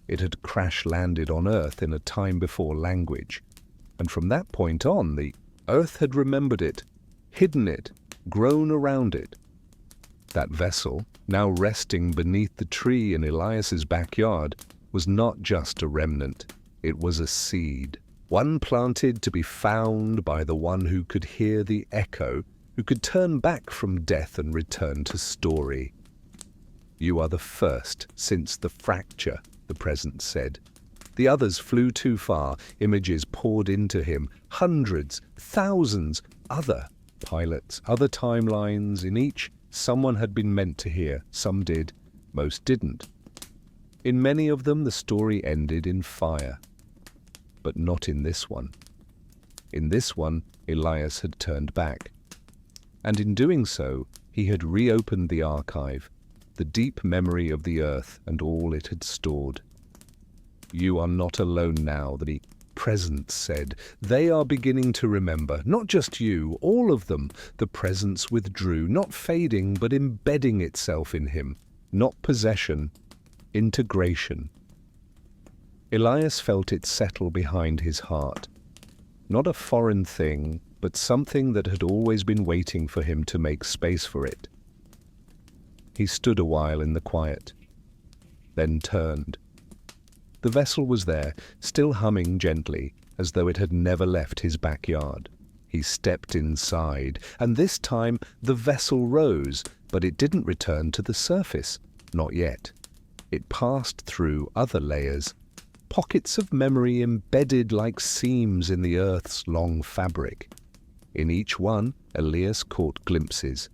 It had crash-landed on Earth in a time before language, and from that point on, the Earth had remembered it, hidden it, grown around it. That vessel, now resting beneath the tree in Elias's backyard, was not just a remnant. It was a seed, one planted to be found by the one who could hear the echo, who could turn back from death and return to story. "You are the first since the fracture," the presence said. The others flew too far. Images poured into him. Hundreds, thousands, other pilots, other timelines. In each, someone had been meant to hear. Some did, most didn't. In many of them, the story ended in fire, but not in this one. In this one, Elias had turned back, and in doing so, he had reopened the archive, the deep memory of the earth and all it had stored. "You are not alone now," the presence said. "They are beginning to remember, not just you, all of them." The presence withdrew, not fading, but embedding itself in him. Not possession, integration. Elias felt it settle behind his heart. Not a foreign thing, but something that had always been waiting for him to make space for it. He stood a while in the quiet, then turned. The vessel was there, still humming gently, as though it had never left his backyard. He stepped inside, and this time the vessel rose, but it didn't return to the surface. Not yet. It passed through other layers, pockets of memory embedded like seams in the earth's long fabric. In each one, Elias caught glimpses.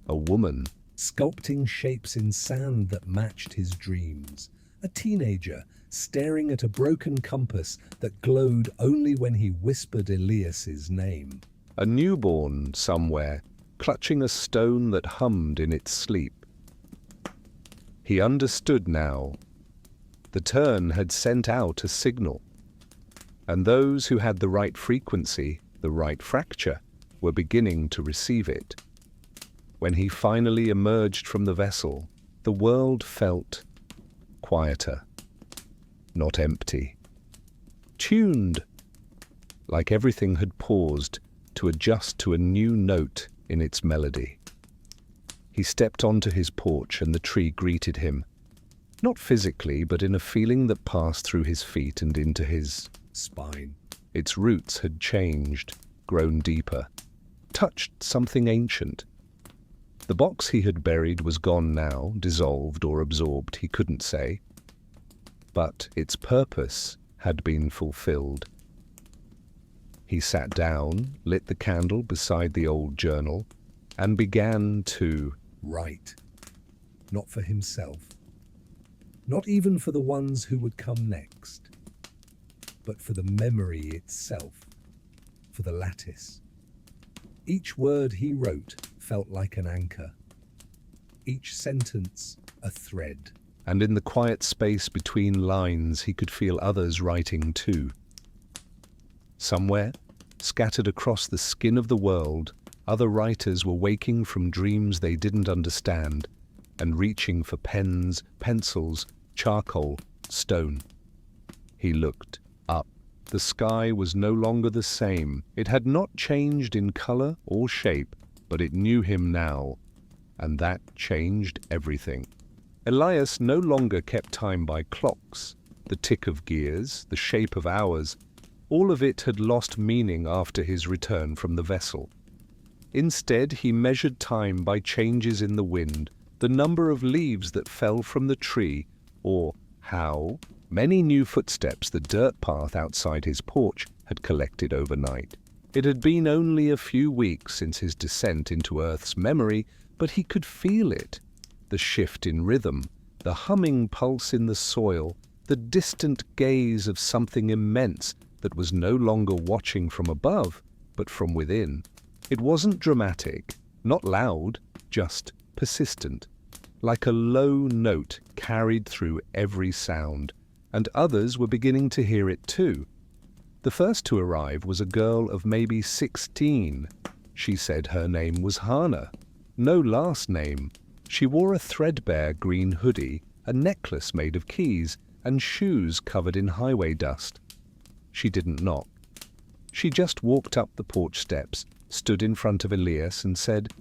A woman, sculpting shapes in sand that matched his dreams. A teenager, staring at a broken compass that glowed only when he whispered Elias's name. a newborn somewhere, clutching a stone that hummed in its sleep. He understood now. The turn had sent out a signal, and those who had the right frequency, the right fracture, were beginning to receive it. When he finally emerged from the vessel, the world felt quieter, not empty, tuned, like everything had paused to adjust to a new note in its melody. He stepped onto his porch and the tree greeted him, not physically, but in a feeling that passed through his feet and into his spine. Its roots had changed, grown deeper, touched something ancient. The box he had buried was gone now, dissolved or absorbed, he couldn't say. But its purpose had been fulfilled. He sat down, lit the candle beside the old journal, and began to write. Not for himself. Not even for the ones who would come next. But for the memory itself. For the lattice. Each word he wrote felt like an anchor. Each sentence a thread. And in the quiet space between lines he could feel others writing too. Somewhere, scattered across the skin of the world, other writers were waking from dreams they didn't understand and reaching for pens, pencils, charcoal, stone. He looked up. The sky was no longer the same. It had not changed in color or shape, but it knew him now, and that changed everything. Elias no longer kept time by clocks, the tick of gears, the shape of hours. All of it had lost meaning after his return from the vessel. Instead, he measured time by changes in the wind, the number of leaves that fell from the tree, or how many new footsteps the dirt path outside his porch had collected overnight. It had been only a few weeks since his descent into Earth's memory, but he could feel it. The shift in rhythm, the humming pulse in the soil, the distant gaze of something immense that was no longer watching from above, but from within. It wasn't dramatic, not loud, just persistent, like a low note carried through every sound, and others were beginning to hear it too. The first to arrive was a girl of maybe 16. She said her name was Hannah. No last name. She wore a threadbare green hoodie, a necklace made of keys, and shoes covered in highway dust. She didn't knock. She just walked up the porch steps, stood in front of Elias and said,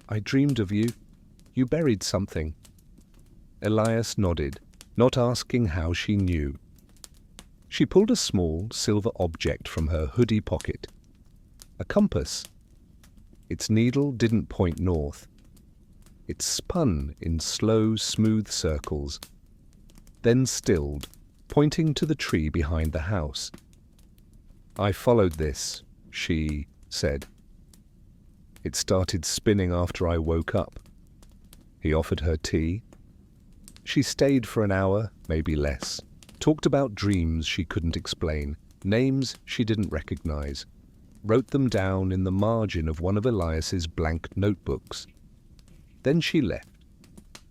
"I dreamed of you. You buried something." Elias nodded, not asking how she knew. She pulled a small silver object from her hoodie pocket. A compass. Its needle didn't point north. It spun in slow, smooth circles, then stilled, pointing to the tree behind the house. "I followed this," she said. "It started spinning after I woke up." He offered her tea. She stayed for an hour, maybe less, talked about dreams she couldn't explain, names she didn't recognize, wrote them down in the margin of one of Elias's blank notebooks. Then she left.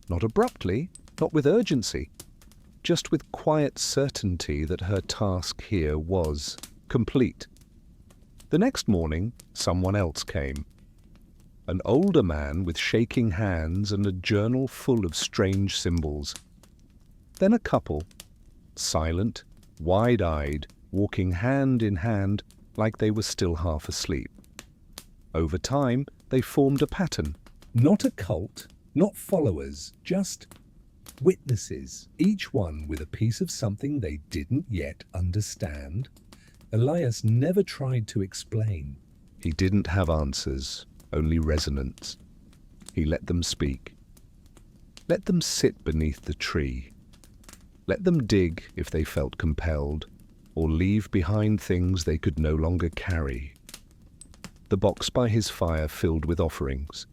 Not abruptly, not with urgency, just with quiet certainty that her task here was complete. The next morning, someone else came. An older man with shaking hands and a journal full of strange symbols. Then a couple, silent, wide-eyed, walking hand in hand like they were still half asleep. Over time, they formed a pattern. Not a cult, not followers, just witnesses, each one with a piece of something they didn't yet understand. Elias never tried to explain. He didn't have answers, only resonance. He let them speak. Let them sit beneath the tree. Let them dig if they felt compelled, or leave behind things they could no longer carry. The box by his fire filled with offerings,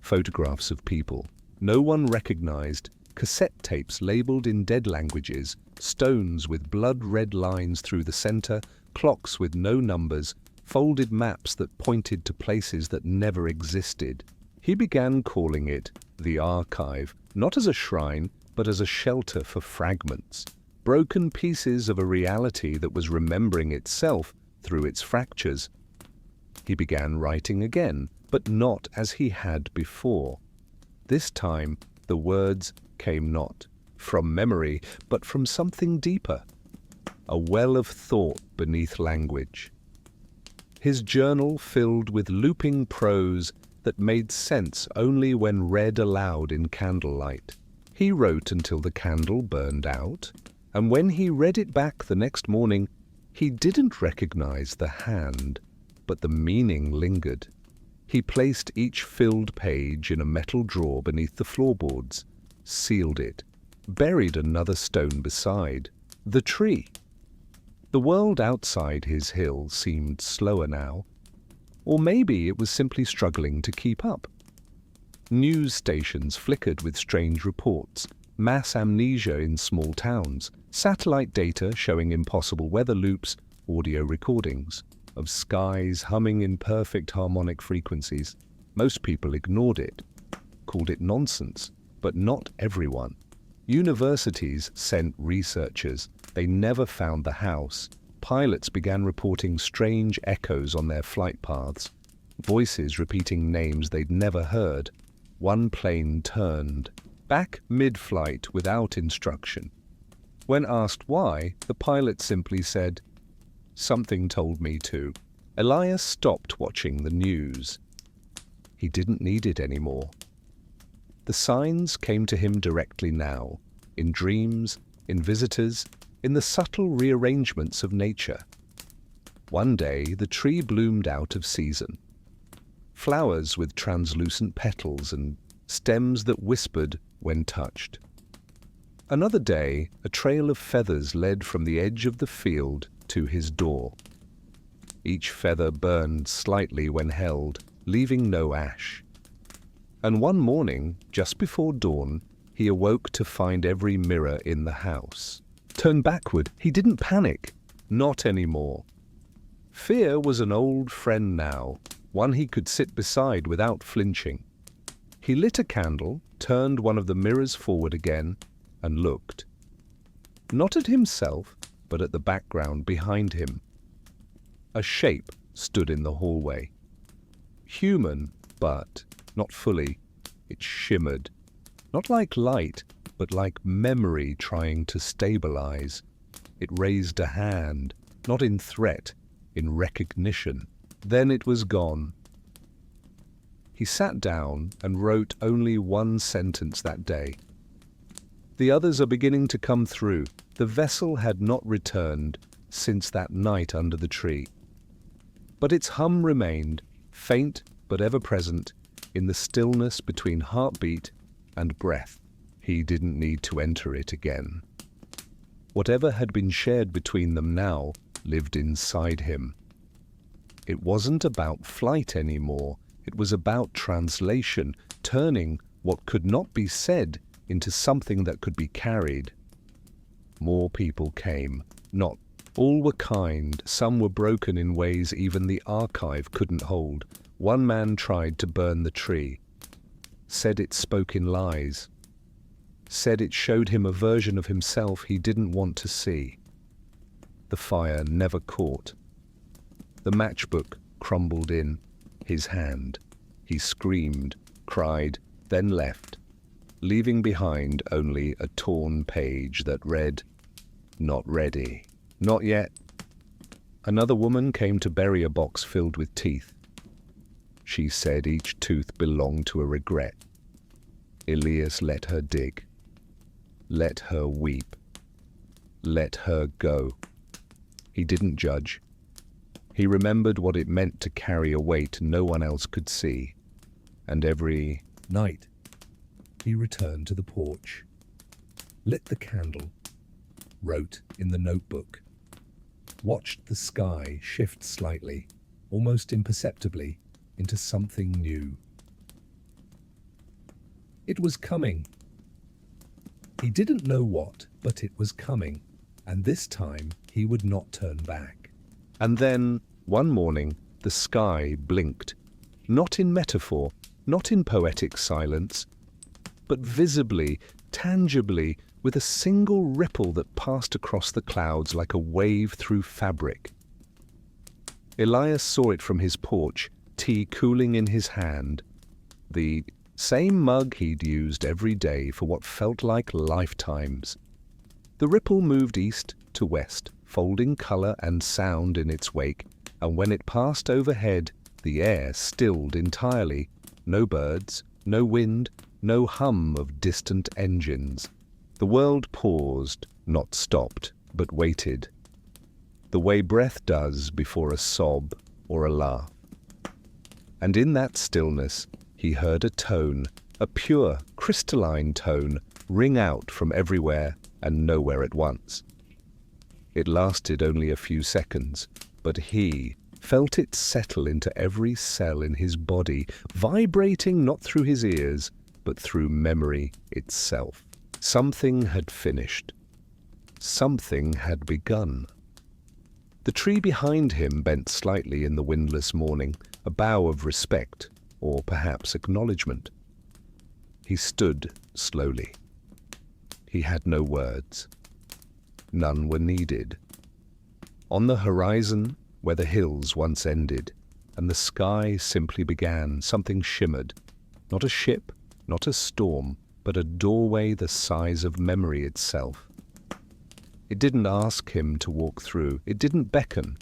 photographs of people no one recognized, cassette tapes labeled in dead languages, stones with blood-red lines through the center, clocks with no numbers, folded maps that pointed to places that never existed. He began calling it the archive, not as a shrine, but as a shelter for fragments, broken pieces of a reality that was remembering itself through its fractures. He began writing again, but not as he had before. This time, the words came not from memory, but from something deeper, a well of thought beneath language. His journal filled with looping prose that made sense only when read aloud in candlelight. He wrote until the candle burned out, and when he read it back the next morning, he didn't recognize the hand, but the meaning lingered. He placed each filled page in a metal drawer beneath the floorboards, sealed it, buried another stone beside the tree. The world outside his hill seemed slower now, or maybe it was simply struggling to keep up. News stations flickered with strange reports, mass amnesia in small towns, satellite data showing impossible weather loops, audio recordings of skies humming in perfect harmonic frequencies. Most people ignored it, called it nonsense, but not everyone. Universities sent researchers. They never found the house. Pilots began reporting strange echoes on their flight paths, voices repeating names they'd never heard. One plane turned back mid-flight without instruction. When asked why, the pilot simply said, "Something told me to." Elias stopped watching the news. He didn't need it anymore. The signs came to him directly now, in dreams, in visitors, in the subtle rearrangements of nature. One day, the tree bloomed out of season. Flowers with translucent petals and stems that whispered when touched. Another day, a trail of feathers led from the edge of the field to his door. Each feather burned slightly when held, leaving no ash. And one morning, just before dawn, he awoke to find every mirror in the house. Turned backward, he didn't panic. Not anymore. Fear was an old friend now, one he could sit beside without flinching. He lit a candle, turned one of the mirrors forward again, and looked. Not at himself, but at the background behind him. A shape stood in the hallway. Human, but not fully. It shimmered. Not like light, but like memory trying to stabilize. It raised a hand, not in threat, in recognition. Then it was gone. He sat down and wrote only one sentence that day. The others are beginning to come through. The vessel had not returned since that night under the tree. But its hum remained, faint but ever present, in the stillness between heartbeat and breath. He didn't need to enter it again. Whatever had been shared between them now lived inside him. It wasn't about flight anymore. It was about translation, turning what could not be said into something that could be carried. More people came. Not all were kind, some were broken in ways even the archive couldn't hold. One man tried to burn the tree, said it spoke in lies, said it showed him a version of himself he didn't want to see. The fire never caught. The matchbook crumbled in his hand. He screamed, cried, then left, leaving behind only a torn page that read, "Not ready. Not yet." Another woman came to bury a box filled with teeth. She said each tooth belonged to a regret. Elias let her dig, let her weep, let her go. He didn't judge. He remembered what it meant to carry a weight no one else could see. And every night, he returned to the porch, lit the candle, wrote in the notebook, watched the sky shift slightly, almost imperceptibly, into something new. It was coming. He didn't know what, but it was coming, and this time he would not turn back. And then, one morning, the sky blinked, not in metaphor, not in poetic silence, but visibly, tangibly, with a single ripple that passed across the clouds like a wave through fabric. Elias saw it from his porch, tea cooling in his hand, the same mug he'd used every day for what felt like lifetimes. The ripple moved east to west, folding color and sound in its wake, and when it passed overhead, the air stilled entirely. No birds, no wind, no hum of distant engines. The world paused, not stopped, but waited, the way breath does before a sob or a laugh. And in that stillness, he heard a tone, a pure, crystalline tone, ring out from everywhere and nowhere at once. It lasted only a few seconds, but he felt it settle into every cell in his body, vibrating not through his ears, but through memory itself. Something had finished. Something had begun. The tree behind him bent slightly in the windless morning, a bow of respect, or perhaps acknowledgement. He stood slowly. He had no words. None were needed. On the horizon, where the hills once ended, and the sky simply began, something shimmered. Not a ship, not a storm, but a doorway the size of memory itself. It didn't ask him to walk through. It didn't beckon.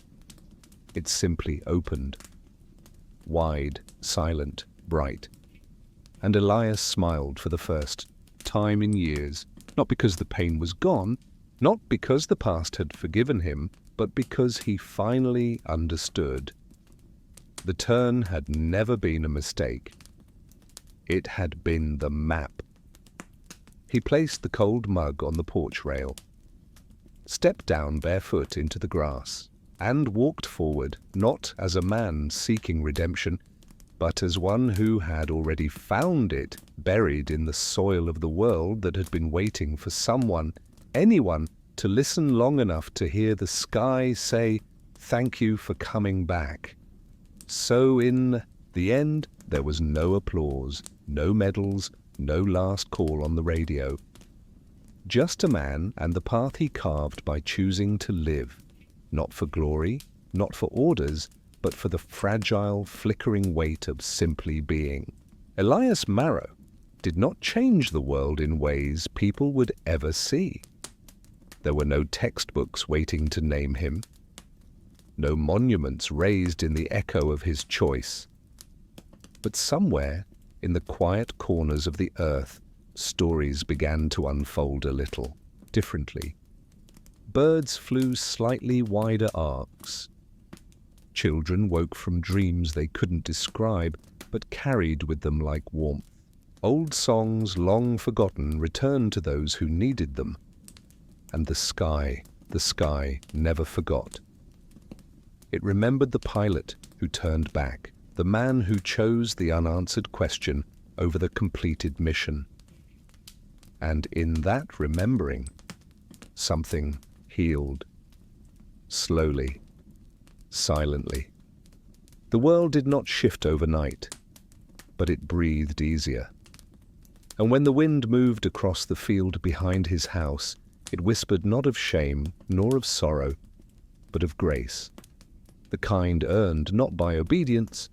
It simply opened. Wide, silent, bright. And Elias smiled for the first time in years, not because the pain was gone, not because the past had forgiven him, but because he finally understood. The turn had never been a mistake. It had been the map. He placed the cold mug on the porch rail, stepped down barefoot into the grass, and walked forward, not as a man seeking redemption, but as one who had already found it buried in the soil of the world that had been waiting for someone, anyone, to listen long enough to hear the sky say, "Thank you for coming back." So in the end, there was no applause, no medals, no last call on the radio. Just a man and the path he carved by choosing to live, not for glory, not for orders, but for the fragile, flickering weight of simply being. Elias Marrow did not change the world in ways people would ever see. There were no textbooks waiting to name him, no monuments raised in the echo of his choice. But somewhere, in the quiet corners of the earth, stories began to unfold a little, differently. Birds flew slightly wider arcs. Children woke from dreams they couldn't describe, but carried with them like warmth. Old songs, long forgotten, returned to those who needed them. And the sky never forgot. It remembered the pilot who turned back, the man who chose the unanswered question over the completed mission. And in that remembering, something healed, slowly, silently. The world did not shift overnight, but it breathed easier. And when the wind moved across the field behind his house, it whispered not of shame nor of sorrow, but of grace, the kind earned not by obedience,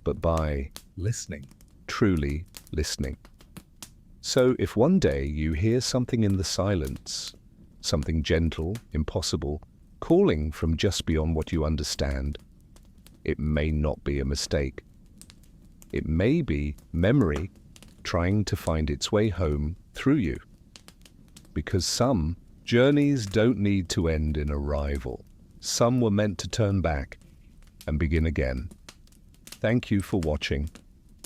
but by Listening. truly listening. So if one day you hear something in the silence, something gentle, impossible, calling from just beyond what you understand, it may not be a mistake. It may be memory trying to find its way home through you. Because some journeys don't need to end in arrival. Some were meant to turn back and begin again. Thank you for watching,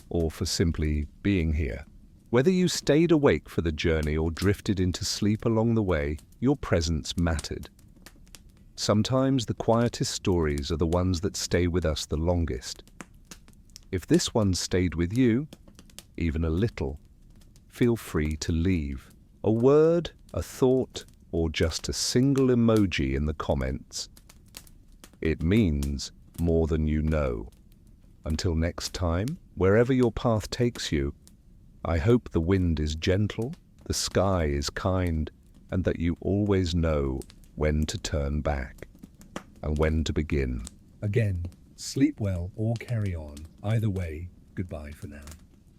or for simply being here. Whether you stayed awake for the journey or drifted into sleep along the way, your presence mattered. Sometimes the quietest stories are the ones that stay with us the longest. If this one stayed with you, even a little, feel free to leave a word, a thought, or just a single emoji in the comments. It means more than you know. Until next time, wherever your path takes you, I hope the wind is gentle, the sky is kind, and that you always know when to turn back and when to begin. Again, sleep well or carry on. Either way, goodbye for now.